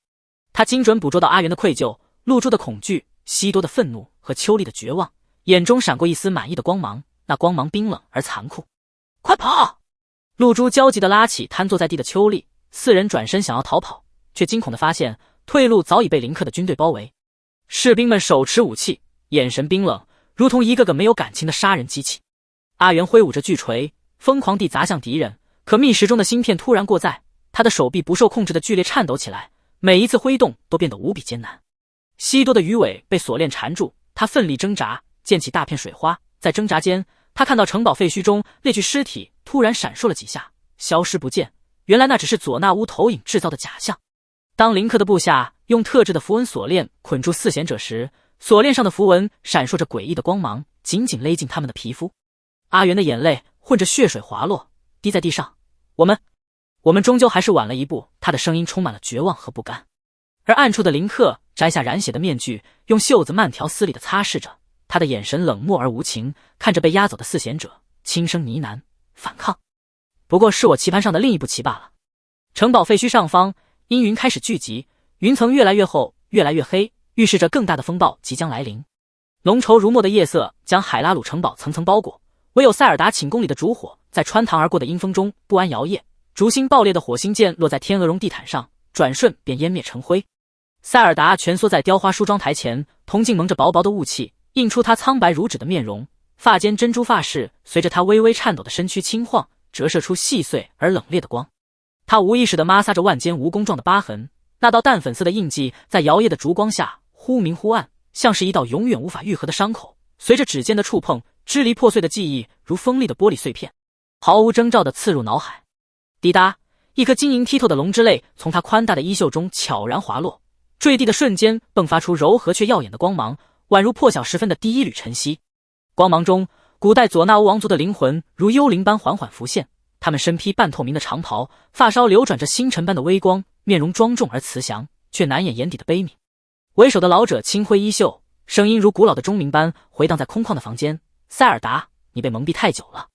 他精准捕捉到阿元的愧疚、露珠的恐惧、西多的愤怒和秋丽的绝望，眼中闪过一丝满意的光芒，那光芒冰冷而残酷。快跑！露珠焦急地拉起瘫坐在地的秋丽，四人转身想要逃跑，却惊恐地发现退路早已被林克的军队包围。士兵们手持武器，眼神冰冷，如同一个个没有感情的杀人机器。阿元挥舞着巨锤，疯狂地砸向敌人，可密室中的芯片突然过载，他的手臂不受控制的剧烈颤抖起来，每一次挥动都变得无比艰难。西多的鱼尾被锁链缠住，他奋力挣扎，溅起大片水花。在挣扎间，他看到城堡废墟中那具尸体突然闪烁了几下，消失不见。原来那只是佐纳乌投影制造的假象。当林克的部下用特制的符文锁链捆住四贤者时，锁链上的符文闪烁着诡异的光芒，紧紧勒进他们的皮肤。阿元的眼泪混着血水滑落，滴在地上。我们终究还是晚了一步。他的声音充满了绝望和不甘。而暗处的林克摘下染血的面具，用袖子慢条斯理地擦拭着，他的眼神冷漠而无情，看着被押走的四贤者，轻声呢喃：反抗不过是我棋盘上的另一步棋罢了。城堡废墟上方，阴云开始聚集，云层越来越厚，越来越黑，预示着更大的风暴即将来临。浓稠如墨的夜色将海拉鲁城堡层层包裹，唯有塞尔达寝宫里的烛火在穿堂而过的阴风中不安摇曳。烛心爆裂的火星剑落在天鹅绒地毯上，转瞬便湮灭成灰。塞尔达蜷缩在雕花梳妆台前，铜镜蒙着薄薄的雾气，映出他苍白如纸的面容，发间珍珠发饰随着他微微颤抖的身躯轻晃，折射出细碎而冷冽的光。他无意识地摩挲着腕间蜈蚣状的疤痕，那道淡粉色的印记在摇曳的烛光下忽明忽暗，像是一道永远无法愈合的伤口。随着指尖的触碰，支离破碎的记忆如锋利的玻璃碎片，毫无征兆地刺入脑海。滴答，一颗晶莹剔透的龙之泪从他宽大的衣袖中悄然滑落，坠地的瞬间迸发出柔和却耀眼的光芒，宛如破晓时分的第一缕晨曦。光芒中，古代佐纳乌王族的灵魂如幽灵般缓缓浮现，他们身披半透明的长袍，发梢流转着星辰般的微光，面容庄重而慈祥，却难掩眼底的悲悯。为首的老者轻挥衣袖，声音如古老的钟鸣般回荡在空旷的房间：塞尔达，你被蒙蔽太久了。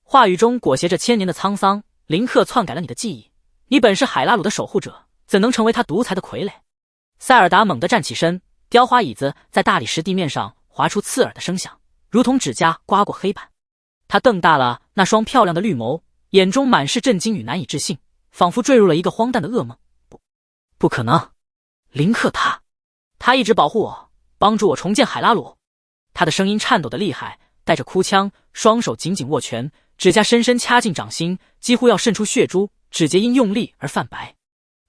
话语中裹挟着千年的沧桑。林克篡改了你的记忆，你本是海拉鲁的守护者，怎能成为他独裁的傀儡？塞尔达猛地站起身，雕花椅子在大理石地面上划出刺耳的声响，如同指甲刮过黑板。他瞪大了那双漂亮的绿眸，眼中满是震惊与难以置信，仿佛坠入了一个荒诞的噩梦。不可能！林克他一直保护我，帮助我重建海拉鲁。他的声音颤抖得厉害，带着哭腔，双手紧紧握拳，指甲深深掐进掌心，几乎要渗出血珠，指节因用力而泛白。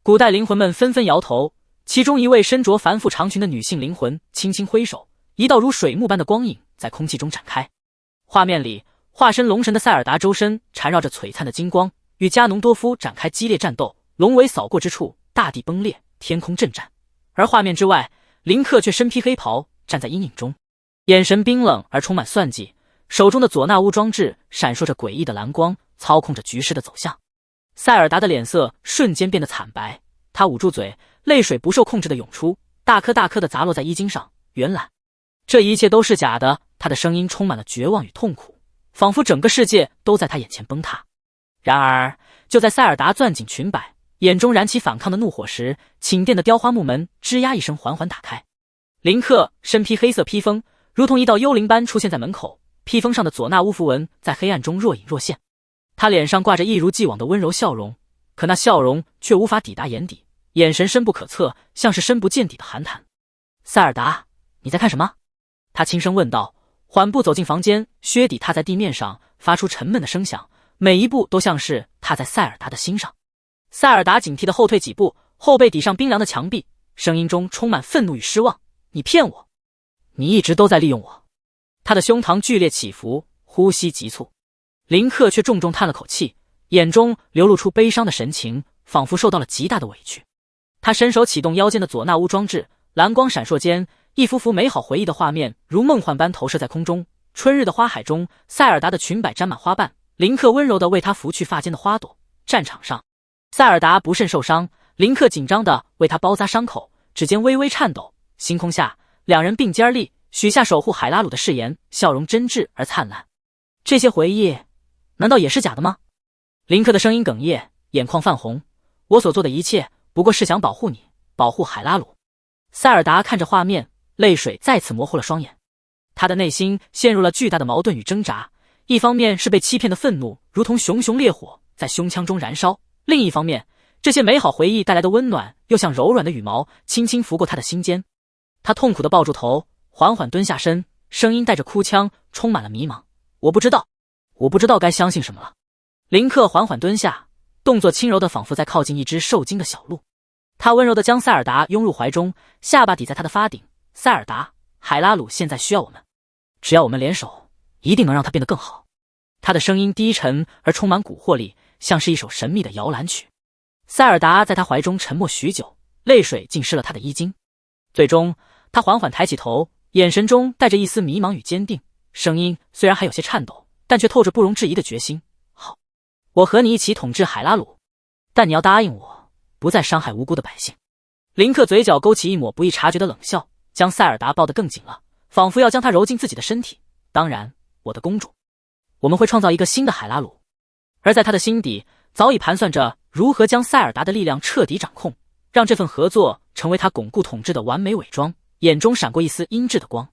古代灵魂们纷纷摇头，其中一位身着繁复长裙的女性灵魂轻轻挥手，一道如水幕般的光影在空气中展开。画面里，化身龙神的塞尔达周身缠绕着璀璨的金光，与加农多夫展开激烈战斗，龙尾扫过之处，大地崩裂，天空震颤。而画面之外，林克却身披黑袍，站在阴影中，眼神冰冷而充满算计，手中的佐纳乌装置闪烁着诡异的蓝光，操控着局势的走向。塞尔达的脸色瞬间变得惨白，他捂住嘴，泪水不受控制的涌出，大颗大颗的砸落在衣襟上。原来这一切都是假的，他的声音充满了绝望与痛苦，仿佛整个世界都在他眼前崩塌。然而就在塞尔达攥紧裙摆，眼中燃起反抗的怒火时，寝殿的雕花木门吱呀一声缓缓打开。林克身披黑色披风，如同一道幽灵般出现在门口，披风上的佐纳乌符文在黑暗中若隐若现。他脸上挂着一如既往的温柔笑容，可那笑容却无法抵达眼底，眼神深不可测，像是深不见底的寒潭。塞尔达，你在看什么？他轻声问道，缓步走进房间，靴底踏在地面上，发出沉闷的声响，每一步都像是踏在塞尔达的心上。塞尔达警惕地后退几步，后背抵上冰凉的墙壁，声音中充满愤怒与失望：“你骗我！你一直都在利用我。”他的胸膛剧烈起伏，呼吸急促。林克却重重叹了口气，眼中流露出悲伤的神情，仿佛受到了极大的委屈。他伸手启动腰间的佐纳乌装置，蓝光闪烁间，一幅幅美好回忆的画面如梦幻般投射在空中。春日的花海中，塞尔达的裙摆沾满花瓣，林克温柔地为她拂去发间的花朵。战场上，塞尔达不慎受伤，林克紧张地为她包扎伤口，指尖微微颤抖。星空下，两人并肩而立，许下守护海拉鲁的誓言，笑容真挚而灿烂。这些回忆，难道也是假的吗？林克的声音哽咽，眼眶泛红。我所做的一切，不过是想保护你，保护海拉鲁。塞尔达看着画面，泪水再次模糊了双眼。他的内心陷入了巨大的矛盾与挣扎，一方面是被欺骗的愤怒如同熊熊烈火在胸腔中燃烧，另一方面，这些美好回忆带来的温暖又像柔软的羽毛，轻轻拂过他的心间。他痛苦地抱住头，缓缓蹲下身，声音带着哭腔，充满了迷茫。我不知道该相信什么了。林克缓缓蹲下，动作轻柔的仿佛在靠近一只受惊的小鹿。他温柔地将塞尔达拥入怀中，下巴抵在他的发顶。塞尔达，海拉鲁现在需要我们，只要我们联手，一定能让他变得更好。他的声音低沉而充满蛊惑力，像是一首神秘的摇篮曲。塞尔达在他怀中沉默许久，泪水浸湿了他的衣襟。最终，他缓缓抬起头，眼神中带着一丝迷茫与坚定，声音虽然还有些颤抖，但却透着不容置疑的决心。好，我和你一起统治海拉鲁，但你要答应我，不再伤害无辜的百姓。林克嘴角勾起一抹不易察觉的冷笑，将塞尔达抱得更紧了，仿佛要将她揉进自己的身体。当然，我的公主，我们会创造一个新的海拉鲁。而在他的心底，早已盘算着如何将塞尔达的力量彻底掌控，让这份合作成为他巩固统治的完美伪装。眼中闪过一丝阴鸷的光。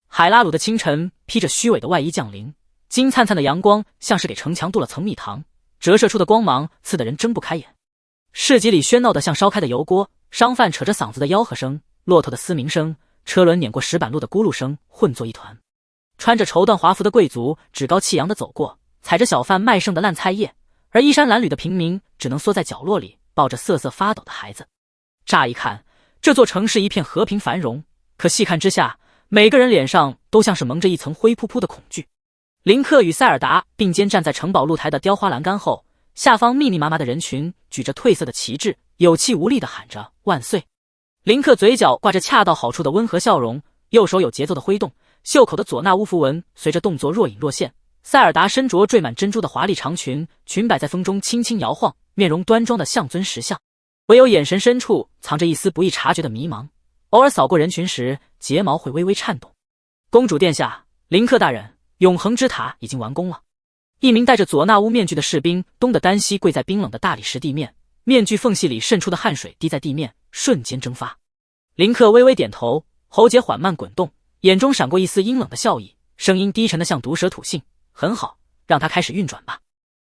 海拉鲁的清晨披着虚伪的外衣降临，金灿灿的阳光像是给城墙镀了层蜜糖，折射出的光芒刺得人睁不开眼。市集里喧闹得像烧开的油锅，商贩扯着嗓子的吆喝声，骆驼的嘶鸣声，车轮碾过石板路的咕噜声混作一团。穿着绸缎华服的贵族趾高气扬地走过，踩着小贩卖剩的烂菜叶，而衣衫褴褛的平民只能缩在角落里，抱着瑟瑟发抖的孩子。乍一看，这座城市一片和平繁荣，可细看之下，每个人脸上都像是蒙着一层灰扑扑的恐惧。林克与塞尔达并肩站在城堡露台的雕花栏杆后，下方密密麻麻的人群举着褪色的旗帜，有气无力地喊着万岁。林克嘴角挂着恰到好处的温和笑容，右手有节奏的挥动，袖口的佐纳乌符文随着动作若隐若现。塞尔达身着缀满珍珠的华丽长裙，裙摆在风中轻轻摇晃，面容端庄的像尊石像，唯有眼神深处藏着一丝不易察觉的迷茫，偶尔扫过人群时，睫毛会微微颤动。公主殿下，林克大人，永恒之塔已经完工了。一名戴着佐纳乌面具的士兵东的单膝跪在冰冷的大理石地面，面具缝隙里渗出的汗水滴在地面，瞬间蒸发。林克微微点头，喉结缓慢滚动，眼中闪过一丝阴冷的笑意，声音低沉的像毒蛇吐信：很好，让他开始运转吧。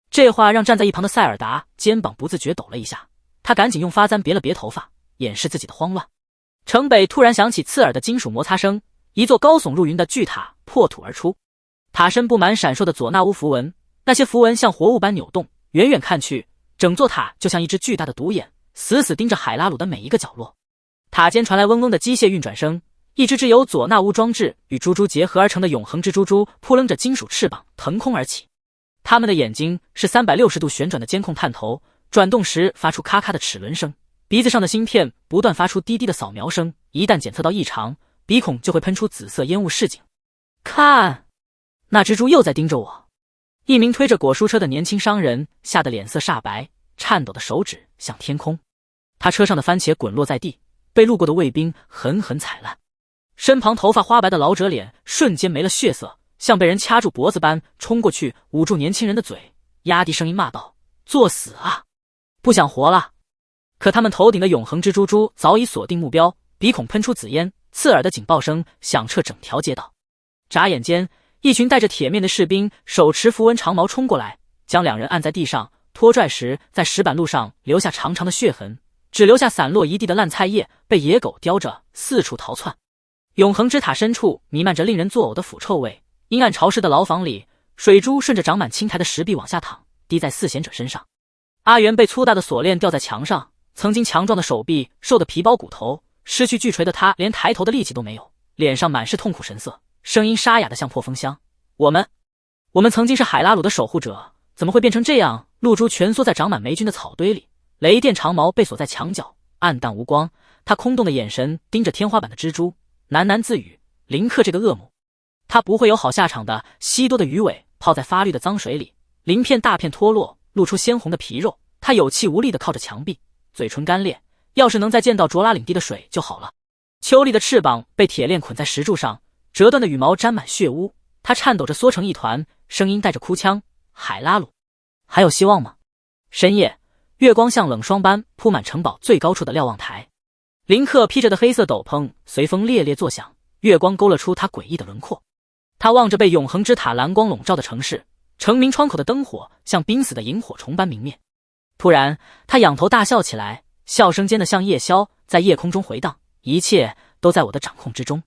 这话让站在一旁的塞尔达肩膀不自觉抖了一下，他赶紧用发簪别了别头发，掩饰自己的慌乱。城北突然响起刺耳的金属摩擦声，一座高耸入云的巨塔破土而出，塔身布满闪烁的佐纳乌符文，那些符文像活物般扭动，远远看去，整座塔就像一只巨大的独眼，死死盯着海拉鲁的每一个角落。塔间传来嗡嗡的机械运转声，一只只由佐纳乌装置与猪猪结合而成的永恒之猪猪扑棱着金属翅膀腾空而起，它们的眼睛是360度旋转的监控探头，转动时发出咔咔的齿轮声，鼻子上的芯片不断发出滴滴的扫描声，一旦检测到异常，鼻孔就会喷出紫色烟雾示警。看，那蜘蛛又在盯着我。一名推着果蔬车的年轻商人吓得脸色煞白，颤抖的手指向天空。他车上的番茄滚落在地，被路过的卫兵狠狠踩烂。身旁头发花白的老者脸瞬间没了血色，像被人掐住脖子般冲过去捂住年轻人的嘴，压低声音骂道：作死啊，不想活了。可他们头顶的永恒之猪猪早已锁定目标，鼻孔喷出紫烟，刺耳的警报声响彻整条街道。眨眼间，一群戴着铁面的士兵手持符文长矛冲过来，将两人按在地上，拖拽时在石板路上留下长长的血痕，只留下散落一地的烂菜叶被野狗叼着四处逃窜。永恒之塔深处弥漫着令人作呕的腐臭味，阴暗潮湿的牢房里，水珠顺着长满青苔的石壁往下淌，滴在四贤者身上。阿元被粗大的锁链吊在墙上，曾经强壮的手臂瘦得皮包骨头，失去巨锤的他连抬头的力气都没有，脸上满是痛苦神色，声音沙哑的像破风箱。我们曾经是海拉鲁的守护者，怎么会变成这样？露珠蜷缩在长满霉菌的草堆里，雷电长矛被锁在墙角，暗淡无光。他空洞的眼神盯着天花板的蜘蛛，喃喃自语：林克这个恶魔，他不会有好下场的。稀多的鱼尾泡在发绿的脏水里，鳞片大片脱落，露出鲜红的皮肉。他有气无力地靠着墙壁，嘴唇干裂。要是能再见到卓拉领地的水就好了。秋丽的翅膀被铁链捆在石柱上，折断的羽毛沾满血污。他颤抖着缩成一团，声音带着哭腔：海拉鲁，还有希望吗？深夜，月光像冷霜般铺满城堡最高处的瞭望台。林克披着的黑色斗篷随风猎猎作响，月光勾勒出他诡异的轮廓。他望着被永恒之塔蓝光笼罩的城市，城明窗口的灯火像濒死的萤火虫般明灭。突然，他仰头大笑起来，笑声尖得像夜宵，在夜空中回荡。一切都在我的掌控之中。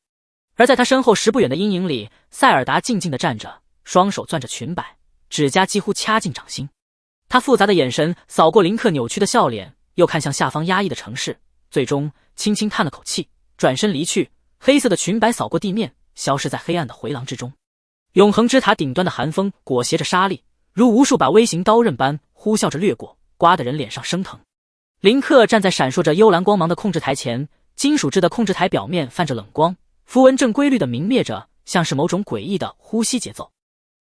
而在他身后10步远的阴影里，塞尔达静静地站着，双手攥着裙摆，指甲几乎掐进掌心。他复杂的眼神扫过林克扭曲的笑脸，又看向下方压抑的城市，最终轻轻叹了口气，转身离去。黑色的裙摆扫过地面，消失在黑暗的回廊之中。永恒之塔顶端的寒风裹挟着沙粒，如无数把微型刀刃般呼啸着掠过，刮得人脸上生疼。林克站在闪烁着幽蓝光芒的控制台前，金属制的控制台表面泛着冷光，符文正规律地明灭着，像是某种诡异的呼吸节奏。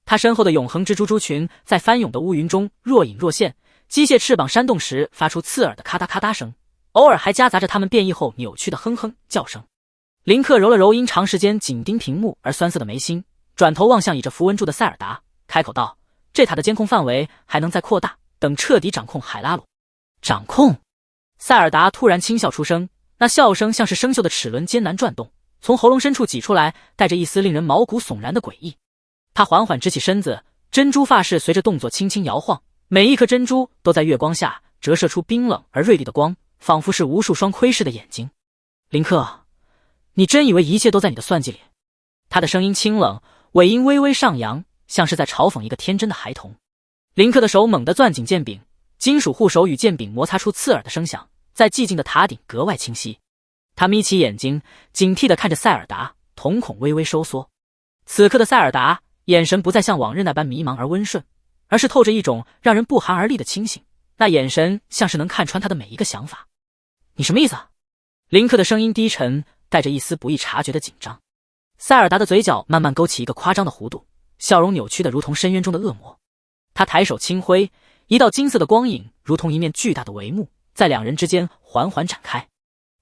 他身后的永恒蜘蛛蛛群在翻涌的乌云中若隐若现，机械翅膀扇动时发出刺耳的咔嗒咔嗒声，偶尔还夹杂着它们变异后扭曲的哼哼叫声。林克揉了揉因长时间紧盯屏幕而酸涩的眉心，转头望向倚着符文柱的塞尔达，开口道：这塔的监控范围还能再扩大，等彻底掌控海拉鲁。掌控？塞尔达突然轻笑出声，那笑声像是生锈的齿轮艰难转动，从喉咙深处挤出来，带着一丝令人毛骨悚然的诡异。他缓缓直起身子，珍珠发饰随着动作轻轻摇晃，每一颗珍珠都在月光下折射出冰冷而锐利的光，仿佛是无数双窥视的眼睛。林克，你真以为一切都在你的算计里？他的声音清冷，尾音微微上扬，像是在嘲讽一个天真的孩童。林克的手猛地攥紧剑柄，金属护手与剑柄摩擦出刺耳的声响，在寂静的塔顶格外清晰。他眯起眼睛，警惕地看着塞尔达，瞳孔微微收缩。此刻的塞尔达眼神不再像往日那般迷茫而温顺，而是透着一种让人不寒而栗的清醒，那眼神像是能看穿他的每一个想法。你什么意思？林克的声音低沉，带着一丝不易察觉的紧张。塞尔达的嘴角慢慢勾起一个夸张的弧度，笑容扭曲得如同深渊中的恶魔。他抬手轻挥，一道金色的光影如同一面巨大的帷幕，在两人之间缓缓展开。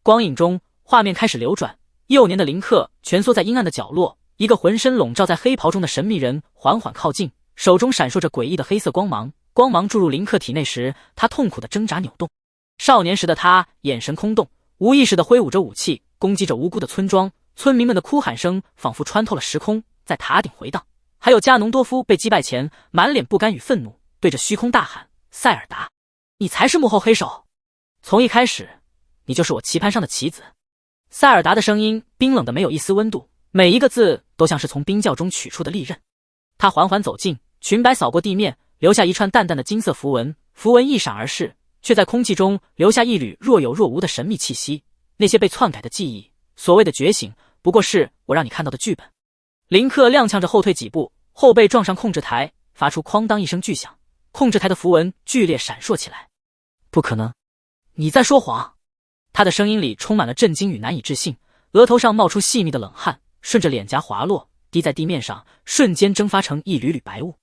光影中，画面开始流转，幼年的林克蜷缩在阴暗的角落，一个浑身笼罩在黑袍中的神秘人缓缓靠近，手中闪烁着诡异的黑色光芒。光芒注入林克体内时，他痛苦地挣扎扭动。少年时的他眼神空洞，无意识地挥舞着武器，攻击着无辜的村庄。村民们的哭喊声仿佛穿透了时空，在塔顶回荡。还有加农多夫被击败前满脸不甘与愤怒，对着虚空大喊：塞尔达，你才是幕后黑手，从一开始你就是我棋盘上的棋子。塞尔达的声音冰冷的没有一丝温度，每一个字都像是从冰窖中取出的利刃。他缓缓走近，裙摆扫过地面，留下一串淡淡的金色符文，符文一闪而逝，却在空气中留下一缕若有若无的神秘气息。那些被篡改的记忆，所谓的觉醒，不过是我让你看到的剧本。林克踉跄着后退几步，后背撞上控制台，发出哐当一声巨响，控制台的符文剧烈闪烁起来。不可能，你在说谎！他的声音里充满了震惊与难以置信，额头上冒出细密的冷汗，顺着脸颊滑落，滴在地面上，瞬间蒸发成一缕缕白雾。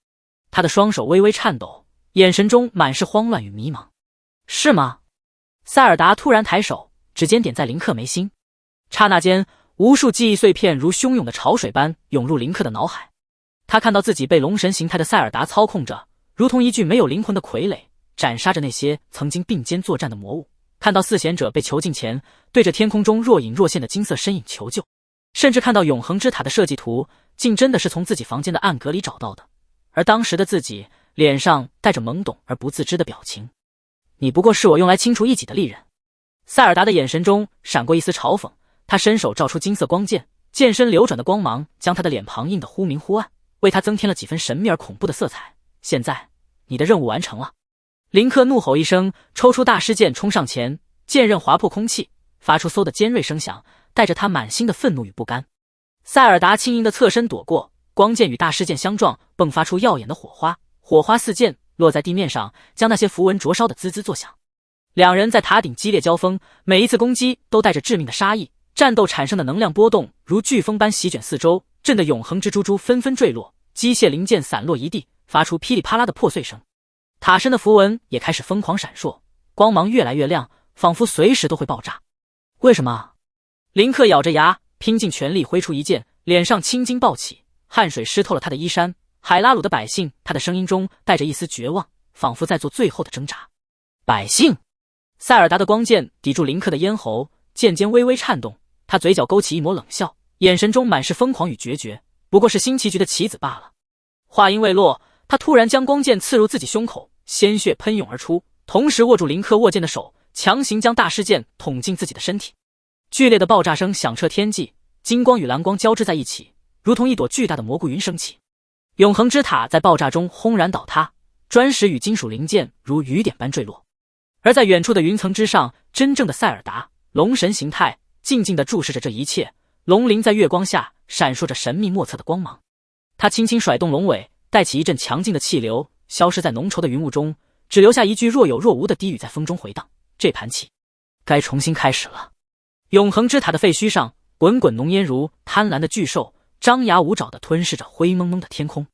他的双手微微颤抖，眼神中满是慌乱与迷茫。是吗？塞尔达突然抬手，指尖点在林克眉心，刹那间，无数记忆碎片如汹涌的潮水般涌入林克的脑海。他看到自己被龙神形态的塞尔达操控着，如同一具没有灵魂的傀儡，斩杀着那些曾经并肩作战的魔物。看到四贤者被囚禁前对着天空中若隐若现的金色身影求救，甚至看到永恒之塔的设计图竟真的是从自己房间的暗格里找到的，而当时的自己脸上带着懵懂而不自知的表情。你不过是我用来清除异己的利刃。塞尔达的眼神中闪过一丝嘲讽，他伸手照出金色光剑，剑身流转的光芒将他的脸庞映得忽明忽暗，为他增添了几分神秘而恐怖的色彩。现在你的任务完成了。林克怒吼一声，抽出大师剑冲上前，剑刃划破空气，发出嗖的尖锐声响，带着他满心的愤怒与不甘。塞尔达轻盈的侧身躲过，光剑与大师剑相撞，迸发出耀眼的火花，火花四溅，落在地面上，将那些符文灼烧的滋滋作响。两人在塔顶激烈交锋，每一次攻击都带着致命的杀意，战斗产生的能量波动如飓风般席卷四周，震得永恒之珠珠纷纷坠落，机械零件散落一地，发出噼里啪啦的破碎声。塔身的符文也开始疯狂闪烁，光芒越来越亮，仿佛随时都会爆炸。为什么？林克咬着牙，拼尽全力挥出一剑，脸上青筋暴起，汗水湿透了他的衣衫。海拉鲁的百姓，他的声音中带着一丝绝望，仿佛在做最后的挣扎。百姓！塞尔达的光剑抵住林克的咽喉，剑尖微微颤动，他嘴角勾起一抹冷笑，眼神中满是疯狂与决绝，不过是新棋局的棋子罢了。话音未落，他突然将光剑刺入自己胸口，鲜血喷涌而出，同时握住林克握剑的手，强行将大师剑捅进自己的身体。剧烈的爆炸声响彻天际，金光与蓝光交织在一起，如同一朵巨大的蘑菇云升起。永恒之塔在爆炸中轰然倒塌，砖石与金属零件如雨点般坠落。而在远处的云层之上，真正的塞尔达，龙神形态，静静地注视着这一切。龙鳞在月光下闪烁着神秘莫测的光芒。他轻轻甩动龙尾，带起一阵强劲的气流，消失在浓稠的云雾中，只留下一句若有若无的低语在风中回荡。这盘棋该重新开始了。永恒之塔的废墟上，滚滚浓烟如贪婪的巨兽，张牙舞爪地吞噬着灰蒙蒙的天空。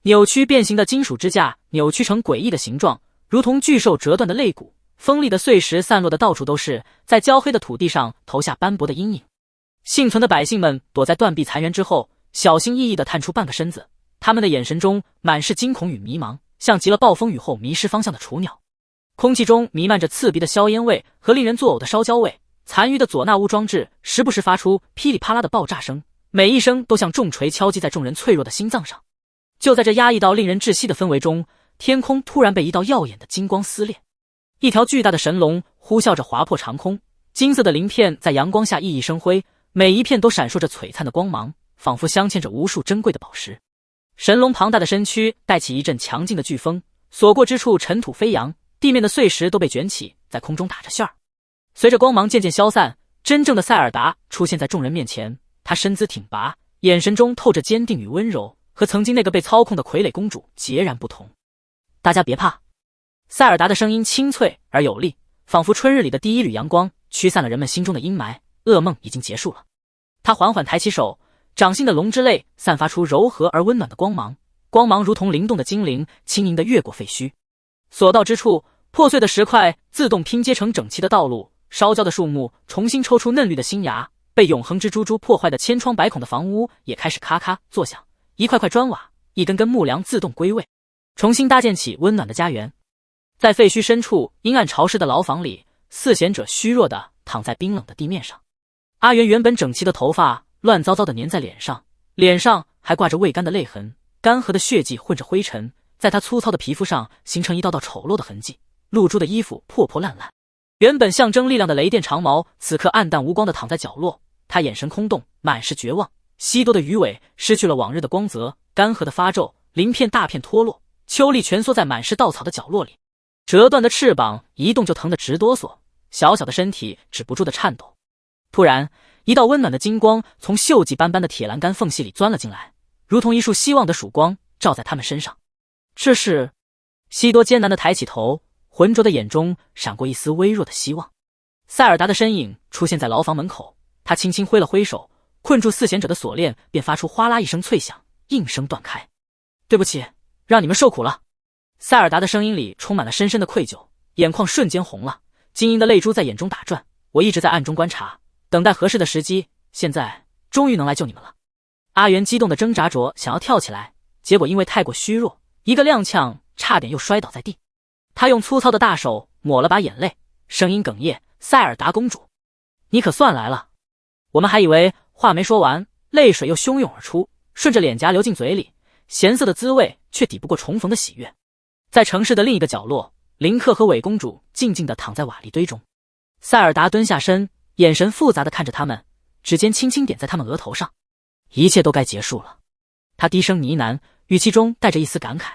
扭曲变形的金属支架扭曲成诡异的形状，如同巨兽折断的肋骨。锋利的碎石散落的到处都是，在焦黑的土地上投下斑驳的阴影。幸存的百姓们躲在断壁残垣之后，小心翼翼地探出半个身子，他们的眼神中满是惊恐与迷茫，像极了暴风雨后迷失方向的雏鸟。空气中弥漫着刺鼻的硝烟味和令人作呕的烧焦味，残余的佐纳乌装置时不时发出噼里啪啦的爆炸声，每一声都像重锤敲击在众人脆弱的心脏上。就在这压抑到令人窒息的氛围中，天空突然被一道耀眼的金光撕裂。一条巨大的神龙呼啸着划破长空，金色的鳞片在阳光下熠熠生辉，每一片都闪烁着璀璨的光芒，仿佛镶嵌着无数珍贵的宝石。神龙庞大的身躯带起一阵强劲的飓风，所过之处尘土飞扬，地面的碎石都被卷起，在空中打着旋儿。随着光芒渐渐消散，真正的塞尔达出现在众人面前。他身姿挺拔，眼神中透着坚定与温柔，和曾经那个被操控的傀儡公主截然不同。大家别怕。塞尔达的声音清脆而有力，仿佛春日里的第一缕阳光，驱散了人们心中的阴霾。噩梦已经结束了。他缓缓抬起手，掌心的龙之泪散发出柔和而温暖的光芒，光芒如同灵动的精灵，轻盈地越过废墟。所到之处，破碎的石块自动拼接成整齐的道路，烧焦的树木重新抽出嫩绿的新芽，被永恒之珠珠破坏的千疮百孔的房屋也开始咔咔作响，一块块砖瓦，一根根木梁自动归位，重新搭建起温暖的家园。在废墟深处阴暗潮湿的牢房里，四贤者虚弱地躺在冰冷的地面上。阿元原本整齐的头发乱糟糟地粘在脸上，脸上还挂着未干的泪痕，干涸的血迹混着灰尘，在他粗糙的皮肤上形成一道道丑陋的痕迹。露珠的衣服破破烂烂，原本象征力量的雷电长矛此刻暗淡无光地躺在角落，他眼神空洞，满是绝望。西多的鱼尾失去了往日的光泽，干涸的发皱，鳞片大片脱落，秋丽蜷缩在满是稻草的角落里，折断的翅膀一动就疼得直哆嗦，小小的身体止不住的颤抖。突然，一道温暖的金光从锈迹斑斑的铁栏杆缝隙里钻了进来，如同一束希望的曙光照在他们身上。这是……西多艰难地抬起头，浑浊的眼中闪过一丝微弱的希望。塞尔达的身影出现在牢房门口，他轻轻挥了挥手，困住四贤者的锁链便发出哗啦一声脆响，应声断开。对不起，让你们受苦了。塞尔达的声音里充满了深深的愧疚，眼眶瞬间红了，晶莹的泪珠在眼中打转。我一直在暗中观察，等待合适的时机，现在终于能来救你们了。阿元激动地挣扎着想要跳起来，结果因为太过虚弱，一个踉跄差点又摔倒在地。他用粗糙的大手抹了把眼泪，声音哽咽：塞尔达公主，你可算来了。我们还以为……话没说完，泪水又汹涌而出，顺着脸颊流进嘴里，咸涩的滋味却抵不过重逢的喜悦。在城市的另一个角落，林克和伪公主静静地躺在瓦砾堆中。塞尔达蹲下身，眼神复杂地看着他们，指尖轻轻点在他们额头上。一切都该结束了。他低声呢喃，语气中带着一丝感慨。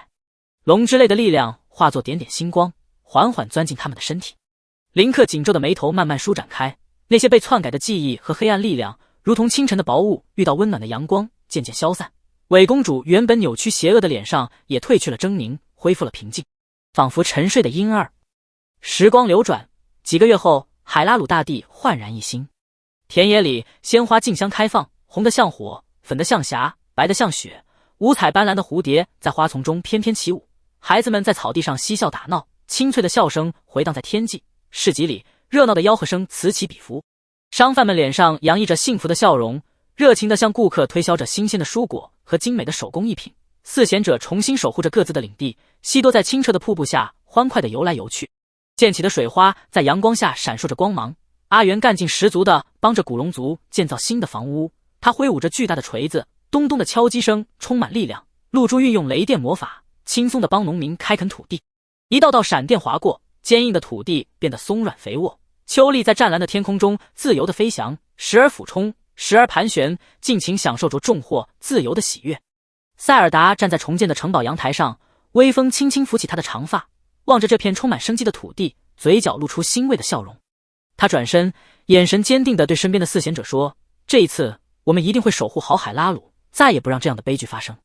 龙之类的力量化作点点星光，缓缓钻进他们的身体。林克紧皱的眉头慢慢舒展开，那些被篡改的记忆和黑暗力量，如同清晨的薄雾遇到温暖的阳光，渐渐消散。伪公主原本扭曲邪恶的脸上也褪去了狰狞，恢复了平静，仿佛沉睡的婴儿。时光流转，几个月后，海拉鲁大地焕然一新。田野里鲜花竞相开放，红得像火，粉得像霞，白得像雪，五彩斑斓的蝴蝶在花丛中翩翩起舞。孩子们在草地上嬉笑打闹，清脆的笑声回荡在天际。市集里热闹的吆喝声此起彼伏，商贩们脸上洋溢着幸福的笑容，热情地向顾客推销着新鲜的蔬果和精美的手工艺品。四贤者重新守护着各自的领地，西多在清澈的瀑布下欢快地游来游去，溅起的水花在阳光下闪烁着光芒。阿元干劲十足地帮着古龙族建造新的房屋，他挥舞着巨大的锤子，咚咚的敲击声充满力量。露珠运用雷电魔法，轻松地帮农民开垦土地，一道道闪电划过，坚硬的土地变得松软肥沃。秋丽在湛蓝的天空中自由地飞翔，时而俯冲，时而盘旋，尽情享受着重获自由的喜悦。塞尔达站在重建的城堡阳台上，微风轻轻拂起他的长发，望着这片充满生机的土地，嘴角露出欣慰的笑容。他转身，眼神坚定地对身边的四贤者说：“这一次，我们一定会守护好海拉鲁，再也不让这样的悲剧发生。”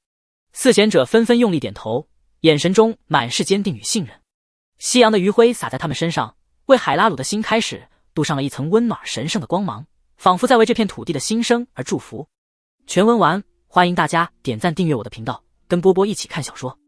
四贤者纷纷用力点头，眼神中满是坚定与信任。夕阳的余晖洒在他们身上，为海拉鲁的新开始镀上了一层温暖神圣的光芒，仿佛在为这片土地的新生而祝福。全文完，欢迎大家点赞订阅我的频道，跟波波一起看小说。